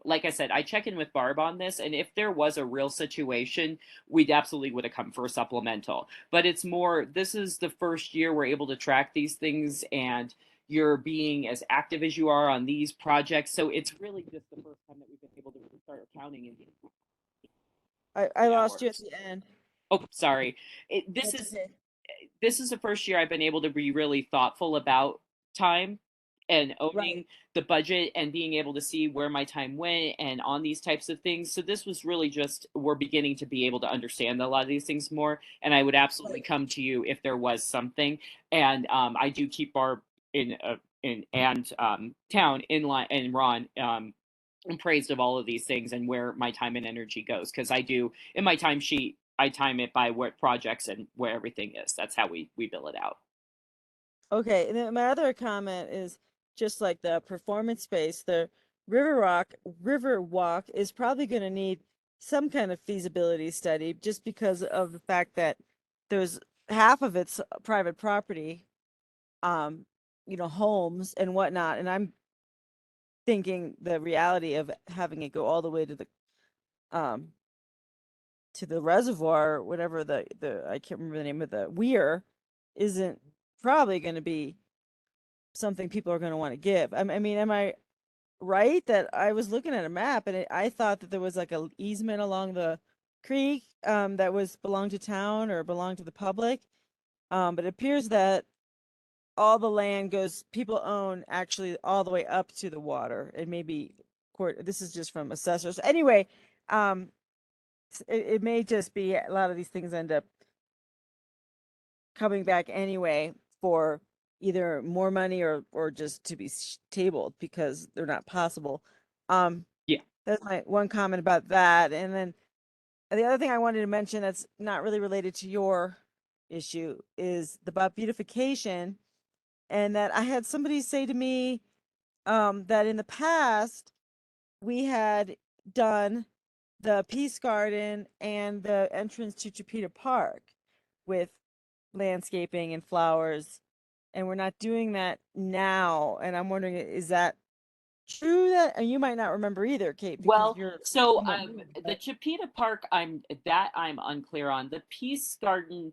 Like I said, I check in with Barb on this, and if there was a real situation, we'd absolutely would have come for a supplemental. But it's more, this is the first year we're able to track these things, and you're being as active as you are on these projects. So it's really just the first time that we've been able to start accounting. I lost you at the end. Oh, sorry. This is the first year I've been able to be really thoughtful about time and owning the budget and being able to see where my time went and on these types of things. So this was really just, we're beginning to be able to understand a lot of these things more. And I would absolutely come to you if there was something. And I do keep Barb town in line, and Ron appraised of all of these things and where my time and energy goes. Because I do, in my timesheet, I time it by what projects and where everything is. That's how we bill it out. Okay, and then my other comment is just like the performance space, the River Walk is probably going to need some kind of feasibility study, just because of the fact that there's half of it's private property, homes and whatnot. And I'm thinking the reality of having it go all the way to the reservoir, whatever the I can't remember the name of the weir, isn't probably going to be something people are going to want to give. I mean, am I right that I was looking at a map and I thought that there was like a easement along the creek that belonged to town or belonged to the public, but it appears that all the land people own actually all the way up to the water. And maybe this is just from assessors anyway. It may just be a lot of these things end up coming back anyway for either more money or just to be tabled because they're not possible. Yeah. That's my one comment about that. And then the other thing I wanted to mention that's not really related to your issue is about beautification. And that I had somebody say to me that in the past we had done the Peace Garden and the entrance to Chipeta Park with landscaping and flowers, and we're not doing that now. And I'm wondering, is that true? That and you might not remember either, Kate, because Well, you're so somewhat new, the but- Chipeta Park, I'm unclear on. The Peace Garden,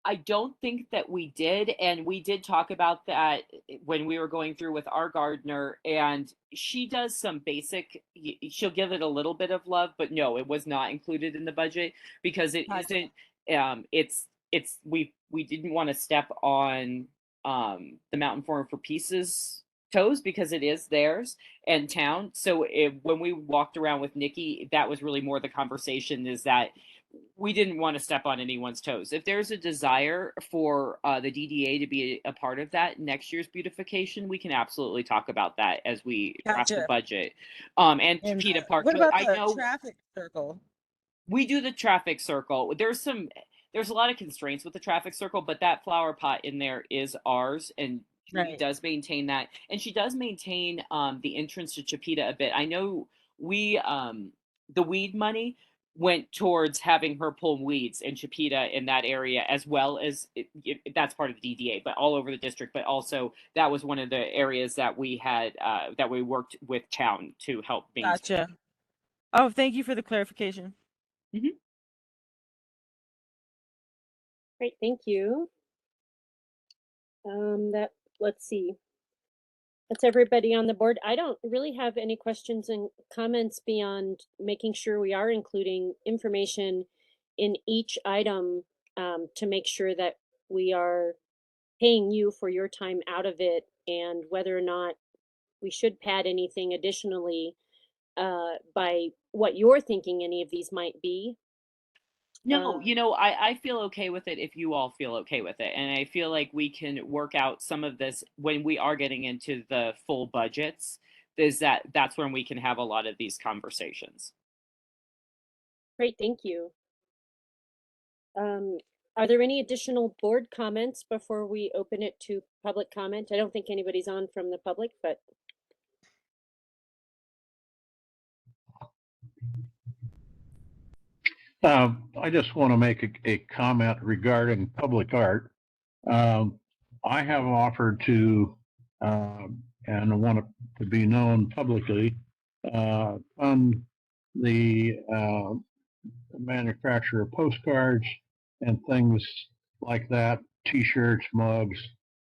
I don't think that we did, and we did talk about that when we were going through with our gardener, and she does some basic, she'll give it a little bit of love, but no, it was not included in the budget because it Gotcha. isn't, we didn't want to step on the Mountain Forum for Peace's toes because it is theirs and town. So when we walked around with Nikki, that was really more the conversation, is that we didn't want to step on anyone's toes. If there's a desire for the DDA to be a part of that next year's beautification, we can absolutely talk about that as we draft the Gotcha. budget. And And Chipeta Park, what but about I the know traffic circle? we do the traffic circle. There's a lot of constraints with the traffic circle, but that flower pot in there is ours, and Judy Right. does maintain that, and she does maintain the entrance to Chipeta a bit. I know we the weed money went towards having her pull weeds in Chipeta in that area, as well as that's part of the DDA, but all over the district. But also that was one of the areas that we had that we worked with town to help maintain. Gotcha. Oh, thank you for the clarification. Mhm. Great, thank you. Let's see. That's everybody on the board. I don't really have any questions and comments beyond making sure we are including information in each item to make sure that we are paying you for your time out of it, and whether or not we should pad anything additionally by what you're thinking any of these might be. No, I feel okay with it if you all feel okay with it. And I feel like we can work out some of this when we are getting into the full budgets, that's when we can have a lot of these conversations. Great, thank you. Are there any additional board comments before we open it to public comment? I don't think anybody's on from the public, but I just want to make a comment regarding public art. I have offered to, and I want it to be known publicly, fund the manufacture of postcards and things like that, T-shirts, mugs,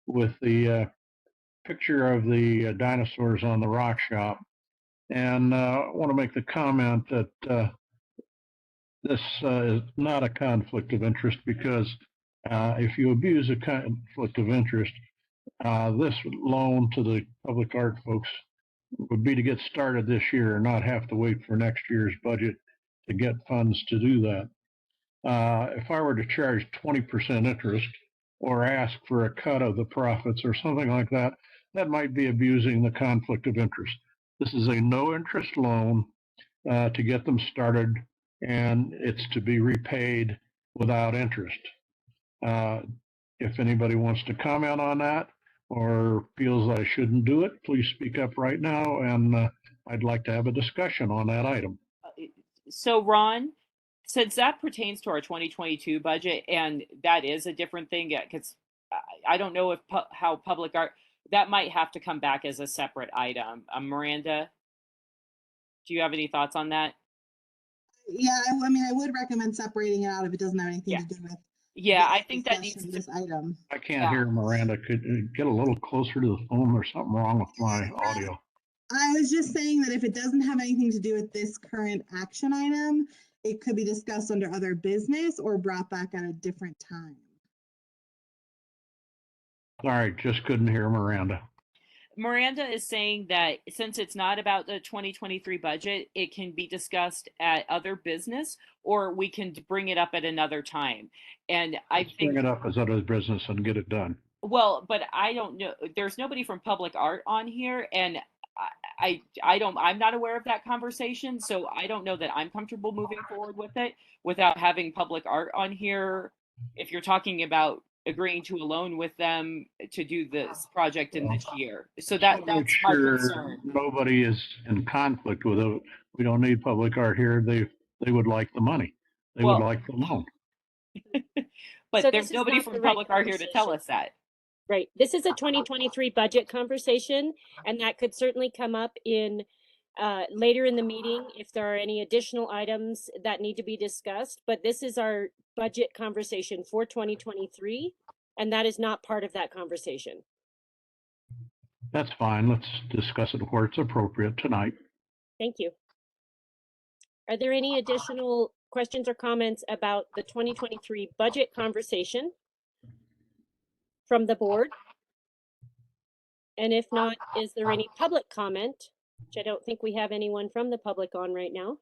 with the picture of the dinosaurs on the rock shop. And I want to make the comment that this is not a conflict of interest, because if you abuse a conflict of interest, this loan to the public art folks would be to get started this year and not have to wait for next year's budget to get funds to do that. If I were to charge 20% interest or ask for a cut of the profits or something like that, that might be abusing the conflict of interest. This is a no interest loan to get them started, and it's to be repaid without interest. If anybody wants to comment on that or feels I shouldn't do it, please speak up right now, and I'd like to have a discussion on that item. So Ron, since that pertains to our 2022 budget, and that is a different thing, because I don't know if how public art, that might have to come back as a separate item. Miranda, do you have any thoughts on that? Yeah, I mean, I would recommend separating it out if it doesn't have anything Yeah. to do with Yeah, I this think that discussion needs of to, this item. I can't Yeah. hear Miranda. Could you get a little closer to the phone? There's something wrong with my audio. I was just saying that if it doesn't have anything to do with this current action item, it could be discussed under other business or brought back at a different time. Sorry, just couldn't hear Miranda. Miranda is saying that since it's not about the 2023 budget, it can be discussed at other business, or we can bring it up at another time. And I Let's bring think, it up as other business and get it done. well, but I don't know, there's nobody from public art on here, and I'm not aware of that conversation, so I don't know that I'm comfortable moving forward with it without having public art on here. If you're talking about agreeing to a loan with them to do this project in this year, so that's Make my sure concern. nobody is in conflict with it. We don't need public art here. They would like the money. They would Well, like the loan. but So there's this is nobody not from the right public art here to tell conversation. us that. Right. This is a 2023 budget conversation, and that could certainly come up in later in the meeting if there are any additional items that need to be discussed. But this is our budget conversation for 2023, and that is not part of that conversation. That's fine. Let's discuss it where it's appropriate tonight. Thank you. Are there any additional questions or comments about the 2023 budget conversation from the board? And if not, is there any public comment? Which I don't think we have anyone from the public on right now.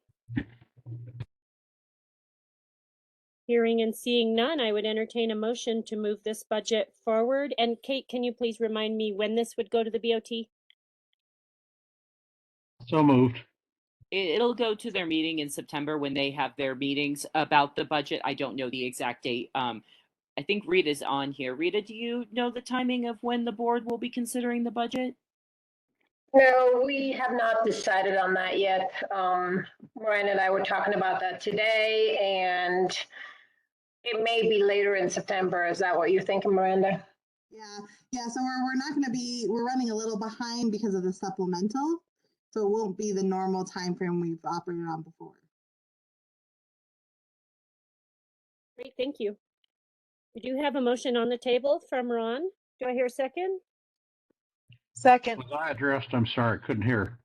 Hearing and seeing none, I would entertain a motion to move this budget forward. And Kate, can you please remind me when this would go to the BOT? So moved. It'll go to their meeting in September when they have their meetings about the budget. I don't know the exact date. I think Rita's on here. Rita, do you know the timing of when the board will be considering the budget? No, we have not decided on that yet. Ryan and I were talking about that today, and it may be later in September. Is that what you're thinking, Miranda? Yeah. So we're not going to be. We're running a little behind because of the supplemental, so it won't be the normal time frame we've operated on before. Great, thank you. We do have a motion on the table from Ron. Do I hear a second? Second. Was I addressed? I'm sorry, couldn't hear.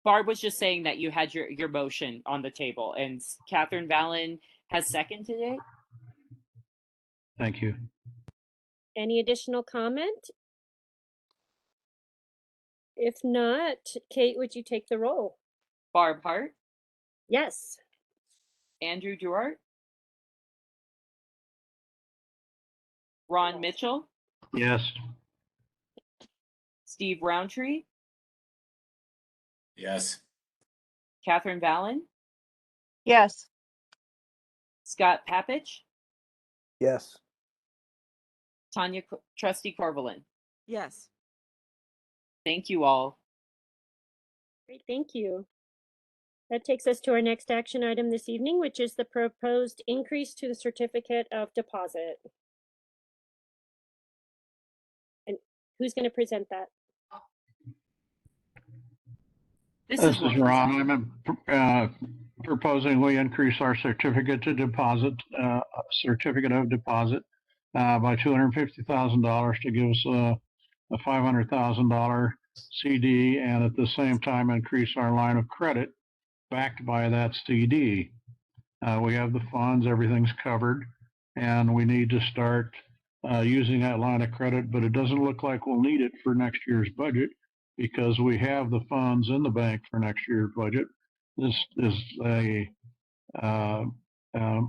Barb was just saying that you had your motion on the table, and Catherine Vallon has seconded it. Thank you. Any additional comment? If not, Kate, would you take the roll? Barb Hart, Yes. Andrew Duart, Ron Mitchell, Yes. Steve Roundtree, Yes. Catherine Vallon, Yes. Scott Papich, Yes. Tanya Trustee Corvalin. Yes. Thank you all. Great, thank you. That takes us to our next action item this evening, which is the proposed increase to the certificate of deposit. And who's going to present that? This is Ron. I'm proposing we increase our certificate of deposit by $250,000 to give us a $500,000 CD, and at the same time increase our line of credit backed by that CD. We have the funds, everything's covered, and we need to start using that line of credit, but it doesn't look like we'll need it for next year's budget because we have the funds in the bank for next year's budget. This is a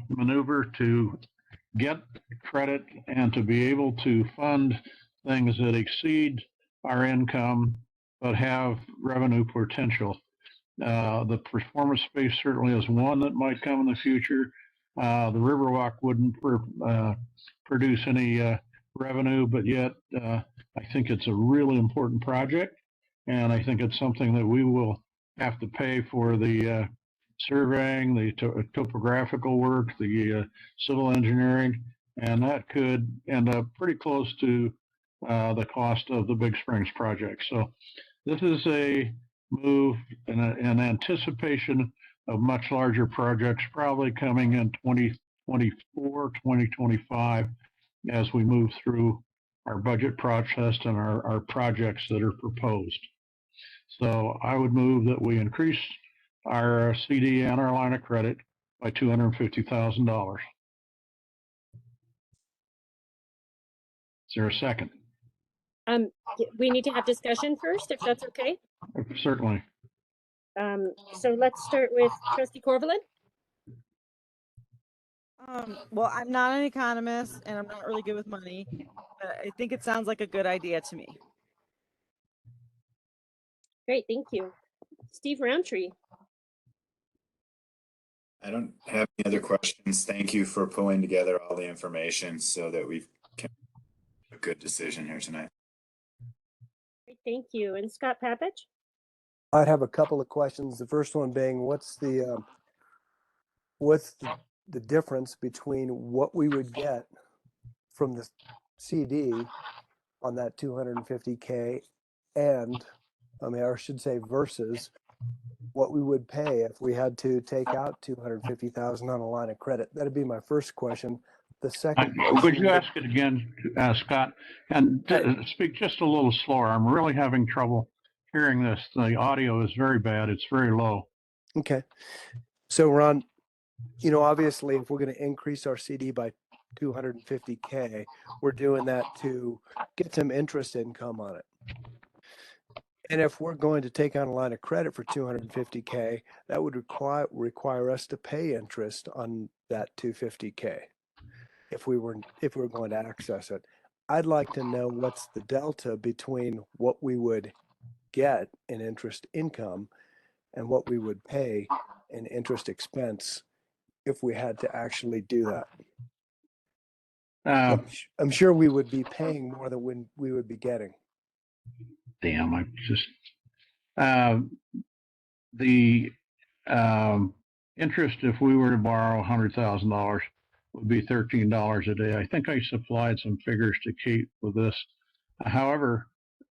maneuver to get credit and to be able to fund things that exceed our income but have revenue potential. The performance space certainly is one that might come in the future. The Riverwalk wouldn't produce any revenue, but yet I think it's a really important project, and I think it's something that we will have to pay for the surveying, the topographical work, the civil engineering, and that could end up pretty close to the cost of the Big Springs project. So this is a move in anticipation of much larger projects probably coming in 2024, 2025 as we move through our budget process and our projects that are proposed. So I would move that we increase our CD and our line of credit by $250,000. Is there a second? We need to have discussion first, if that's okay. Certainly. So let's start with Trustee Corvallin. Well, I'm not an economist and I'm not really good with money, but I think it sounds like a good idea to me. Great, thank you. Steve Roundtree. I don't have any other questions. Thank you for pulling together all the information so that we can make a good decision here tonight. Great, thank you. And Scott Papich? I'd have a couple of questions. The first one being, what's the difference between what we would get from the CD on that 250K and, I mean, I should say versus what we would pay if we had to take out 250,000 on a line of credit? That'd be my first question. The second Would question you ask it again, Scott? And speak just a little slower. I'm really having trouble hearing this. The audio is very bad. It's very low. Okay. So Ron, you know, obviously if we're going to increase our CD by 250K, we're doing that to get some interest income on it. And if we're going to take on a line of credit for 250K, that would require us to pay interest on that 250K if we were going to access it. I'd like to know what's the delta between what we would get in interest income and what we would pay in interest expense if we had to actually do that. I'm sure we would be paying more than we would be getting. Damn, I just the interest if we were to borrow $100,000 would be $13 a day. I think I supplied some figures to Kate with this. However,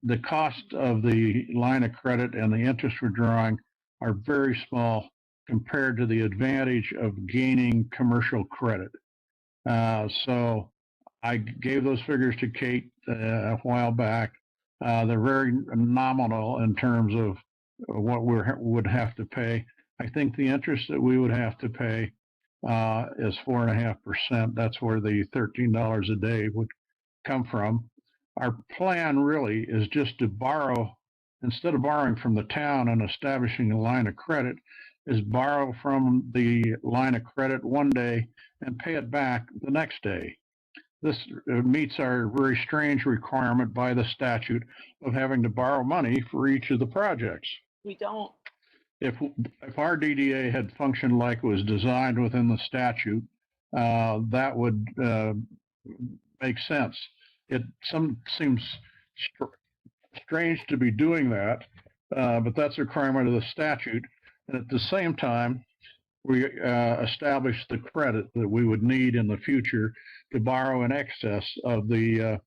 the cost of the line of credit and the interest we're drawing are very small compared to the advantage of gaining commercial credit. So I gave those figures to Kate a while back. They're very nominal in terms of what we would have to pay. I think the interest that we would have to pay is 4.5%. That's where the $13 a day would come from. Our plan really is just to borrow, instead of borrowing from the town and establishing a line of credit, is borrow from the line of credit one day and pay it back the next day. This meets our very strange requirement by the statute of having to borrow money for each of the projects. We don't. If our DDA had functioned like it was designed within the statute, that would make sense. It seems strange to be doing that, but that's a requirement of the statute. And at the same time, we establish the credit that we would need in the future to borrow in excess of the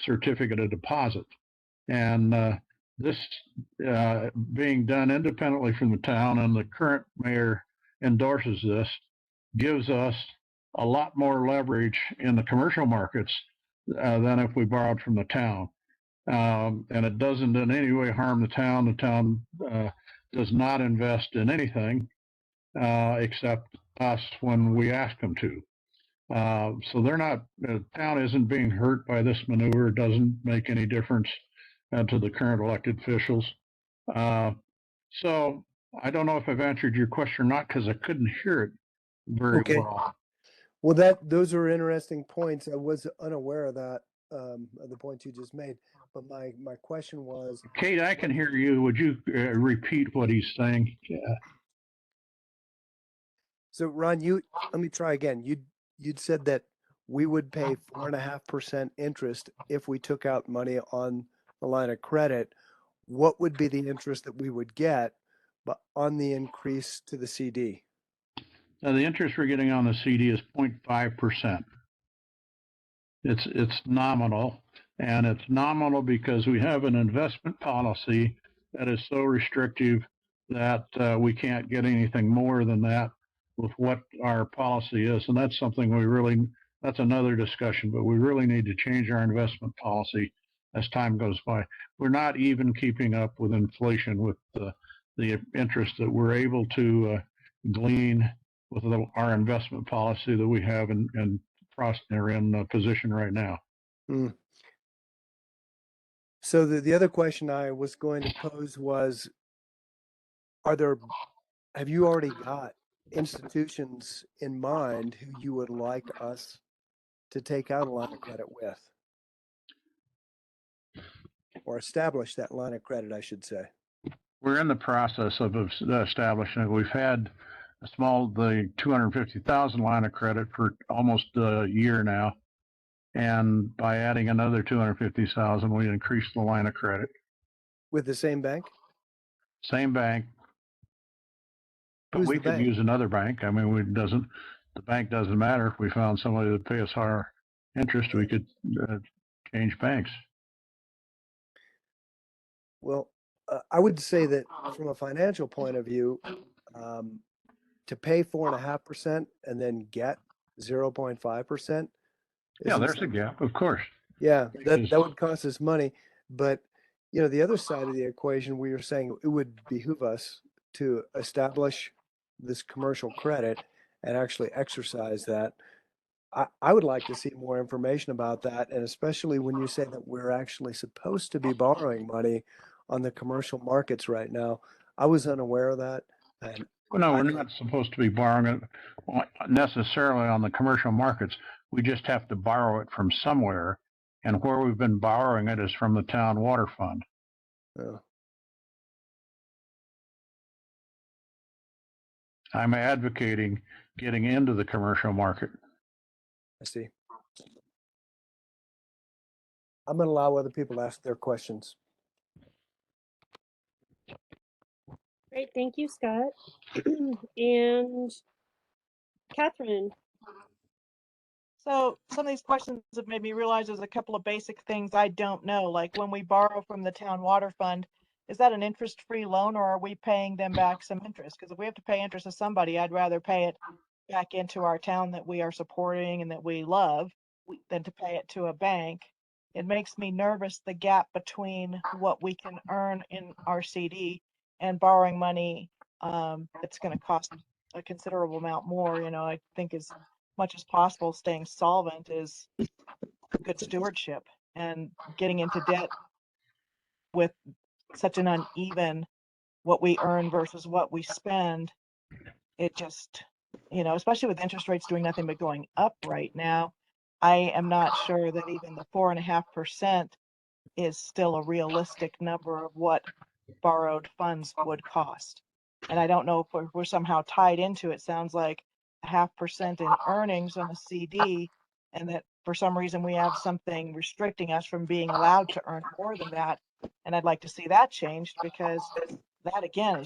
certificate of deposit. And this being done independently from the town, and the current mayor endorses this, gives us a lot more leverage in the commercial markets than if we borrowed from the town. And it doesn't in any way harm the town. The town does not invest in anything except us when we ask them to. So they're not, the town isn't being hurt by this maneuver. It doesn't make any difference to the current elected officials. So I don't know if I've answered your question or not, because I couldn't hear it very well. Well, those are interesting points. I was unaware of that, of the points you just made. But my question was, Kate, I can hear you. Would you repeat what he's saying? Yeah. So Ron, let me try again. You'd said that we would pay 4.5% interest if we took out money on the line of credit. What would be the interest that we would get but on the increase to the CD? Now, the interest we're getting on the CD is 0.5%. It's nominal, and it's nominal because we have an investment policy that is so restrictive that we can't get anything more than that with what our policy is. And that's something that's another discussion, but we really need to change our investment policy as time goes by. We're not even keeping up with inflation with the interest that we're able to glean with our investment policy that we have in position right now. So the other question I was going to pose was, have you already got institutions in mind who you would like us to take out a line of credit with? Or establish that line of credit, I should say. We're in the process of establishing it. We've had the 250,000 line of credit for almost a year now. And by adding another 250,000, we increased the line of credit. With the same bank? Same bank. But Who's we the could bank? use another bank. I mean, the bank doesn't matter. If we found somebody that pay us higher interest, we could change banks. Well, I would say that from a financial point of view, to pay 4.5% and then get 0.5%. Yeah, there's a gap, of course. Yeah, that would cost us money. But, the other side of the equation, we were saying it would behoove us to establish this commercial credit and actually exercise that. I would like to see more information about that. And especially when you say that we're actually supposed to be borrowing money on the commercial markets right now. I was unaware of that. And no, we're not supposed to be borrowing it necessarily on the commercial markets. We just have to borrow it from somewhere. And where we've been borrowing it is from the town water fund. Oh. I'm advocating getting into the commercial market. I see. I'm going to allow other people to ask their questions. Great, thank you, Scott. And Catherine. So some of these questions have made me realize there's a couple of basic things I don't know. Like when we borrow from the town water fund, is that an interest-free loan or are we paying them back some interest? Because if we have to pay interest to somebody, I'd rather pay it back into our town that we are supporting and that we love than to pay it to a bank. It makes me nervous, the gap between what we can earn in our CD and borrowing money that's going to cost a considerable amount more. I think as much as possible, staying solvent is good stewardship, and getting into debt with such an uneven what we earn versus what we spend, it just, especially with interest rates doing nothing but going up right now, I am not sure that even the 4.5% is still a realistic number of what borrowed funds would cost. And I don't know if we're somehow tied into it. Sounds like 0.5% in earnings on the CD, and that for some reason we have something restricting us from being allowed to earn more than that. And I'd like to see that changed, because that again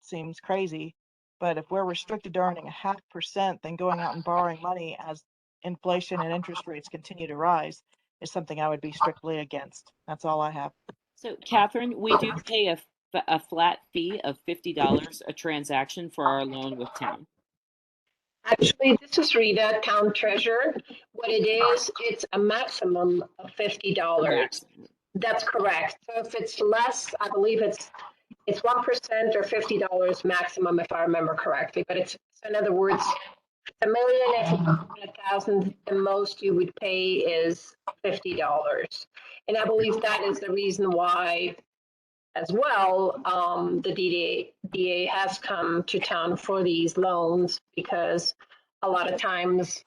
seems crazy. But if we're restricted to earning 0.5%, then going out and borrowing money as inflation and interest rates continue to rise is something I would be strictly against. That's all I have. So, Catherine, we do pay a flat fee of $50 a transaction for our loan with town. Actually, this is Rita, town treasurer. What it is, it's a maximum of $50. That's correct. So if it's less, I believe it's 1% or $50 maximum, if I remember correctly. But it's, in other words, $1 million, if you want 1,000, the most you would pay is $50. And I believe that is the reason why, as well, the DA has come to town for these loans, because a lot of times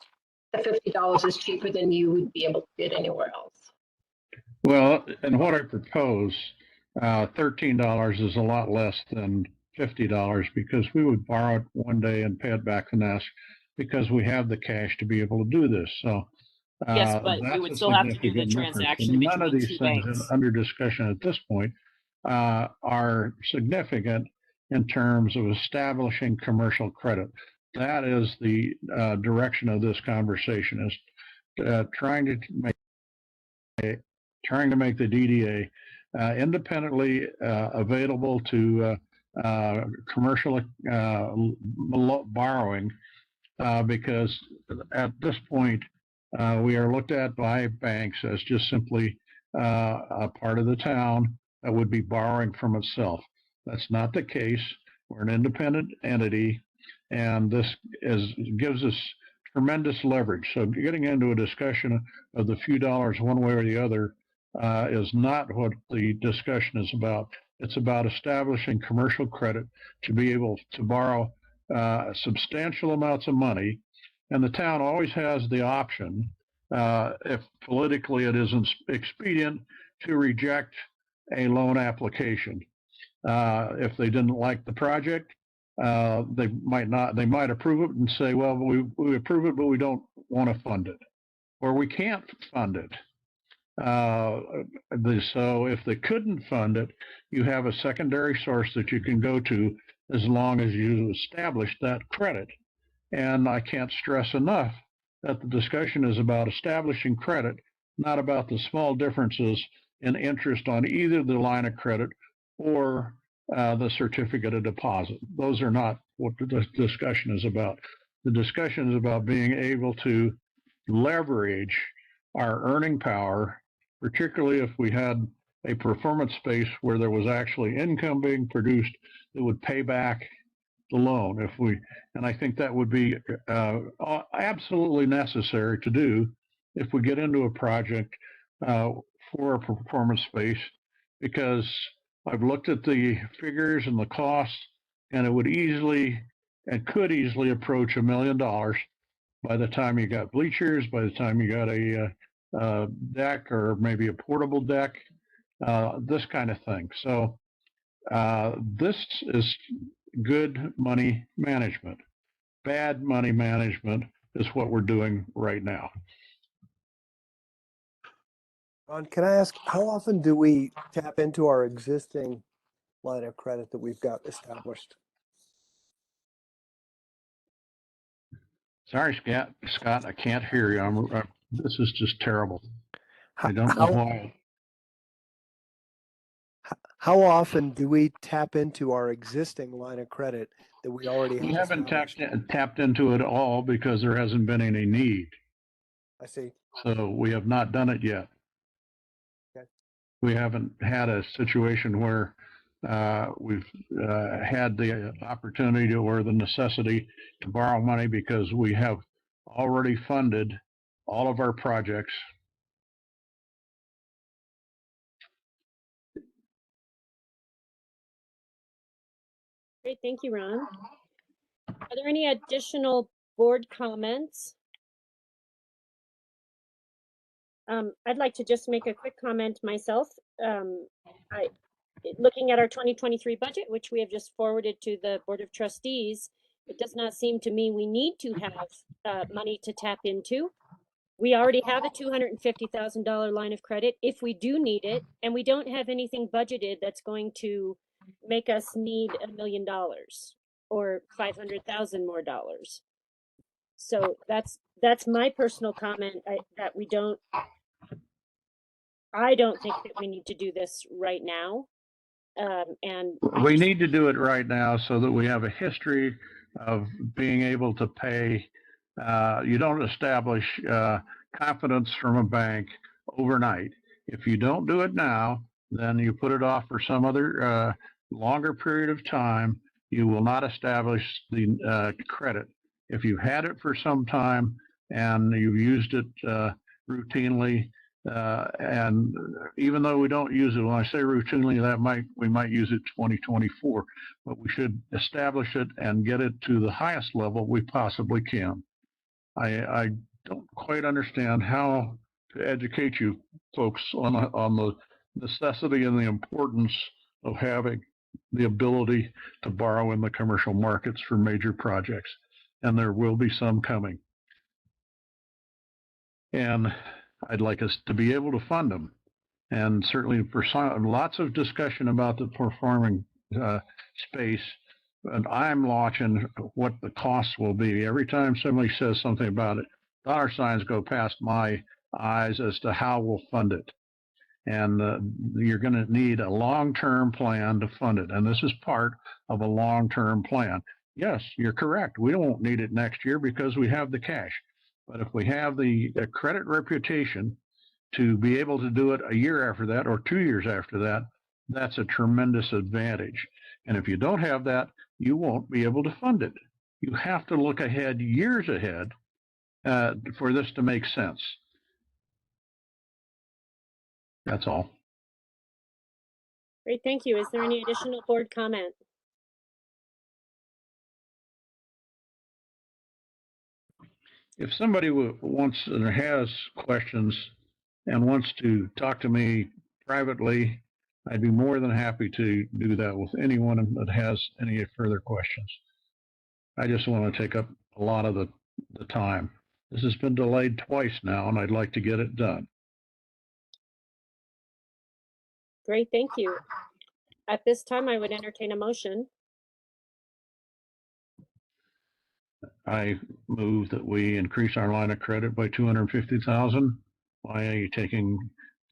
the $50 is cheaper than you would be able to get anywhere else. Well, and what I propose, $13 is a lot less than $50, because we would borrow it one day and pay it back the next, because we have the cash to be able to do this. So yes, but we would still have to do the transaction between none of these two things banks. under discussion at this point are significant in terms of establishing commercial credit. That is the direction of this conversation, is trying to make the DDA independently available to commercial borrowing, because at this point we are looked at by banks as just simply a part of the town that would be borrowing from itself. That's not the case. We're an independent entity, and this gives us tremendous leverage. So getting into a discussion of the few dollars one way or the other is not what the discussion is about. It's about establishing commercial credit to be able to borrow substantial amounts of money. And the town always has the option, if politically it isn't expedient, to reject a loan application. If they didn't like the project, they might approve it and say, well, we approve it, but we don't want to fund it, or we can't fund it. So if they couldn't fund it, you have a secondary source that you can go to as long as you establish that credit. And I can't stress enough that the discussion is about establishing credit, not about the small differences in interest on either the line of credit or the certificate of deposit. Those are not what the discussion is about. The discussion is about being able to leverage our earning power, particularly if we had a performance space where there was actually income being produced that would pay back the loan. And I think that would be absolutely necessary to do if we get into a project for a performance space, because I've looked at the figures and the costs, and it would easily and could easily approach $1 million by the time you got bleachers, by the time you got a deck or maybe a portable deck, this kind of thing. So this is good money management. Bad money management is what we're doing right now. Ron, can I ask, how often do we tap into our existing line of credit that we've got established? Sorry, Scott, I can't hear you. This is just terrible. I don't know why. How often do we tap into our existing line of credit that we already have? We haven't tapped into it all because there hasn't been any need. I see. So we have not done it yet. Okay. We haven't had a situation where we've had the opportunity or the necessity to borrow money, because we have already funded all of our projects. Great, thank you, Ron. Are there any additional board comments? I'd like to just make a quick comment myself. Looking at our 2023 budget, which we have just forwarded to the Board of Trustees, it does not seem to me we need to have money to tap into. We already have a $250,000 line of credit if we do need it, and we don't have anything budgeted that's going to make us need $1 million or 500,000 more dollars. So that's my personal comment. I don't think that we need to do this right now. And we need to do it right now so that we have a history of being able to pay. You don't establish confidence from a bank overnight. If you don't do it now, then you put it off for some other longer period of time. You will not establish the credit. If you've had it for some time and you've used it routinely, and even though we don't use it, when I say routinely, we might use it 2024, but we should establish it and get it to the highest level we possibly can. I don't quite understand how to educate you folks on the necessity and the importance of having the ability to borrow in the commercial markets for major projects, and there will be some coming. And I'd like us to be able to fund them. And certainly for lots of discussion about the space. And I'm watching what the costs will be. Every time somebody says something about it, dollar signs go past my eyes as to how we'll fund it. And you're going to need a long-term plan to fund it. And this is part of a long-term plan. Yes, you're correct. We won't need it next year because we have the cash. But if we have the credit reputation to be able to do it a year after that or 2 years after that, that's a tremendous advantage. And if you don't have that, you won't be able to fund it. You have to look ahead, years ahead, for this to make sense. That's all. Great, thank you. Is there any additional board comment? If somebody wants and has questions and wants to talk to me privately, I'd be more than happy to do that with anyone that has any further questions. I just want to take up a lot of the time. This has been delayed twice now, and I'd like to get it done. Great, thank you. At this time, I would entertain a motion. I move that we increase our line of credit by 250,000 by taking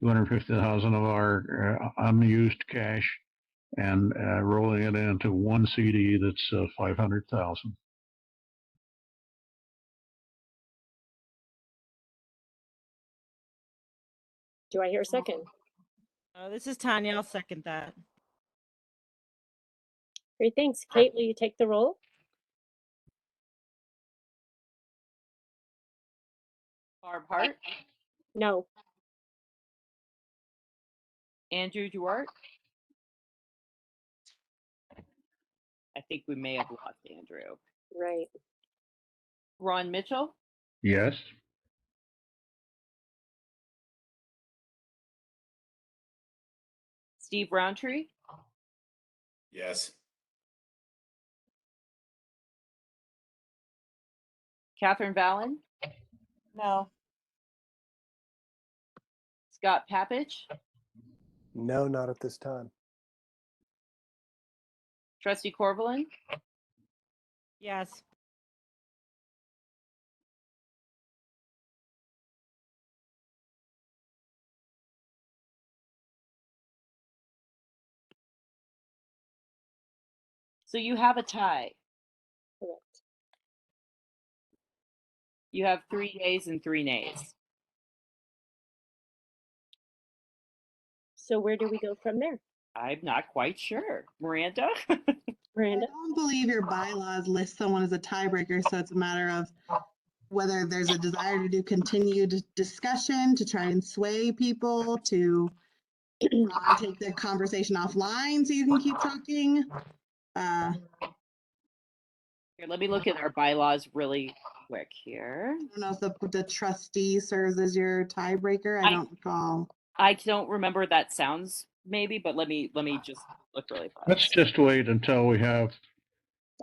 250,000 of our unused cash and rolling it into one CD that's 500,000. Do I hear a second? This is Tanya. I'll second that. Great, thanks. Kate, will you take the roll? Barb Hart, No. Andrew Duarte. I think we may have lost Andrew. Right. Ron Mitchell, Yes. Steve Roundtree, Yes. Catherine Vallon, No. Scott Papich, No, not at this time. Trustee Corvallin, Yes. so you have a tie. Correct. You have 3 yeas and 3 nays. So where do we go from there? I'm not quite sure. Miranda? Miranda? I don't believe your bylaws list someone as a tiebreaker, so it's a matter of whether there's a desire to do continued discussion, to try and sway people, to take the conversation offline so you can keep talking. Here, let me look at our bylaws really quick here. I don't know if the trustee serves as your tiebreaker. I don't recall. I don't remember. That sounds maybe, but let me just look really fast. Let's just wait until we have,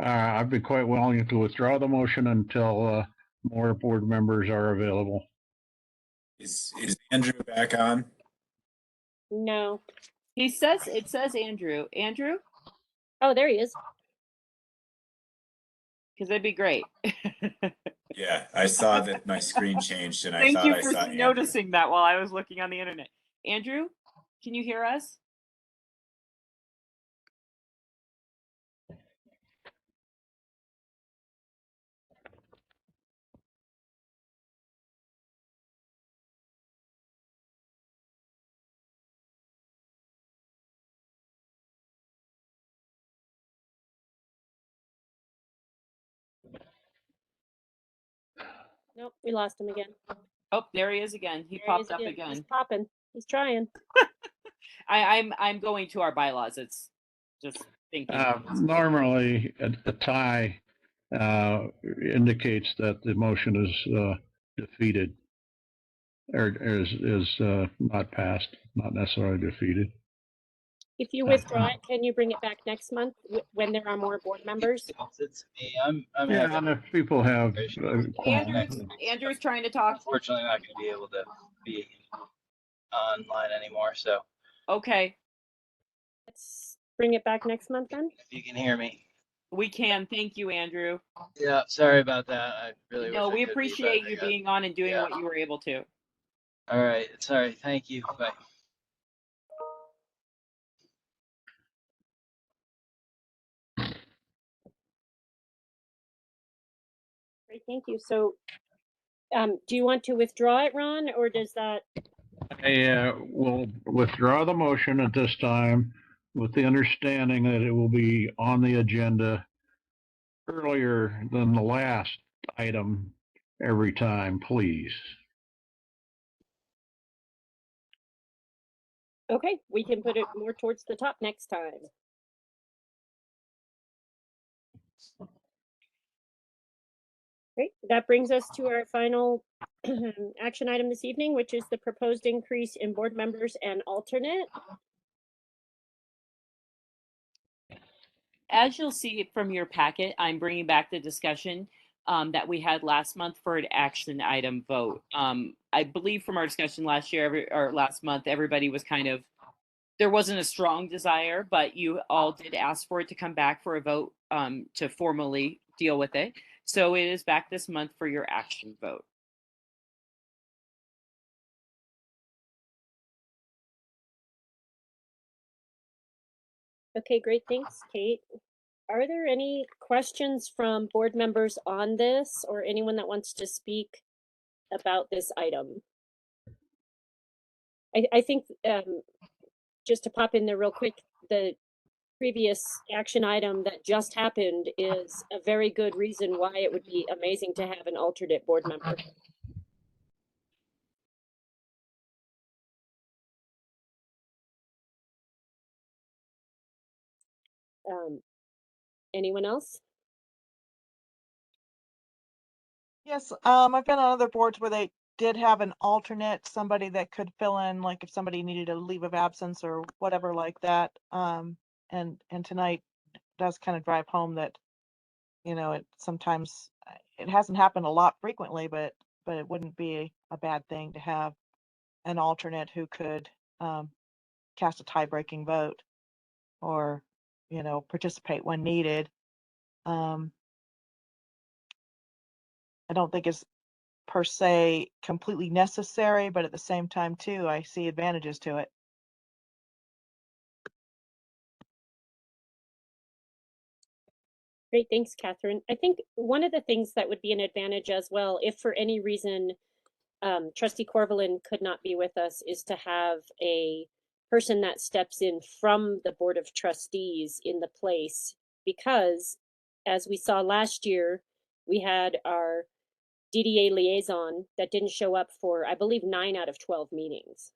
I'd be quite willing to withdraw the motion until more board members are available. Is Andrew back on? No. It says Andrew. Andrew? Oh, there he is. Because that'd be great. Yeah, I saw that my screen changed and I Thank thought you I for saw Andrew. noticing that while I was looking on the internet. Andrew, can you hear us? Nope, we lost him again. Oh, there he is again. He There popped is up again. He's popping. He's trying. I'm going to our bylaws. It's just thinking. Normally, a tie indicates that the motion is defeated or is not passed, not necessarily defeated. If you withdraw it, can you bring it back next month when there are more board members? It's me. I'm Yeah, having and if people have Andrew's trying to talk. Unfortunately, not going to be able to be online anymore. So okay, Let's bring it back next month then? If you can hear me. We can. Thank you, Andrew. Yeah, sorry about that. I really wish No, I we could be, but appreciate I you got- being on and doing yeah. what you were able to. All right. Sorry. Thank you. Bye. Great, thank you. So, do you want to withdraw it, Ron, or does that? I will withdraw the motion at this time with the understanding that it will be on the agenda earlier than the last item every time, please. Okay, we can put it more towards the top next time. Great, that brings us to our final action item this evening, which is the proposed increase in board members and alternate. As you'll see from your packet, I'm bringing back the discussion that we had last month for an action item vote. I believe from our discussion last year or last month, everybody was kind of, there wasn't a strong desire, but you all did ask for it to come back for a vote to formally deal with it. So it is back this month for your action vote. Okay, great, thanks, Kate. Are there any questions from board members on this or anyone that wants to speak about this item? I think just to pop in there real quick, the previous action item that just happened is a very good reason why it would be amazing to have an alternate board member. Anyone else? Yes, I've been on other boards where they did have an alternate, somebody that could fill in, like if somebody needed a leave of absence or whatever like that. And tonight does kind of drive home that, you know, it sometimes it hasn't happened a lot frequently, but it wouldn't be a bad thing to have an alternate who could cast a tie-breaking vote or, you know, participate when needed. I don't think it's per se completely necessary, but at the same time too, I see advantages to it. Great, thanks, Catherine. I think one of the things that would be an advantage as well, if for any reason Trustee Corvalin could not be with us, is to have a person that steps in from the Board of Trustees in the place, because as we saw last year, we had our DDA liaison that didn't show up for, I believe, 9 out of 12 meetings.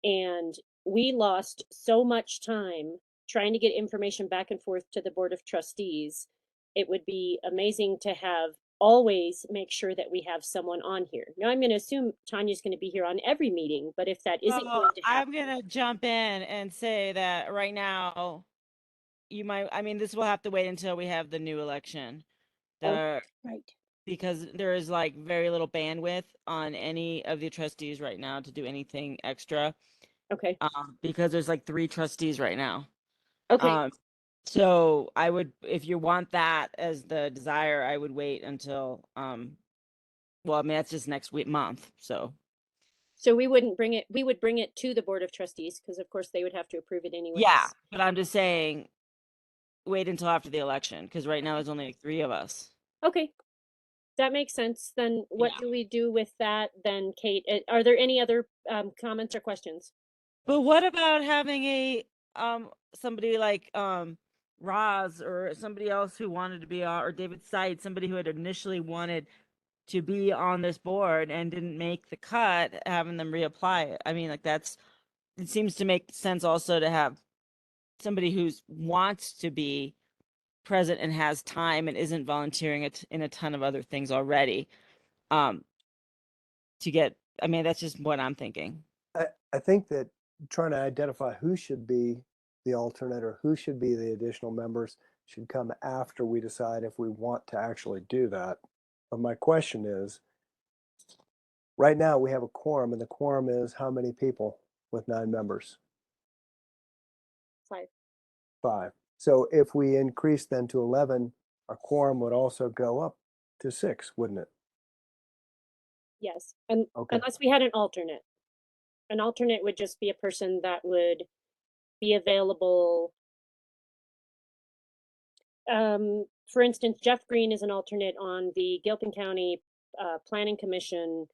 And we lost so much time trying to get information back and forth to the Board of Trustees. It would be amazing to have always make sure that we have someone on here. Now, I'm going to assume Tanya's going to be here on every meeting, but if that isn't Well, going to I'm happen, gonna jump in and say that right now, you might, I mean, this will have to wait until we have the new election. The, right. because there is like very little bandwidth on any of the trustees right now to do anything extra. Okay. Because there's like 3 trustees right now. Okay. So I would, if you want that as the desire, I would wait until, well, I mean, that's just next month, so. So we wouldn't bring it, we would bring it to the Board of Trustees because of course they would have to approve it anyways. Yeah, but I'm just saying, wait until after the election, because right now there's only like 3 of us. Okay. That makes sense. Then what do we do with that then, Kate? Are there any other comments or questions? But what about having a, somebody like, Roz or somebody else who wanted to be on, or David Seid, somebody who had initially wanted to be on this board and didn't make the cut, having them reapply it. I mean, like it seems to make sense also to have somebody who wants to be present and has time and isn't volunteering it in a ton of other things already. To get, I mean, that's just what I'm thinking. I think that trying to identify who should be the alternate or who should be the additional members should come after we decide if we want to actually do that. But my question is, right now we have a quorum, and the quorum is how many people with 9 members? 5. 5. So if we increase then to 11, our quorum would also go up to 6, wouldn't it? Yes, and Okay. unless we had an alternate. An alternate would just be a person that would be available. For instance, Jeff Green is an alternate on the Gilpin County Planning Commission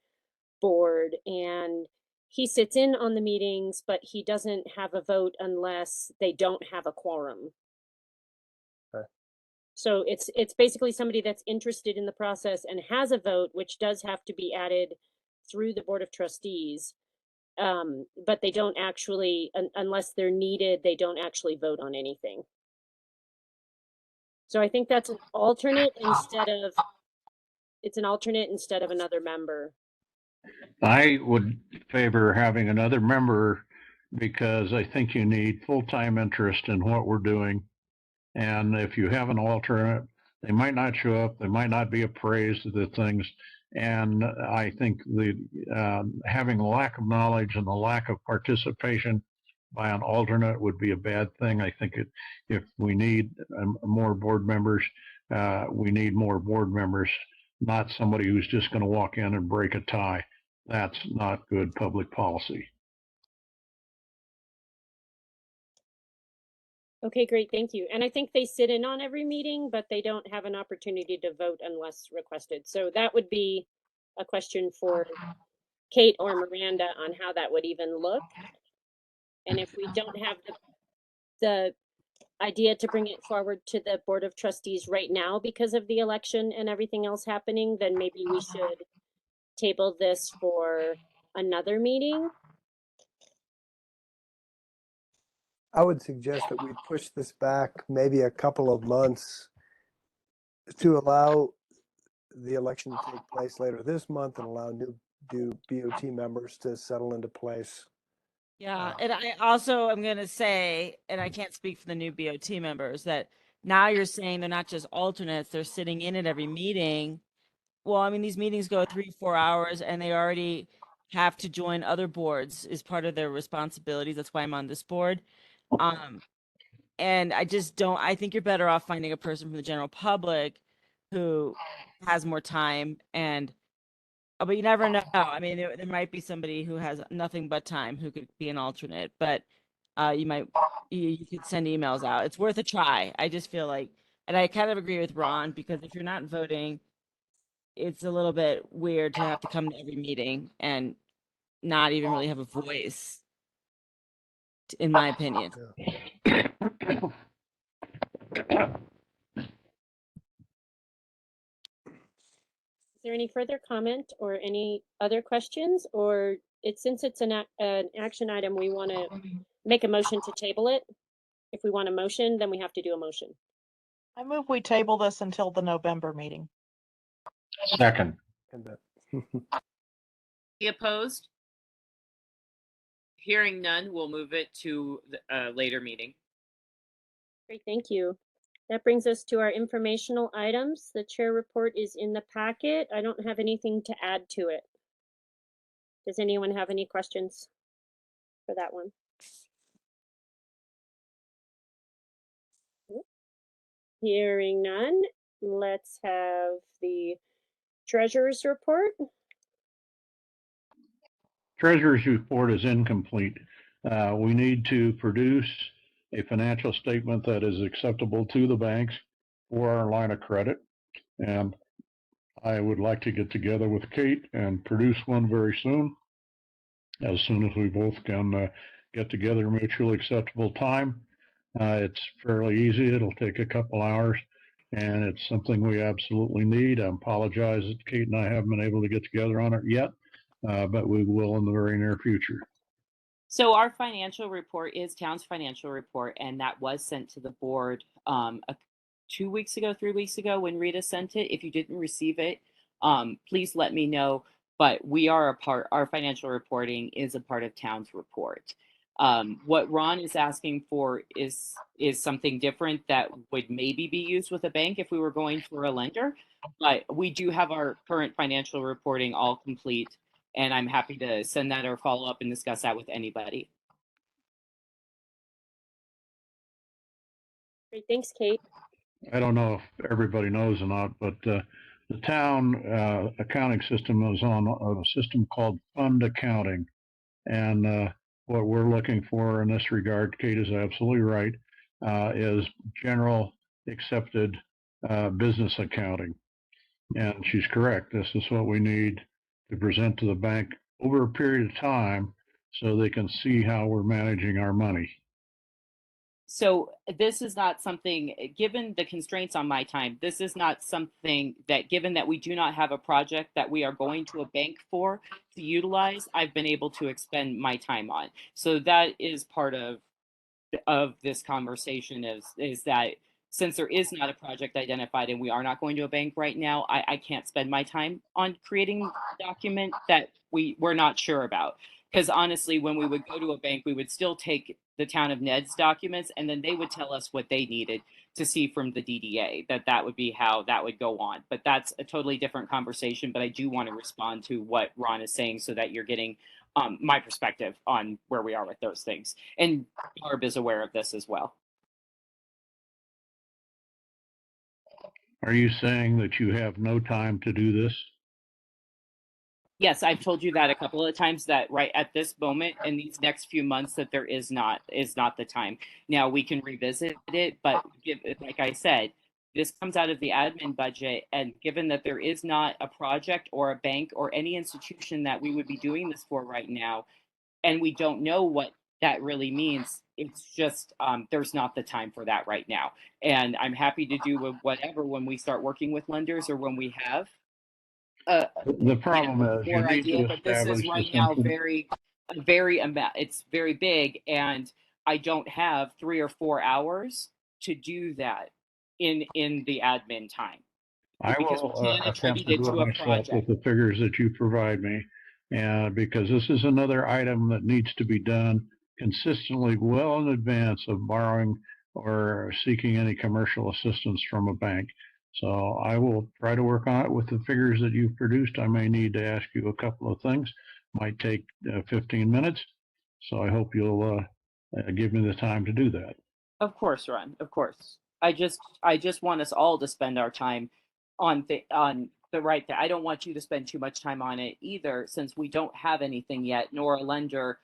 board, and he sits in on the meetings, but he doesn't have a vote unless they don't have a quorum. Okay. So it's basically somebody that's interested in the process and has a vote, which does have to be added through the Board of Trustees. But they don't actually, unless they're needed, they don't actually vote on anything. So I think that's an alternate instead of, it's an alternate instead of another member. I would favor having another member because I think you need full-time interest in what we're doing. And if you have an alternate, they might not show up, they might not be appraised of the things. And I think the having a lack of knowledge and a lack of participation by an alternate would be a bad thing. I think if we need more board members, we need more board members, not somebody who's just going to walk in and break a tie. That's not good public policy. Okay, great, thank you. And I think they sit in on every meeting, but they don't have an opportunity to vote unless requested. So that would be a question for Kate or Miranda on how that would even look. And if we don't have the idea to bring it forward to the Board of Trustees right now because of the election and everything else happening, then maybe we should table this for another meeting. I would suggest that we push this back maybe a couple of months to allow the election to take place later this month and allow new BOT members to settle into place. Yeah, and I also am going to say, and I can't speak for the new BOT members, that now you're saying they're not just alternates, they're sitting in at every meeting. Well, I mean, these meetings go 3-4 hours and they already have to join other boards as part of their responsibilities. That's why I'm on this board. And I just don't, I think you're better off finding a person from the general public who has more time and, but you never know. I mean, there might be somebody who has nothing but time who could be an alternate, but you could send emails out. It's worth a try. I just feel like, and I kind of agree with Ron, because if you're not voting, it's a little bit weird to have to come to every meeting and not even really have a voice, in my opinion. Yeah. Is there any further comment or any other questions? Or since it's an action item, we want to make a motion to table it? If we want a motion, then we have to do a motion. I move we table this until the November meeting. Second. Any opposed? Hearing none, we'll move it to the later meeting. Great, thank you. That brings us to our informational items. The chair report is in the packet. I don't have anything to add to it. Does anyone have any questions for that one? Hearing none, let's have the treasurer's report. Treasurer's report is incomplete. We need to produce a financial statement that is acceptable to the banks for our line of credit. And I would like to get together with Kate and produce one very soon as we both can get together mutually acceptable time. It's fairly easy. It'll take a couple hours, and it's something we absolutely need. I apologize that Kate and I haven't been able to get together on it yet, but we will in the very near future. So our financial report is town's financial report, and that was sent to the board 2 weeks ago, 3 weeks ago when Rita sent it. If you didn't receive it, please let me know. But we are a part, our financial reporting is a part of town's report. What Ron is asking for is something different that would maybe be used with a bank if we were going for a lender. But we do have our current financial reporting all complete, and I'm happy to send that or follow up and discuss that with anybody. Great, thanks, Kate. I don't know if everybody knows or not, but the town accounting system is on a system called fund accounting. And what we're looking for in this regard, Kate is absolutely right, is general accepted business accounting. And she's correct. This is what we need to present to the bank over a period of time so they can see how we're managing our money. So this is not something, given the constraints on my time, this is not something that, given that we do not have a project that we are going to a bank for to utilize, I've been able to expend my time on. So that is part of this conversation is that since there is not a project identified and we are not going to a bank right now, I can't spend my time on creating a document that we're not sure about. Because honestly, when we would go to a bank, we would still take the town of Ned's documents and then they would tell us what they needed to see from the DDA, that would be how that would go on. But that's a totally different conversation. But I do want to respond to what Ron is saying so that you're getting my perspective on where we are with those things. And Barb is aware of this as well. Are you saying that you have no time to do this? Yes, I've told you that a couple of times, that right at this moment in these next few months that there is not the time. Now we can revisit it, but like I said, this comes out of the admin budget, and given that there is not a project or a bank or any institution that we would be doing this for right now, and we don't know what that really means, it's just there's not the time for that right now. And I'm happy to do whatever when we start working with lenders or when we have The problem is you more need idea, to but this is establish right the now simple. it's very big, and I don't have 3 or 4 hours to do that in the admin time I because we will can't attempt attribute to it do it to a myself with project. the figures that you provide me. And because this is another item that needs to be done consistently well in advance of borrowing or seeking any commercial assistance from a bank. So I will try to work on it with the figures that you've produced. I may need to ask you a couple of things. Might take 15 minutes. So I hope you'll give me the time to do that. Of course, Ron. Of course. I just want us all to spend our time on the right thing. I don't want you to spend too much time on it either, since we don't have anything yet, nor a lender.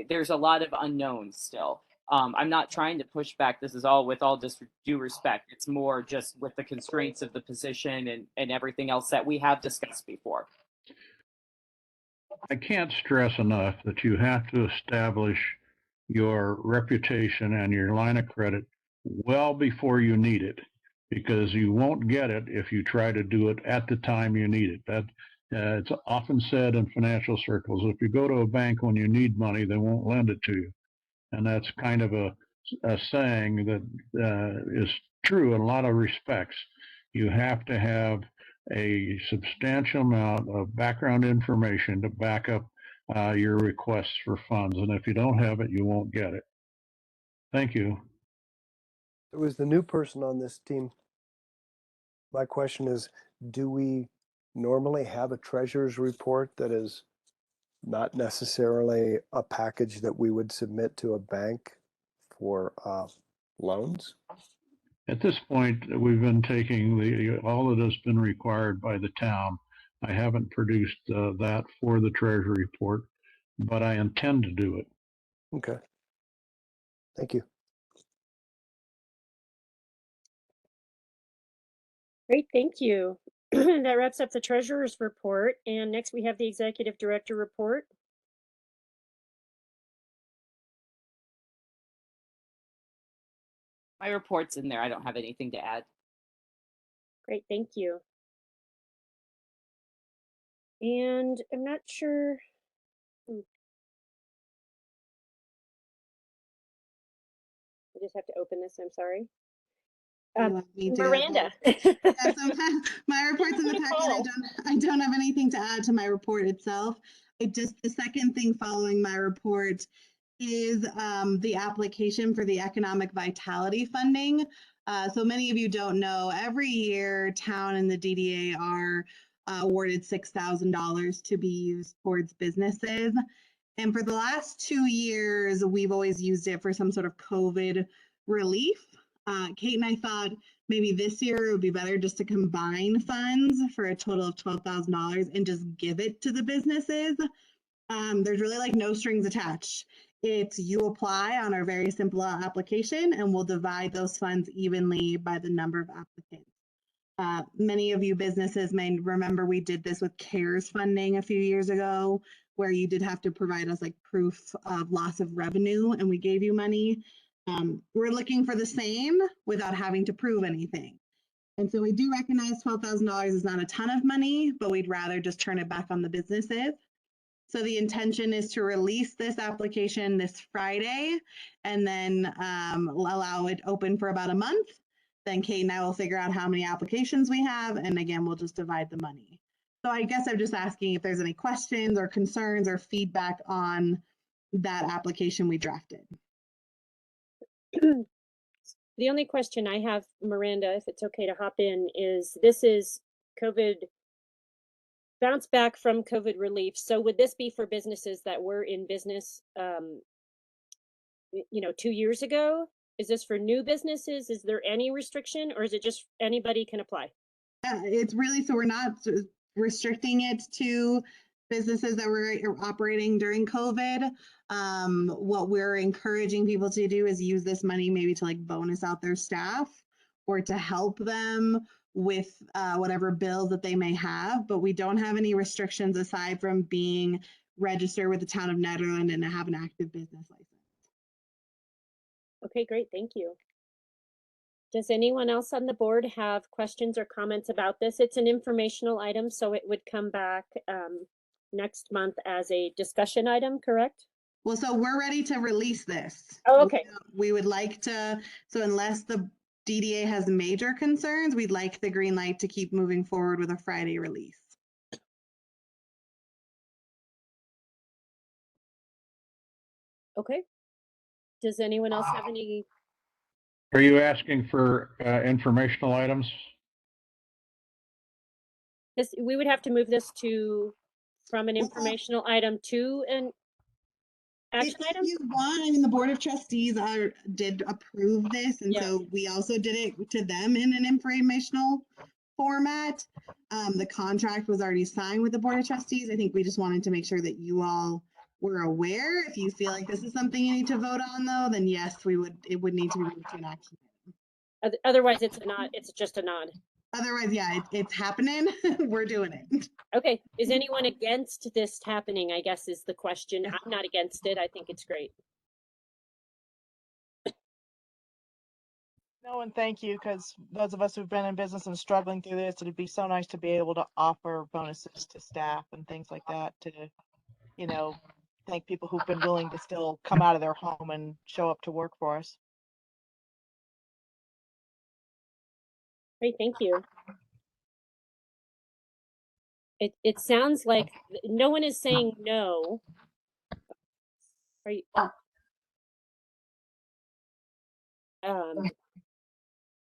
There's a lot of unknowns still. I'm not trying to push back. This is all with all due respect. It's more just with the constraints of the position and everything else that we have discussed before. I can't stress enough that you have to establish your reputation and your line of credit well before you need it, because you won't get it if you try to do it at the time you need it. That it's often said in financial circles, if you go to a bank when you need money, they won't lend it to you. And that's kind of a saying that is true in a lot of respects. You have to have a substantial amount of background information to back up your requests for funds. And if you don't have it, you won't get it. Thank you. There was the new person on this team. My question is, do we normally have a treasurer's report that is not necessarily a package that we would submit to a bank for loans? At this point, we've been taking all that has been required by the town. I haven't produced that for the treasury report, but I intend to do it. Okay. Thank you. Great, thank you. That wraps up the treasurer's report. And next we have the executive director report. My report's in there. I don't have anything to add. Great, thank you. And I'm not sure. I just have to open this, I'm sorry. You want me to Miranda. Yeah, so my report's in the packet. I don't have anything to add to my report itself. The second thing following my report is the application for the economic vitality funding. So many of you don't know, every year town and the DDA are awarded $6,000 to be used towards businesses. And for the last 2 years, we've always used it for some sort of COVID relief. Kate and I thought maybe this year it would be better just to combine funds for a total of $12,000 and just give it to the businesses. There's really like no strings attached. It's you apply on our very simple application and we'll divide those funds evenly by the number of applicants. Many of you businesses may remember we did this with CARES funding a few years ago, where you did have to provide us like proof of loss of revenue and we gave you money. We're looking for the same without having to prove anything. And so we do recognize $12,000 is not a ton of money, but we'd rather just turn it back on the businesses. So the intention is to release this application this Friday and then allow it open for about a month. Then Kate and I will figure out how many applications we have. And again, we'll just divide the money. So I guess I'm just asking if there's any questions or concerns or feedback on that application we drafted. The only question I have, Miranda, if it's okay to hop in, is this is COVID bounce back from COVID relief. So would this be for businesses that were in business, 2 years ago? Is this for new businesses? Is there any restriction, or is it just anybody can apply? It's really, so we're not restricting it to businesses that were operating during COVID. What we're encouraging people to do is use this money maybe to like bonus out their staff or to help them with whatever bills that they may have, but we don't have any restrictions aside from being registered with the town of Nederland and to have an active business license. Okay, great, thank you. Does anyone else on the board have questions or comments about this? It's an informational item, so it would come back next month as a discussion item, correct? Well, so we're ready to release this. Oh, okay. We would like to, so unless the DDA has major concerns, we'd like the green light to keep moving forward with a Friday release. Okay. Does anyone else have any? Are you asking for informational items? We would have to move this from an informational item to an action item? If you want, I mean, the Board of Trustees did approve this, and so we also did it to them in an informational format. The contract was already signed with the Board of Trustees. I think we just wanted to make sure that you all were aware. If you feel like this is something you need to vote on, though, then yes, it would need to be moved to an action item. Otherwise, it's a nod. It's just a nod. Otherwise, yeah, it's happening. We're doing it. Okay. Is anyone against this happening? I guess is the question. I'm not against it. I think it's great. No, and thank you, because those of us who've been in business and struggling through this, it'd be so nice to be able to offer bonuses to staff and things like that to, thank people who've been willing to still come out of their home and show up to work for us. Great, thank you. It sounds like no one is saying no. Are you?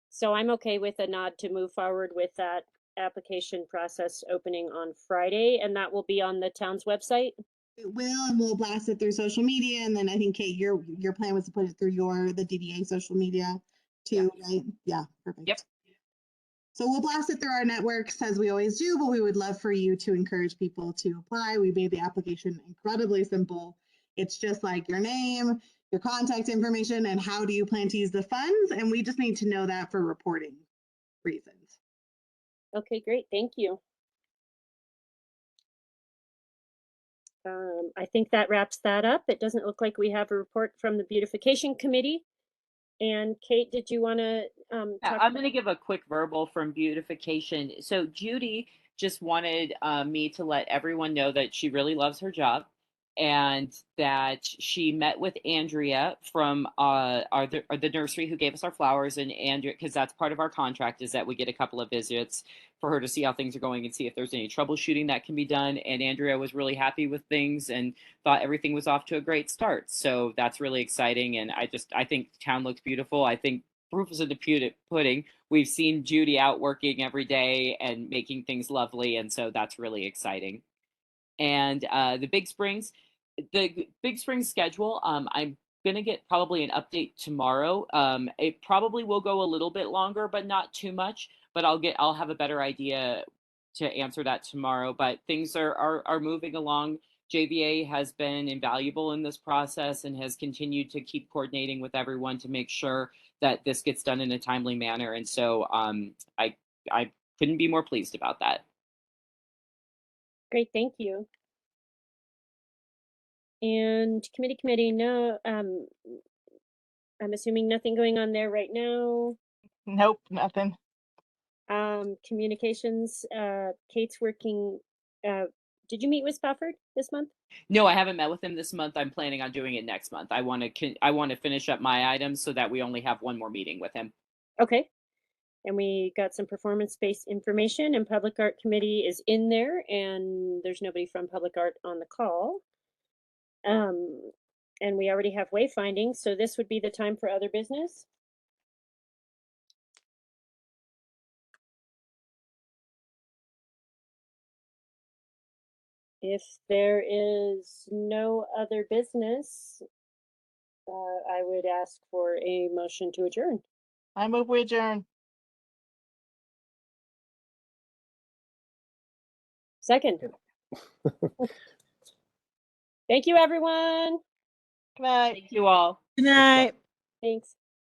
So I'm okay with a nod to move forward with that application process opening on Friday, and that will be on the town's website. It will, and we'll blast it through social media, and then I think Kate, your plan was to put it through the DDA social media too, right? Yeah, perfect. Yep. So we'll blast it through our networks as we always do, but we would love for you to encourage people to apply. We made the application incredibly simple. It's just like your name, your contact information, and how do you plan to use the funds, and we just need to know that for reporting reasons. Okay, great, thank you. I think that wraps that up. It doesn't look like we have a report from the beautification committee. And Kate, did you want to I'm going to give a quick verbal from beautification. So Judy just wanted me to let everyone know that she really loves her job and that she met with Andrea from the nursery who gave us our flowers, and Andrea, because that's part of our contract, is that we get a couple of visits for her to see how things are going and see if there's any troubleshooting that can be done. And Andrea was really happy with things and thought everything was off to a great start. So that's really exciting. And I think the town looks beautiful. I think proof is in the pudding. We've seen Judy out working every day and making things lovely. And so that's really exciting. And the Big Springs schedule, I'm gonna get probably an update tomorrow. It probably will go a little bit longer, but not too much. But I'll have a better idea to answer that tomorrow. But things are moving along. JVA has been invaluable in this process and has continued to keep coordinating with everyone to make sure that this gets done in a timely manner. And so I couldn't be more pleased about that. Great, thank you. And committee, no, I'm assuming nothing going on there right now. Nope, nothing. Communications, Kate's working, did you meet with Spofford this month? No, I haven't met with him this month. I'm planning on doing it next month. I want to finish up my items so that we only have one more meeting with him. Okay. And we got some performance-based information, and Public Art Committee is in there, and there's nobody from Public Art on the call. And we already have wayfinding, so this would be the time for other business. If there is no other business, I would ask for a motion to adjourn. I move we adjourn. Second. Thank you, everyone. Good night. Thank you all. Good night. Thanks.